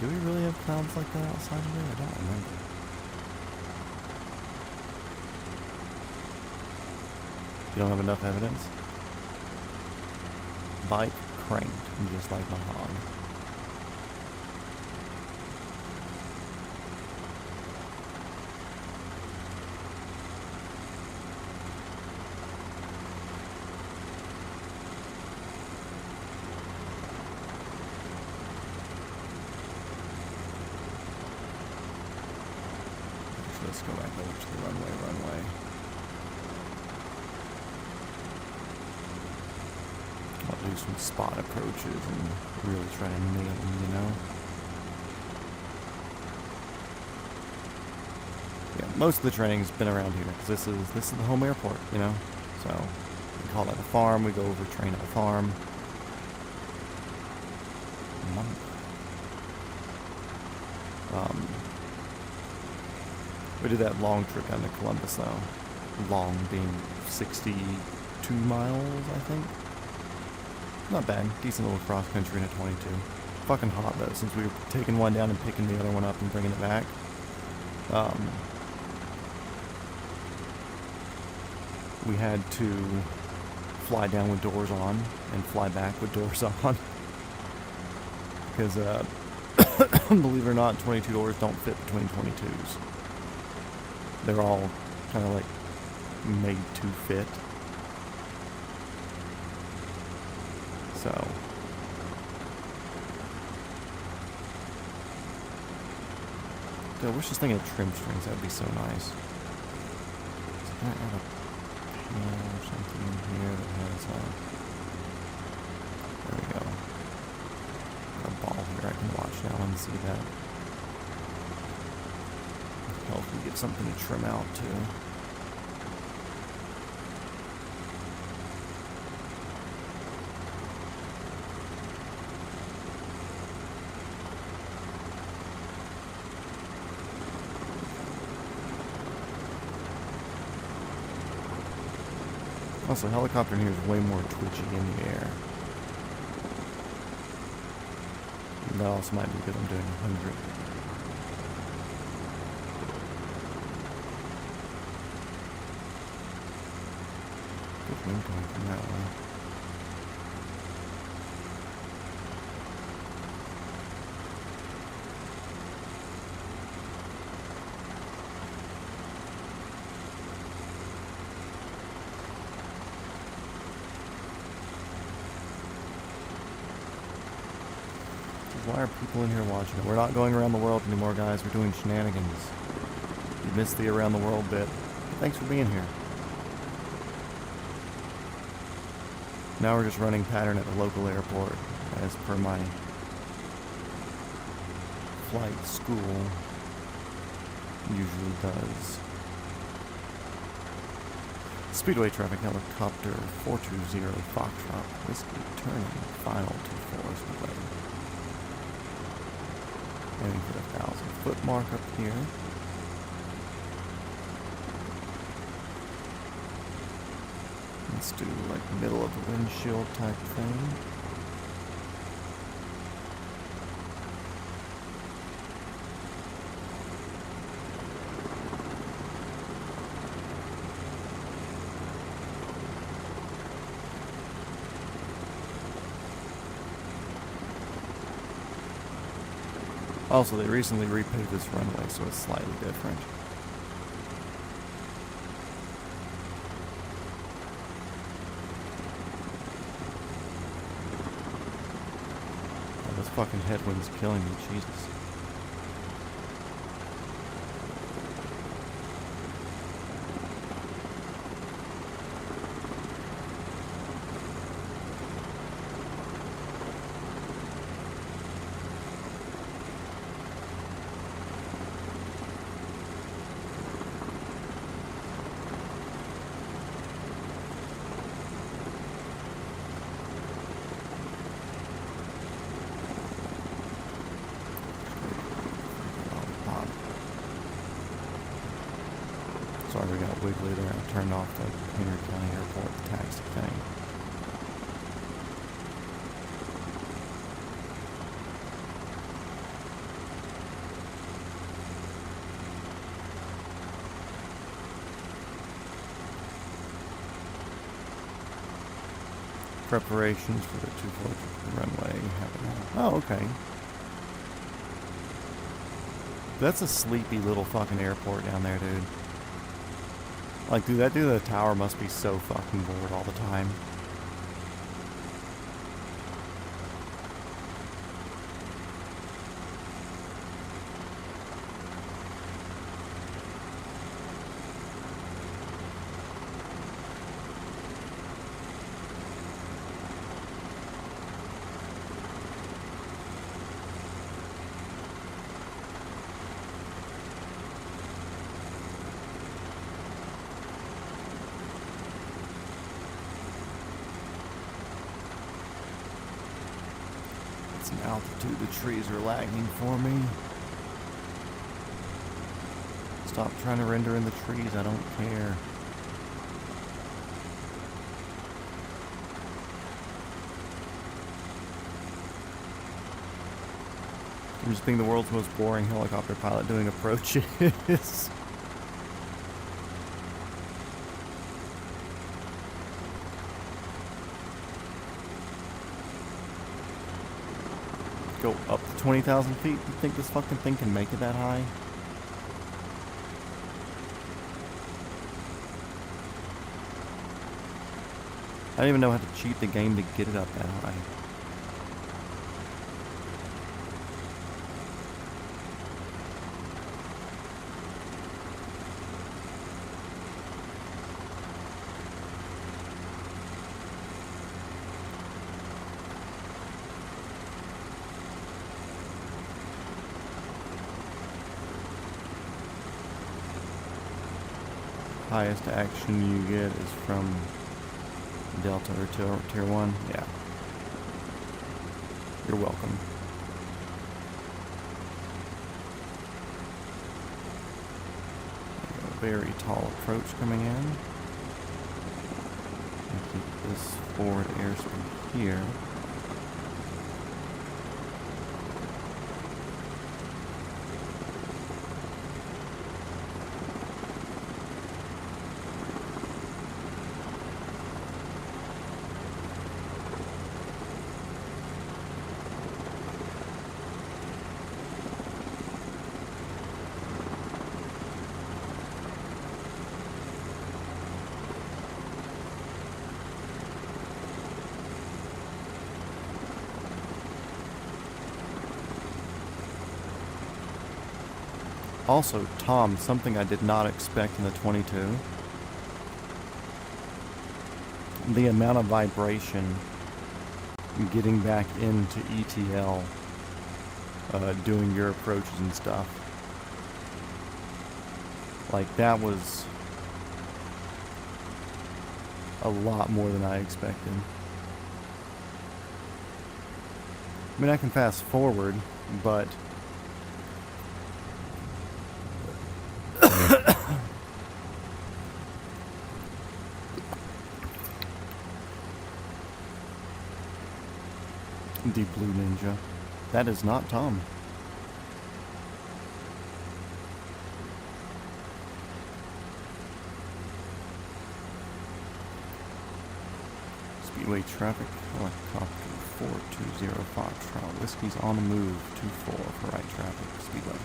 Do we really have clouds like that outside of here? I don't remember. You don't have enough evidence? Bike cranked, just like my hog. Let's go back over to the runway. I'll do some spot approaches and really try to nail them, you know? Yeah, most of the training's been around here, because this is the home airport, you know? So, we call that a farm, we go over train at a farm. month. We did that long trip down to Columbus though. Long being 62 miles, I think. Not bad. Decent little cross country in a 22. Fucking hot though, since we were taking one down and picking the other one up and bringing it back. We had to fly down with doors on and fly back with doors on. Because, believe it or not, 22 doors don't fit between 22s. They're all kind of like made to fit. So. Dude, I wish this thing had trim strings. That would be so nice. Can I add a panel or something in here that has there we go. Got a ball here I can watch now and see that. Help me get something to trim out too. Also, helicopter in here is way more twitchy in the air. That also might be because I'm doing 100. Good wind coming from that way. Why are people in here watching it? We're not going around the world anymore, guys. We're doing shenanigans. You missed the around the world bit. Thanks for being here. Now we're just running pattern at the local airport, as per my flight school usually does. Speedway traffic helicopter 420 Foxtrot Whiskey turning final to Forest Way. Aiming for the 1,000-foot mark up here. Let's do like middle of the windshield type thing. Also, they recently repaved this runway, so it's slightly different. Oh, this fucking headwind's killing me, Jesus. Sorry, we got wiggly there. I turned off the Henry County Airport taxi thing. Preparations for the 240 runway happening. Oh, okay. That's a sleepy little fucking airport down there, dude. Like, dude, that dude at the tower must be so fucking bored all the time. get some altitude. The trees are lagging for me. Stop trying to render in the trees. I don't care. I'm just being the world's most boring helicopter pilot doing approaches. Go up to 20,000 feet. You think this fucking thing can make it that high? I don't even know how to cheat the game to get it up that high. Highest action you get is from Delta or Tier 1. Yeah. You're welcome. A very tall approach coming in. I'll keep this forward airspeed here. Also, Tom, something I did not expect in the 22. The amount of vibration getting back into ETL, doing your approaches and stuff. Like, that was a lot more than I expected. I mean, I can fast forward, but Deep Blue Ninja. That is not Tom. Speedway traffic, helicopter 420 Foxtrot. Whiskey's on the move, 24 for right traffic, Speedway.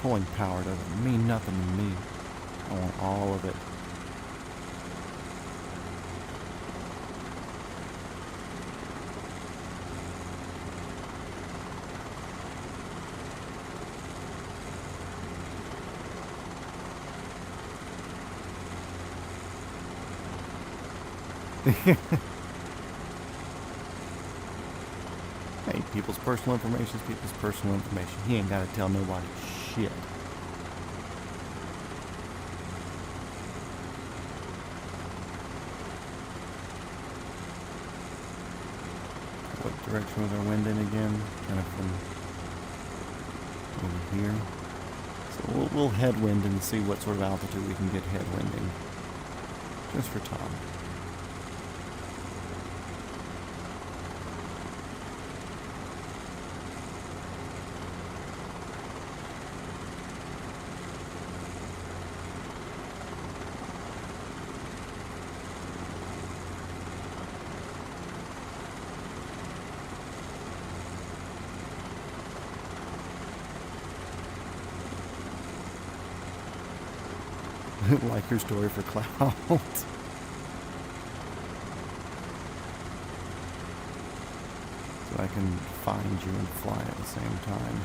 Pulling power doesn't mean nothing to me. I want all of it. Hey, people's personal information is people's personal information. He ain't gotta tell nobody shit. What direction was our wind in again? Kind of from over here. So we'll headwind and see what sort of altitude we can get headwinding. Just for Tom. Like your story for cloud. So I can find you and fly at the same time.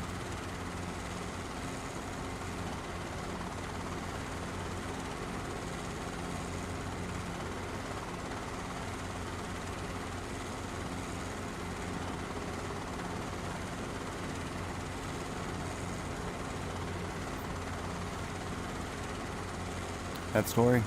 that story?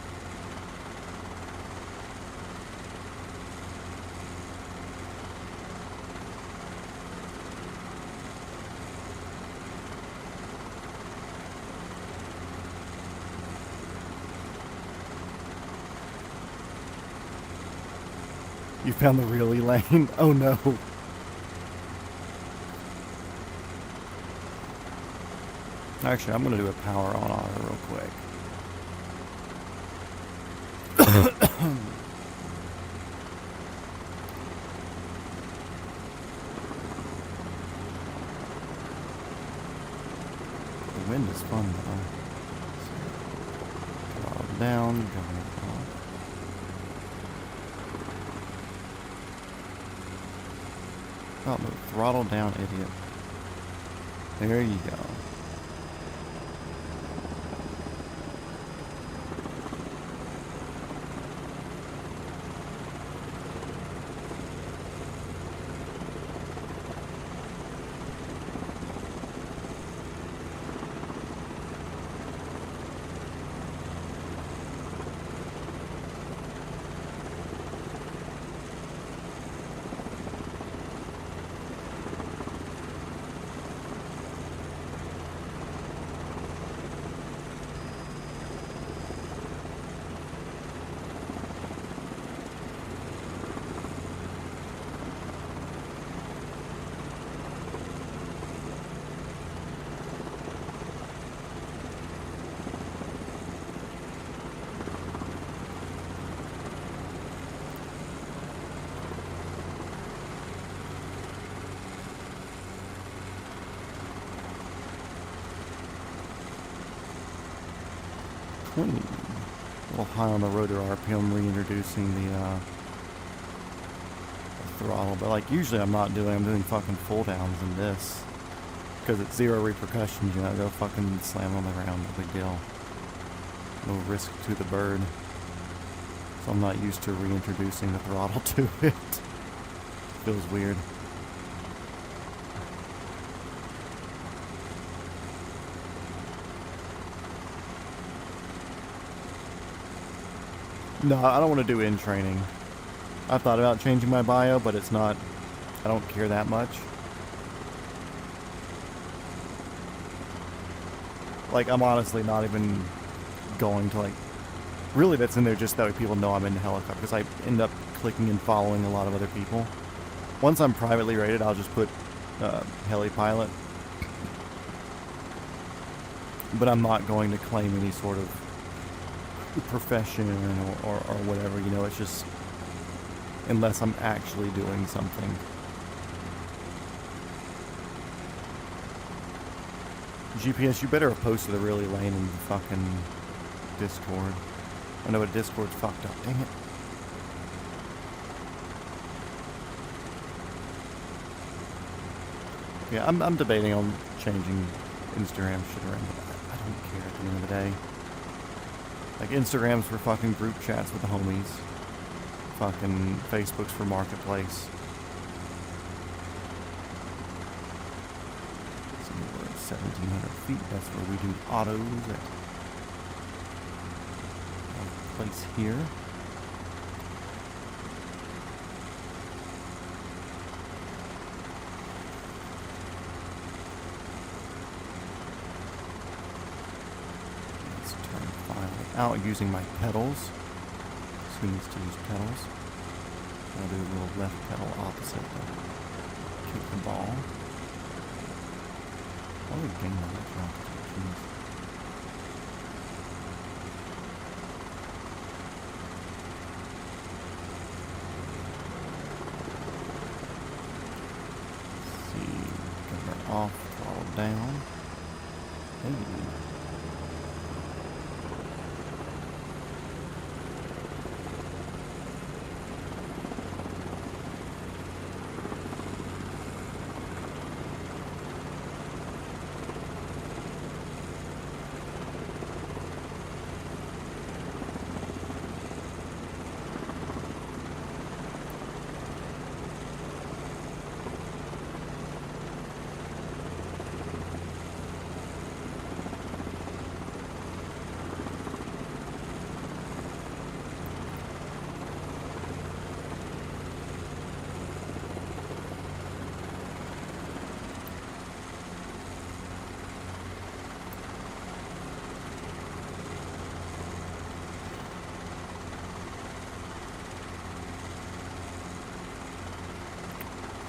You found the really lane? Oh no. Actually, I'm going to do a power on auto real quick. The wind is fun though. Throttle down, going off. Oh, no, throttle down, idiot. There you go. A little high on the rotor RPM, reintroducing the throttle, but like usually I'm doing fucking full downs in this because it's zero repercussions, you know. Go fucking slam on the ground, no big deal, no risk to the bird. So I'm not used to reintroducing the throttle to it. Feels weird. No, I don't want to do in training. I thought about changing my bio, but it's not, I don't care that much. Like, I'm honestly not even going to, like, really that's in there just that way people know I'm in the helicopter, because I end up clicking and following a lot of other people. Once I'm privately rated, I'll just put heli pilot. But I'm not going to claim any sort of profession or whatever, you know. It's just unless I'm actually doing something. GPS, you better have posted a really lane in the fucking Discord. I know, but Discord's fucked up, dang it. Yeah, I'm debating on changing Instagram shit around, but I don't care at the end of the day. Like, Instagram's for fucking group chats with the homies. Fucking Facebook's for marketplace. So we're at 1,700 feet. That's where we do autos at our place here. Let's turn finally out using my pedals. Who needs to use pedals? I'll do a little left pedal opposite to kick the ball. Why would we gain on that drop? Jeez. Let's see. Governor off, throttle down. Hey.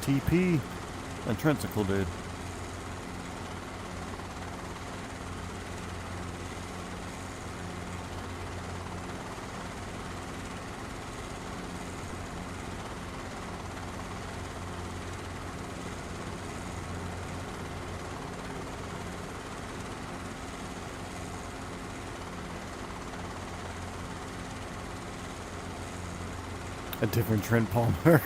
TP. That Trensicle dude. A different Trent Palmer.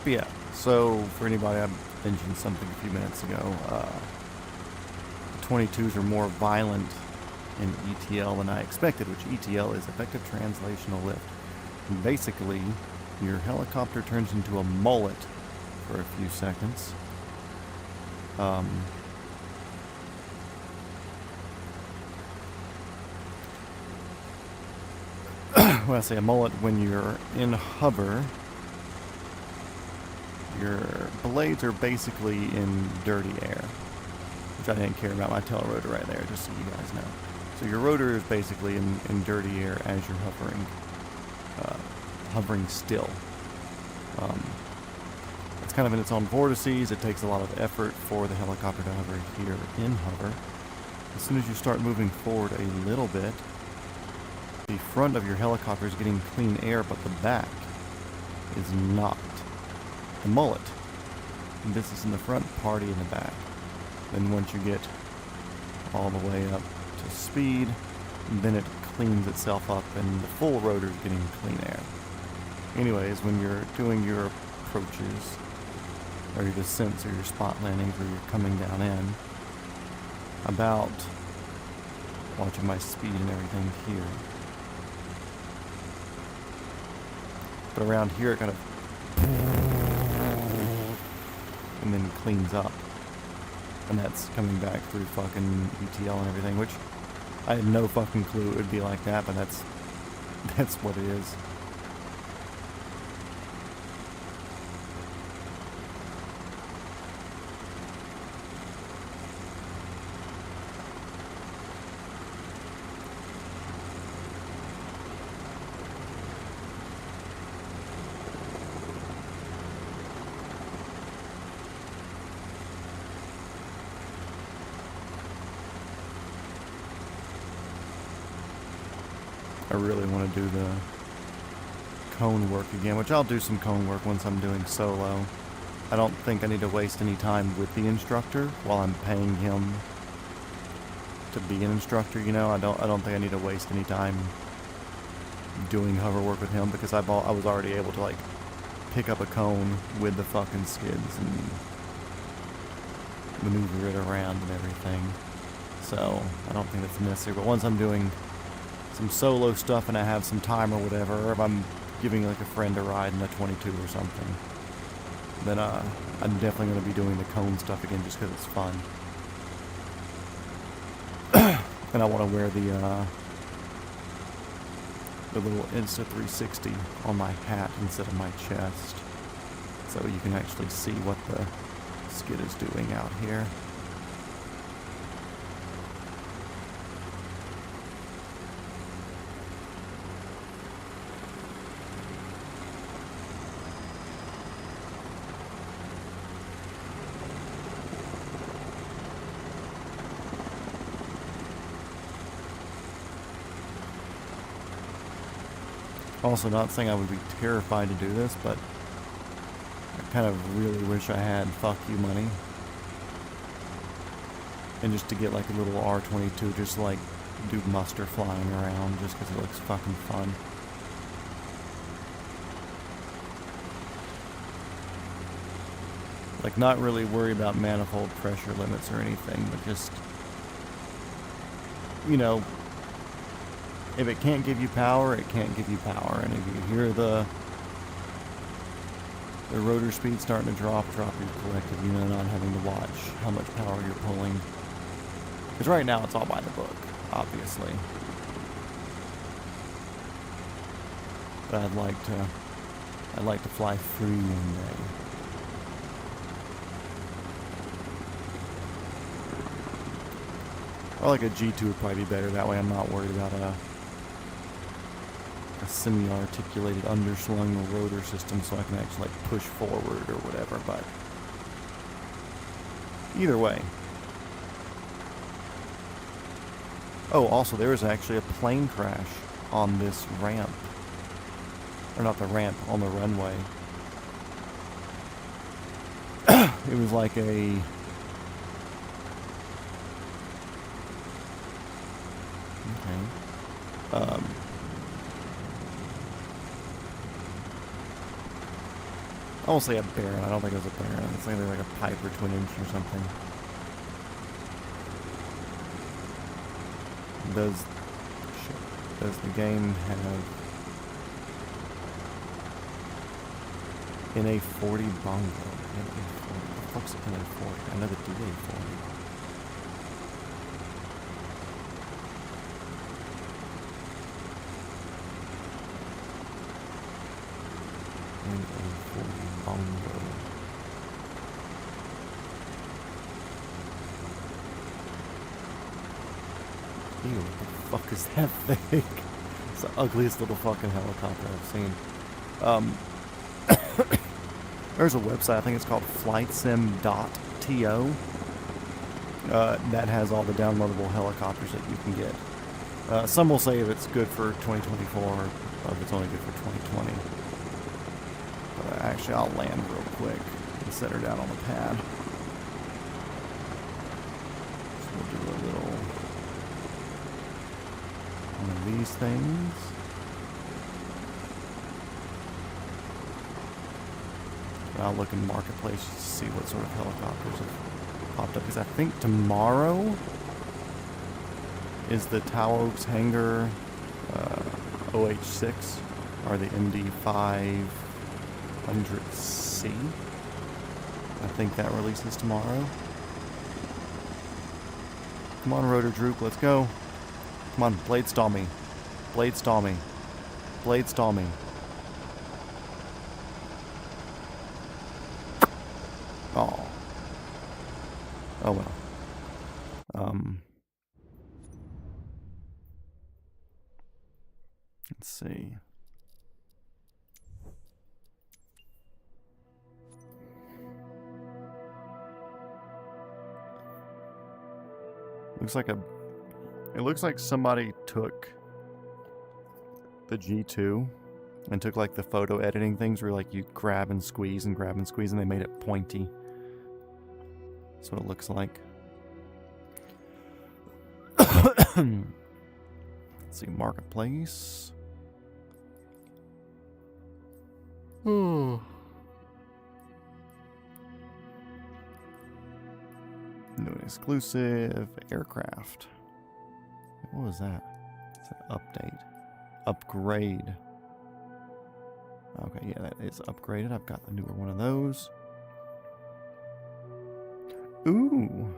But yeah, so for anybody, I mentioned something a few minutes ago. The 22s are more violent in ETL than I expected, which ETL is effective translational lift. And basically, your helicopter turns into a mullet for a few seconds. When I say a mullet, when you're in hover, your blades are basically in dirty air, which I didn't care about my tail rotor right there, just so you guys know. So your rotor is basically in dirty air as you're hovering still. It's kind of in its own vortices. It takes a lot of effort for the helicopter to hover here in hover. As soon as you start moving forward a little bit, the front of your helicopter is getting clean air, but the back is not. The mullet. And this is in the front, party in the back. Then once you get all the way up to speed, then it cleans itself up and the full rotor is getting clean air. Anyways, when you're doing your approaches, or your descents or your spot landings where you're coming down in, about watching my speed and everything here. But around here it kind of and then cleans up. And that's coming back through fucking ETL and everything, which I had no fucking clue it would be like that, but that's what it is. I really want to do the cone work again, which I'll do some cone work once I'm doing solo. I don't think I need to waste any time with the instructor while I'm paying him to be an instructor, you know. I don't think I need to waste any time doing hover work with him, because I was already able to like pick up a cone with the fucking skids and maneuver it around and everything. So I don't think that's necessary. But once I'm doing some solo stuff and I have some time or whatever, or if I'm giving like a friend a ride in a 22 or something, then I'm definitely going to be doing the cone stuff again just because it's fun. And I want to wear the little Insta360 on my hat instead of my chest, so you can actually see what the skid is doing out here. Also, not saying I would be terrified to do this, but I kind of really wish I had fuck you money. And just to get like a little R22, just like do muster flying around just because it looks fucking fun. Like, not really worry about manifold pressure limits or anything, but just, you know, if it can't give you power, it can't give you power. And if you hear the rotor speed starting to drop your collective, you know, not having to watch how much power you're pulling. Because right now it's all by the book, obviously. But I'd like to fly free one day. Or like a G2 would probably be better. That way I'm not worried about a semi-articulated underslung rotor system, so I can actually like push forward or whatever. But either way. Oh, also there was actually a plane crash on this ramp. Or not the ramp, on the runway. It was like a... Okay. I won't say a Baron. I don't think it was a Baron. It's like a Piper twin engine or something. Does the game have NA40 bongo? NA40. What the fuck's an NA40? I know the DA40. NA40 bongo. Ew, what the fuck is that thing? It's the ugliest little fucking helicopter I've seen. There's a website, I think it's called flightsim.to, that has all the downloadable helicopters that you can get. Some will say if it's good for 2024, or if it's only good for 2020. But actually, I'll land real quick and set her down on the pad. So we'll do a little... one of these things. I'll look in Marketplace to see what sort of helicopters have popped up. Because I think tomorrow is the Tau Oaks Hangar OH6 or the MD500C. I think that releases tomorrow. Come on, Rotor Droop, let's go. Come on, blade stall me. Blade stall me. Blade stall me. Oh. Oh well. Let's see. It looks like somebody took the G2 and took like the photo editing things where like you grab and squeeze and they made it pointy. That's what it looks like. Let's see, Marketplace. New exclusive aircraft. What was that? It's an update. Upgrade. Okay, yeah, that is upgraded. I've got the newer one of those. Ooh.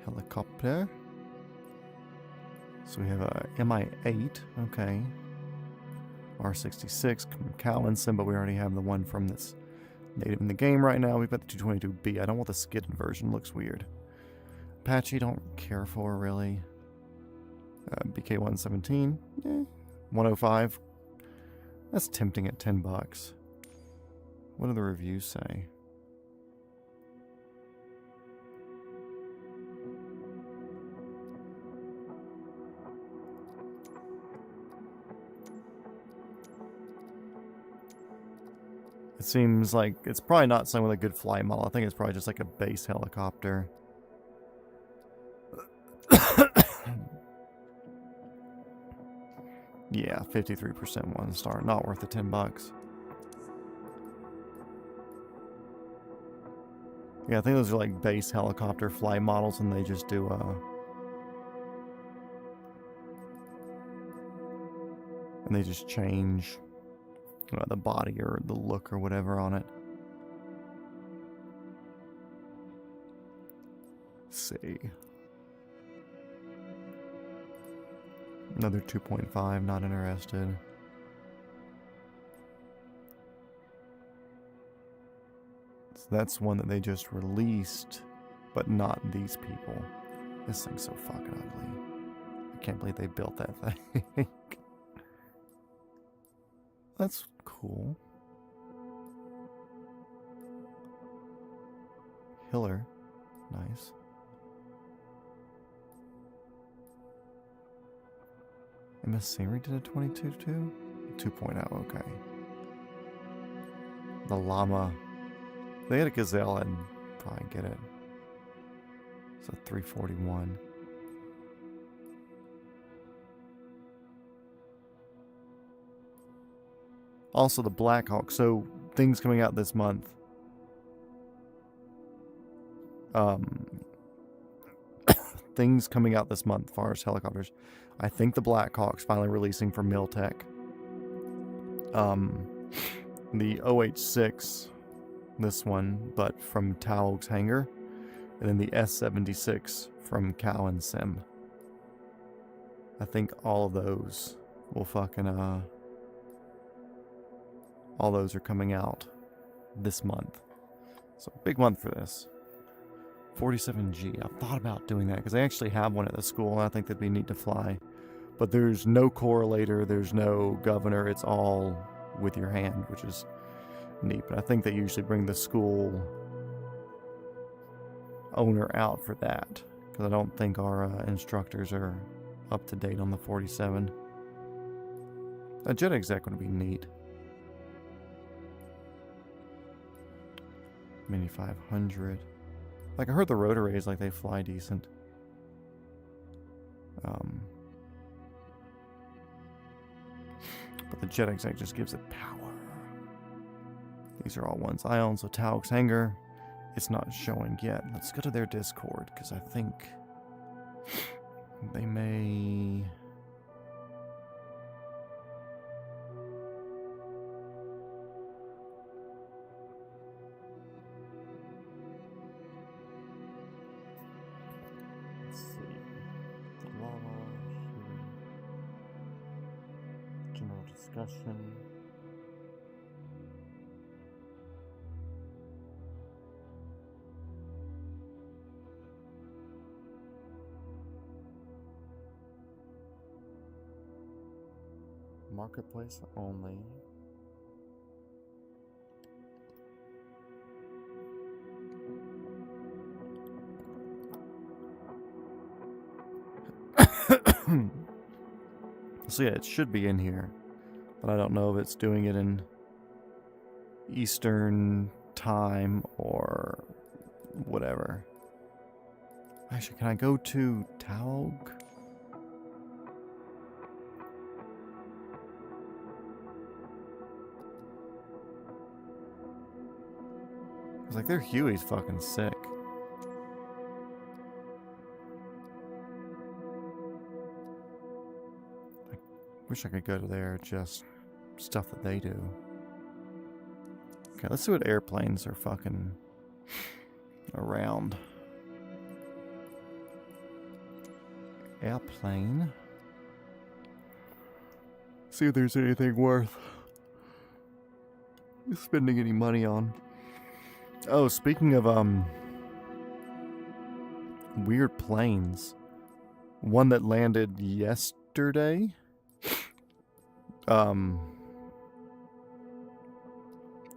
Helicopter. So we have a Mi-8. Okay. R66. Cowanson, but we already have the one from this native in the game right now. We've got the 222B. I don't want the skidded version. Looks weird. Apache, don't care for, really. BK-117. 105. That's tempting at $10. What do the reviews say? It seems like it's probably not something with a good flight model. I think it's probably just like a base helicopter. Yeah, 53% 1 star. Not worth the $10. Yeah, I think those are like base helicopter flight models, and they just do and they just change the body or the look or whatever on it. Let's see. Another 2.5, not interested. So that's one that they just released, but not these people. This thing's so fucking ugly. I can't believe they built that thing. That's cool. Hiller. Nice. MSFS2024 did a 22 too? 2.0, okay. The llama. If they had a gazelle, I'd probably get it. It's a 341. Also the Blackhawk. So things coming out this month. Things coming out this month as far as helicopters. I think the Blackhawk's finally releasing for Miltech. The OH-6, this one, but from Tao's hangar. And then the S-76 from Cow and Sim. I think all of those will fucking, all those are coming out this month. So big month for this. 47G. I've thought about doing that because I actually have one at the school and I think that'd be neat to fly. But there's no correlator, there's no governor, it's all with your hand, which is neat. But I think they usually bring the school owner out for that because I don't think our instructors are up to date on the 47. A jet exec would be neat. Mini 500. Like, I heard the rotorays, like, they fly decent. But the jet exec just gives it power. These are all ones I own, so Tao's hangar, it's not showing yet. Let's go to their Discord, because I think they may... Discussion. Marketplace only. So yeah, it should be in here. But I don't know if it's doing it in Eastern time or whatever. Actually, can I go to Taog? It's like their Huey's fucking sick. Wish I could go to their just stuff that they do. Okay, let's see what airplanes are fucking around. Airplane. See if there's anything worth spending any money on. Oh, speaking of weird planes. One that landed yesterday. An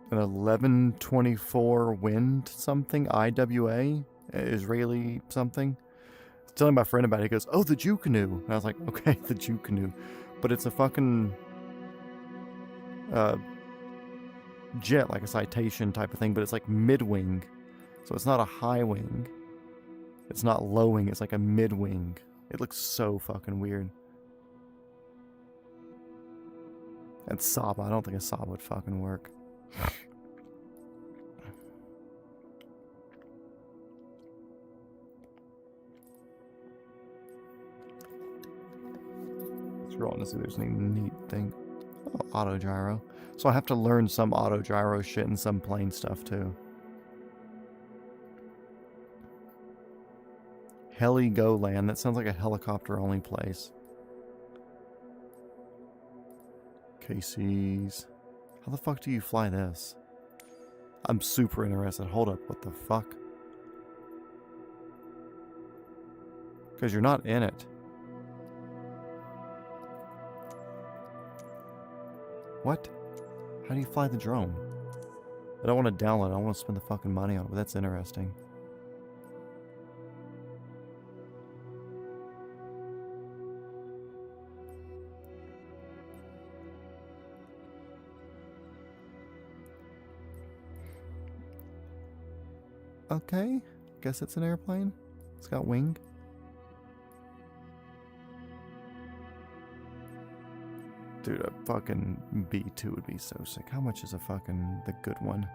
1124 wind something, IWA, Israeli something. I was telling my friend about it, he goes, oh, the Jew canoe. And I was like, okay, the Jew canoe. But it's a fucking jet, like a Citation type of thing, but it's like mid-wing. So it's not a high wing. It's not low wing, it's like a mid-wing. It looks so fucking weird. And Saab, I don't think a Saab would fucking work. Scrolling to see if there's any neat thing. Oh, auto gyro. So I have to learn some auto gyro shit and some plane stuff too. Heli Go Land. That sounds like a helicopter only place. Casey's. How the fuck do you fly this? I'm super interested. Hold up, what the fuck? Because you're not in it. What? How do you fly the drone? I don't want to download it. I want to spend the fucking money on it, but that's interesting. Okay, guess it's an airplane. It's got wing. Dude, a fucking B2 would be so sick. How much is a fucking the good one?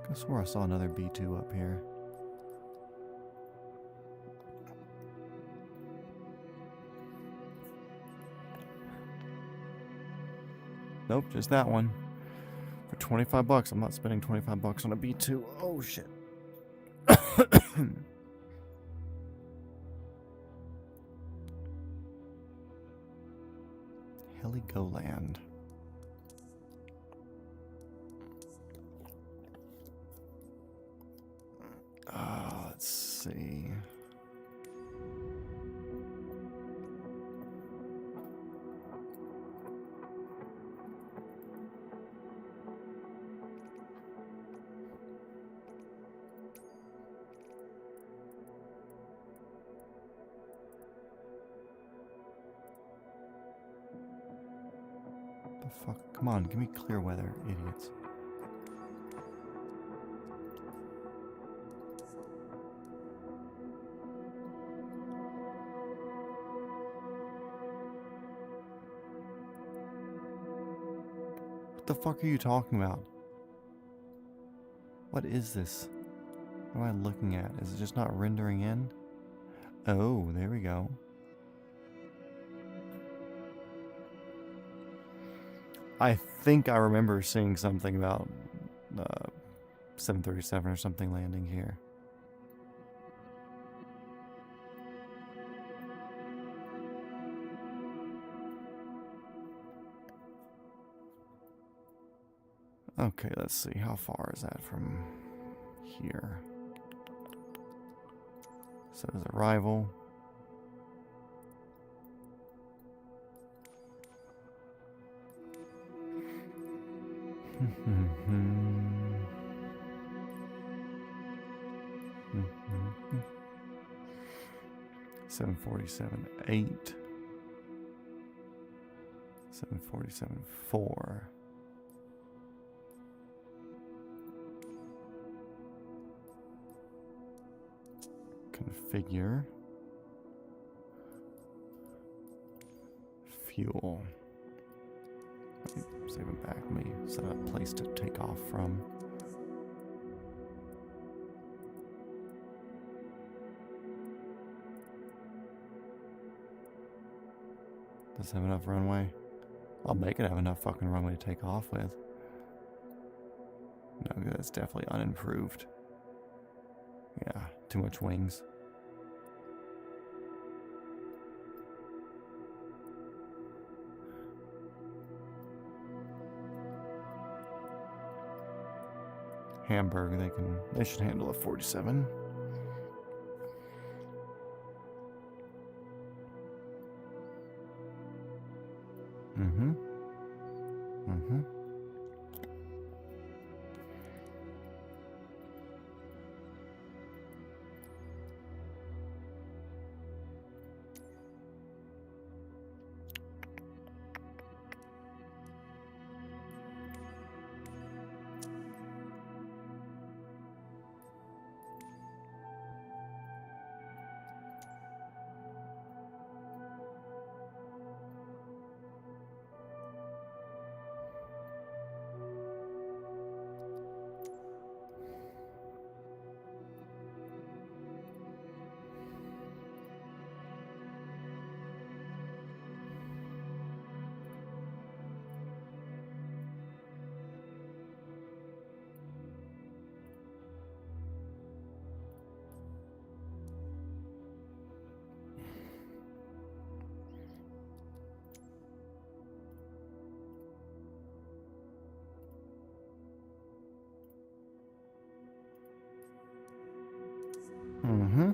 I swore I saw another B2 up here. Nope, just that one. For 25 bucks. I'm not spending 25 bucks on a B2. Oh shit. Heligoland. Let's see. The fuck? Come on, give me clear weather, idiots. What the fuck are you talking about? What is this? What am I looking at? Is it just not rendering in? Oh, there we go. I think I remember seeing something about 737 or something landing here. Okay, let's see. How far is that from here? Says arrival. Seven 47-8. 747-4. Configure. Fuel. Let me save it back. Let me set a place to take off from. Does it have enough runway? I'll make it have enough fucking runway to take off with. No, that's definitely unimproved. Yeah, too much wings. Hamburg, they should handle a 47. Mm-hmm.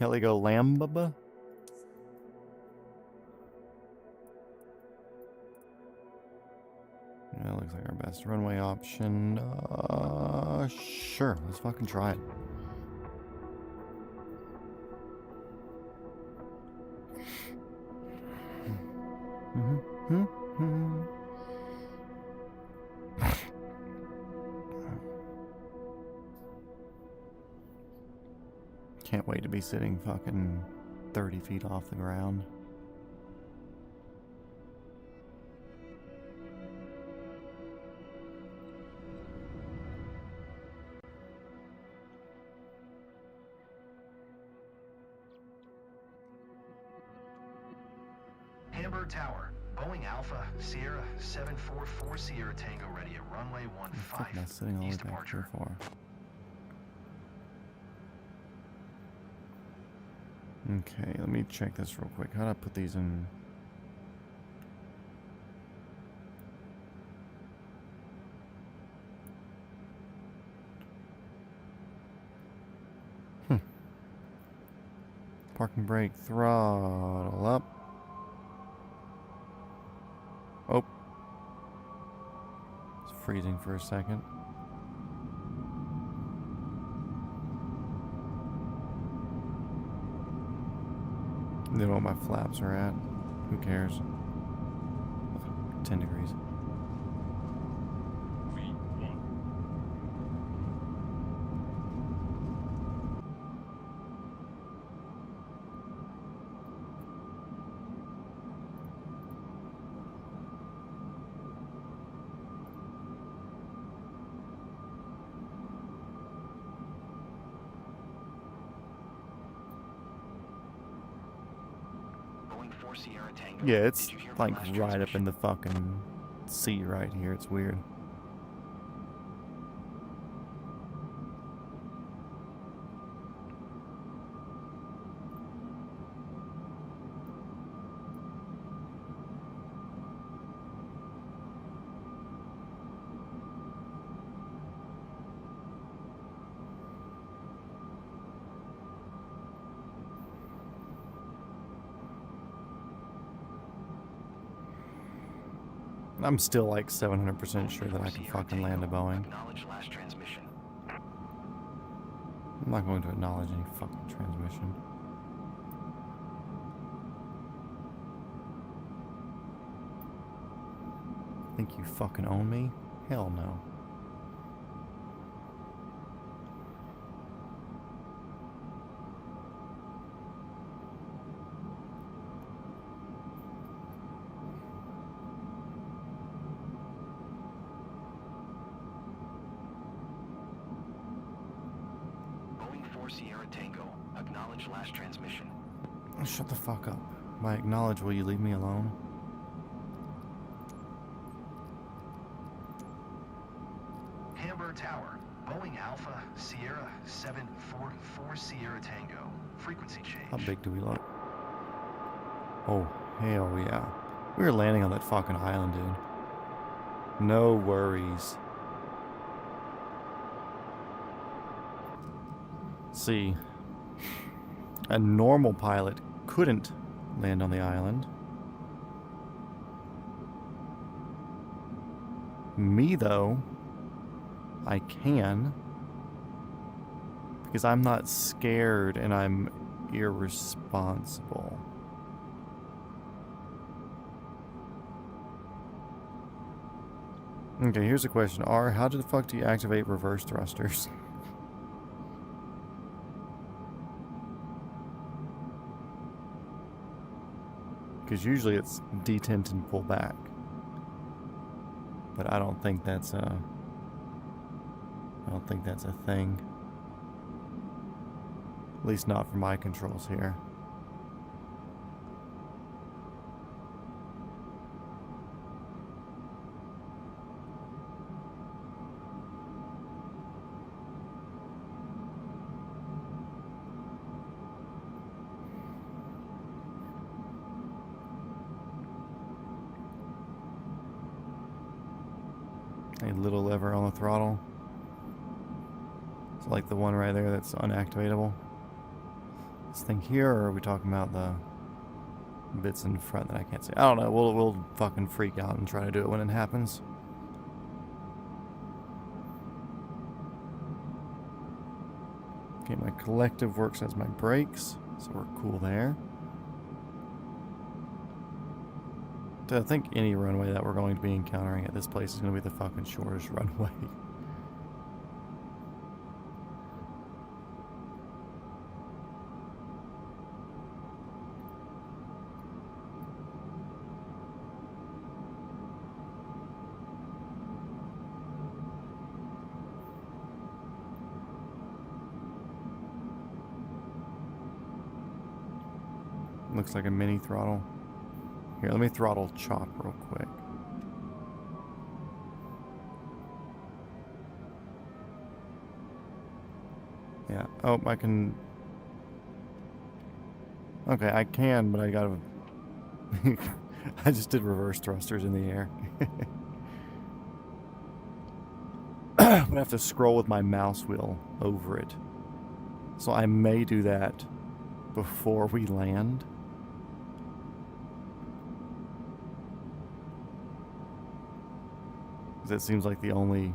Heligo Lambaba? Yeah, looks like our best runway option. Sure, let's fucking try it. Can't wait to be sitting fucking 30 feet off the ground. Hamburg Tower, Boeing Alpha, Sierra 744 Sierra Tango ready at runway 15. Not sitting all the way East back departure. too far. Okay, let me check this real quick. How do I put these in? Parking brake, throttle up. Oh. It's freezing for a second. They know what my flaps are at. Who cares? 10 degrees. Sierra Tango. Yeah, it's Did you hear my like last right up transmission? in the fucking sea right here. It's weird. I'm still like 700% sure that I can fucking land a Boeing. Acknowledge last transmission. I'm not going to acknowledge any fucking transmission. Think you fucking own me? Hell no. Boeing 4 Sierra Tango. Acknowledge last transmission. Shut the fuck up. By acknowledge, will you leave me alone? Hamburg Tower, Boeing Alpha, Sierra 744 Sierra Tango. Frequency change. How big do we look? Oh, hell yeah. We were landing on that fucking island, dude. No worries. See, a normal pilot couldn't land on the island. Me, though, I can. Because I'm not scared and I'm irresponsible. Okay, here's a question. R, how the fuck do you activate reverse thrusters? Because usually it's detent and pull back. But I don't think that's a thing. At least not for my controls here. a little lever on the throttle. It's like the one right there that's unactivatable. This thing here, or are we talking about the bits in front that I can't see? I don't know. We'll fucking freak out and try to do it when it happens. Okay, my collective works as my brakes, so we're cool there. I think any runway that we're going to be encountering at this place is going to be the fucking shortest runway. Looks like a mini throttle. Here, let me throttle chop real quick. Yeah. Oh, I can... Okay, I can, but I gotta... I just did reverse thrusters in the air. I'm gonna have to scroll with my mouse wheel over it. So I may do that before we land. That seems like the only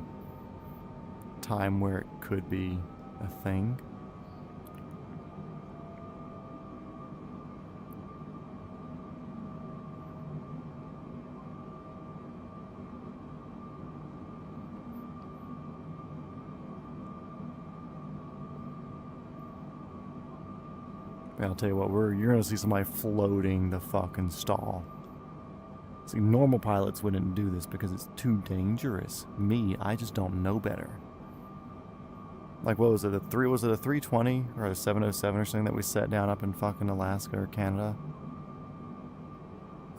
time where it could be a thing. But I'll tell you what, you're gonna see somebody floating the fucking stall. See, normal pilots wouldn't do this because it's too dangerous. Me, I just don't know better. Like, what was it? Was it a 320 or a 707 or something that we set down up in fucking Alaska or Canada?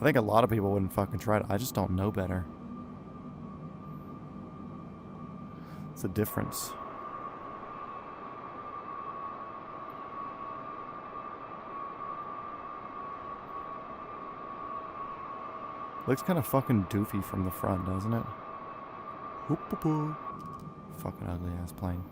I think a lot of people wouldn't fucking try it. I just don't know better. It's a difference. Looks kind of fucking doofy from the front, doesn't it? Fucking ugly ass plane.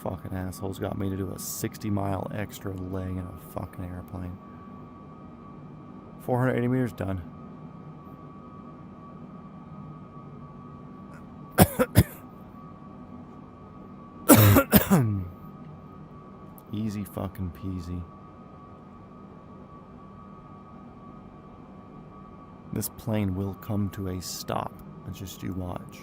Fucking assholes got me to do a 60-mile extra leg in a fucking airplane. 480 meters done. Easy fucking peasy. This plane will come to a stop. Just you watch.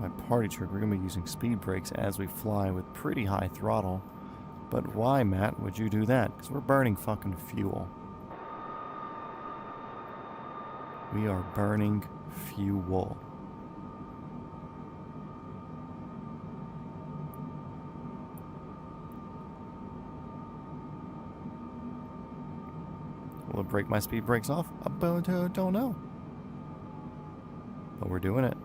My party trick, we're going to be using speed brakes as we fly with pretty high throttle. But why, Matt, would you do that? Because we're burning fucking fuel. We are burning fuel. Will it break my speed brakes off? I don't know. But we're doing it.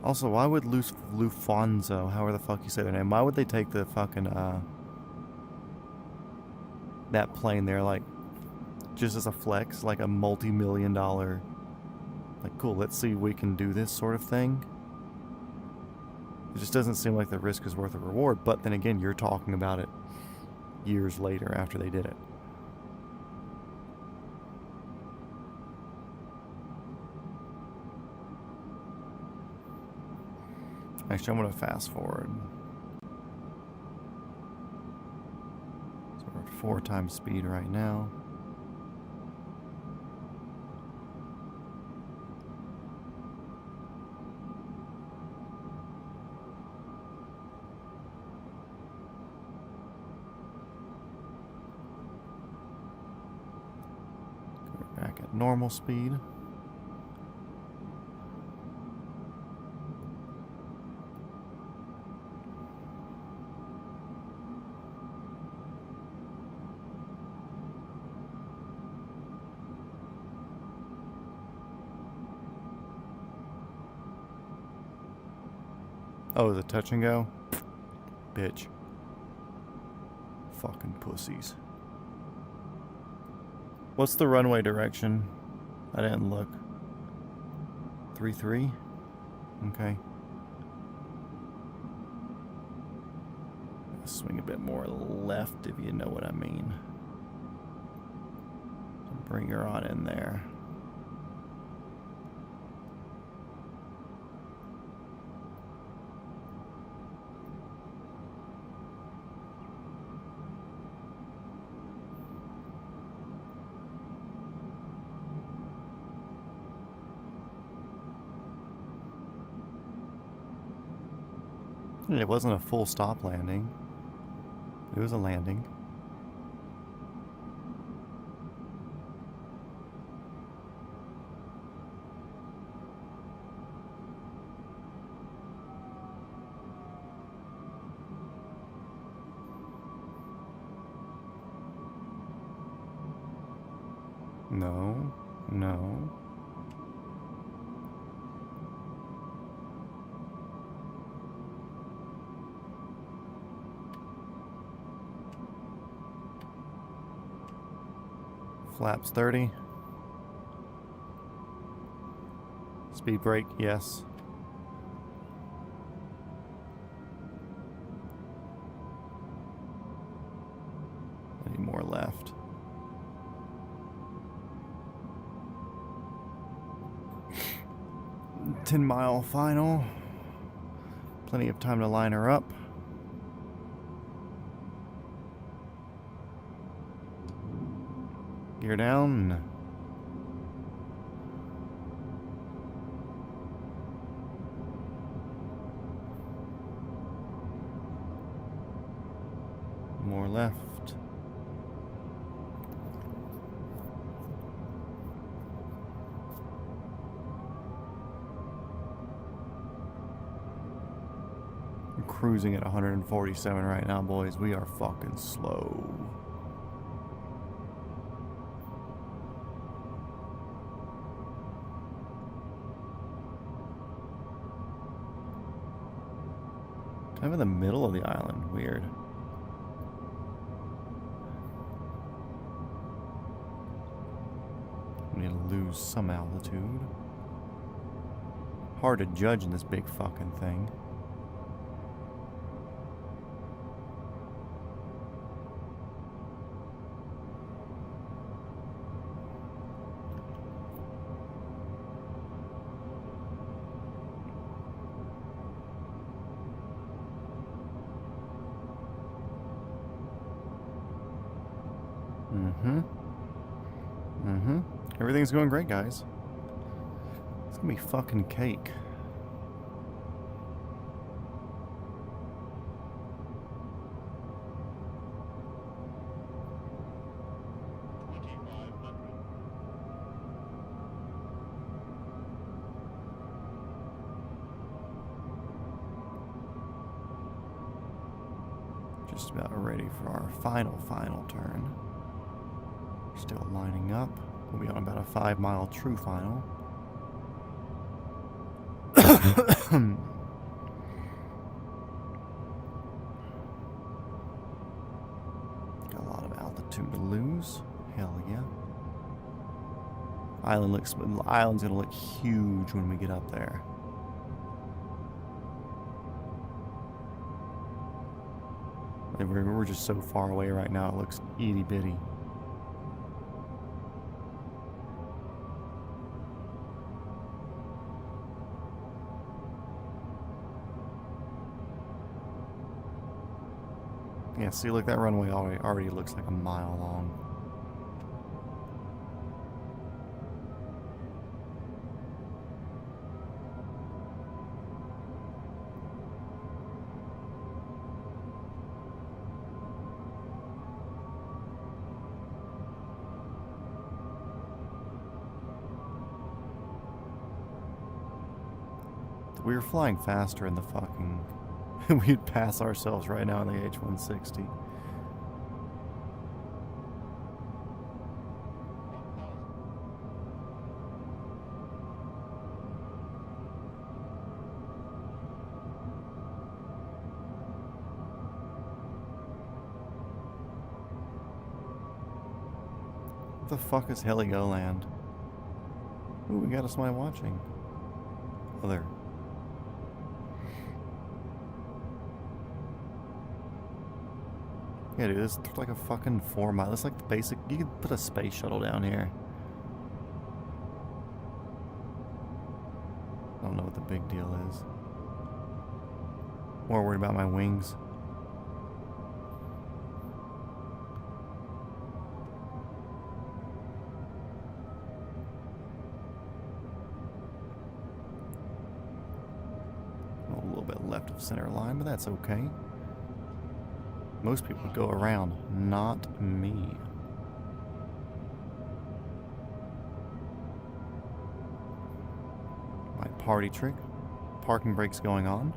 Also, why would Lufthansa, however the fuck you say their name, why would they take the fucking, that plane there, like, just as a flex, like a multi-million-dollar, like, cool, let's see if we can do this sort of thing? It just doesn't seem like the risk is worth the reward, but then again, you're talking about it years later after they did it. Actually, I'm going to fast forward. 4 times speed right now. Go back at normal speed. Oh, is it touch and go? Bitch. Fucking pussies. What's the runway direction? I didn't look. 3-3? Okay. Swing a bit more left if you know what I mean. Bring her on in there. It wasn't a full stop landing. It was a landing. No, no. Flaps 30. Speed brake, yes. I need more left. $10-mile final. Plenty of time to line her up. Gear down. More left. I'm cruising at 147 right now, boys. We are fucking slow. Kind of in the middle of the island. Weird. I'm gonna lose some altitude. Hard to judge in this big fucking thing. Everything's going great, guys. It's gonna be fucking cake. Just about ready for our final turn. Still lining up. We'll be on about a 5-mile true final. Got a lot of altitude to lose. Hell yeah. Island's gonna look huge when we get up there. We're just so far away right now, it looks itty bitty. Yeah, see, look, that runway already looks like a mile long. We were flying faster in the fucking... We'd pass ourselves right now in the H-160. What the fuck is Heligoland? Ooh, we got somebody watching. Oh, there. Yeah, dude, this is like a fucking 4 mile. It's like the basic. You could put a space shuttle down here. I don't know what the big deal is. More worried about my wings. A little bit left of center line, but that's okay. Most people would go around, not me. My party trick. Parking brakes going on.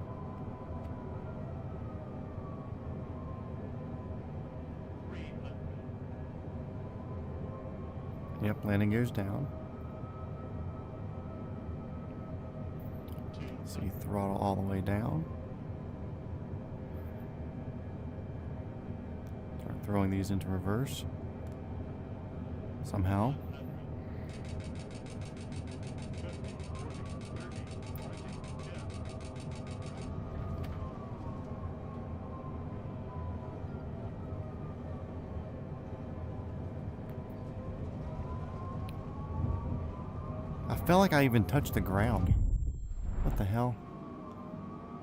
Yep, landing gears down. See, throttle all the way down. Throwing these into reverse somehow. I felt like I even touched the ground. What the hell?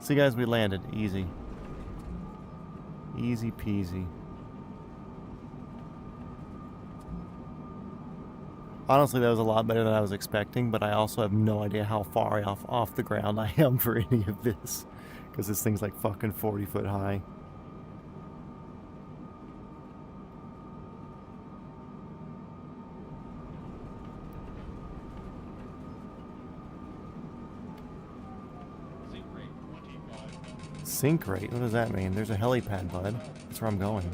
See, guys, we landed. Easy. Easy peasy. Honestly, that was a lot better than I was expecting, but I also have no idea how far off the ground I am for any of this. Because this thing's like fucking 40 foot high. Sink rate? What does that mean? There's a helipad, bud. That's where I'm going.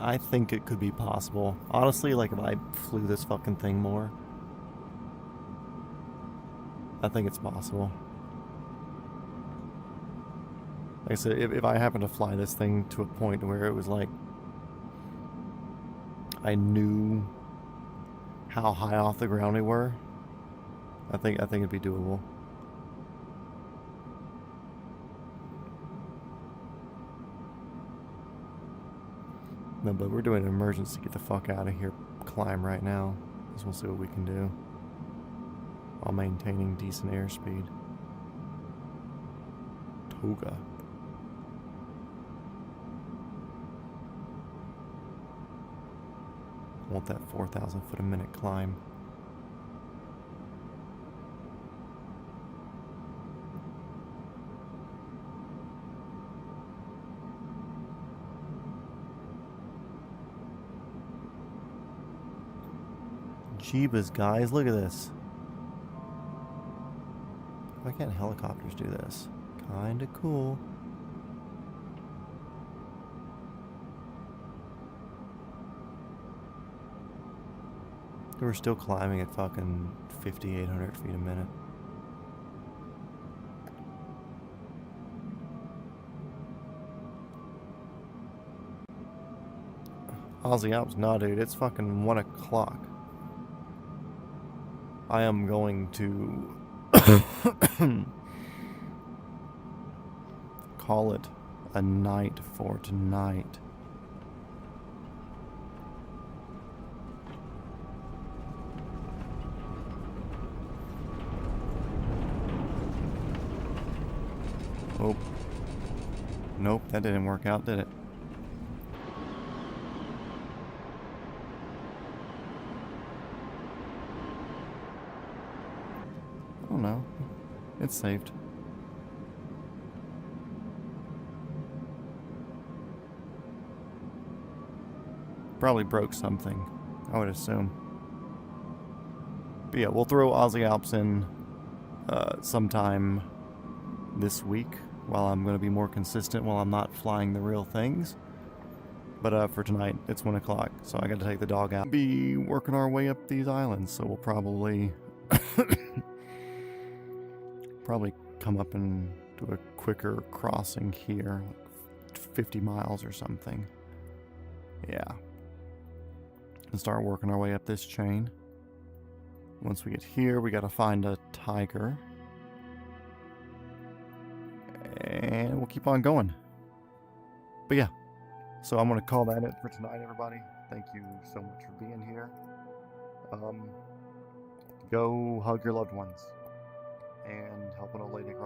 I think it could be possible. Honestly, like if I flew this fucking thing more, I think it's possible. Like I said, if I happen to fly this thing to a point where it was like I knew how high off the ground we were, I think it'd be doable. No, but we're doing an emergency get the fuck out of here climb right now. So we'll see what we can do while maintaining decent airspeed. Toga. I want that 4,000 foot a minute climb. Jeebus, guys, look at this. Why can't helicopters do this? Kinda cool. We're still climbing at fucking 5,800 feet a minute. Aussie Alps, nah, dude, it's fucking 1 o'clock. I am going to call it a night for tonight. Oh. Nope, that didn't work out, did it? Oh no. It's saved. Probably broke something, I would assume. But yeah, we'll throw Aussie Alps in sometime this week while I'm going to be more consistent, while I'm not flying the real things. But for tonight, it's 1 o'clock, so I got to take the dog out. Be working our way up these islands, so we'll probably come up and do a quicker crossing here, like 50 miles or something. Yeah. And start working our way up this chain. Once we get here, we got to find a tiger. And we'll keep on going. But yeah. So I'm going to call that it for tonight, everybody. Thank you so much for being here. Go hug your loved ones and help an old lady across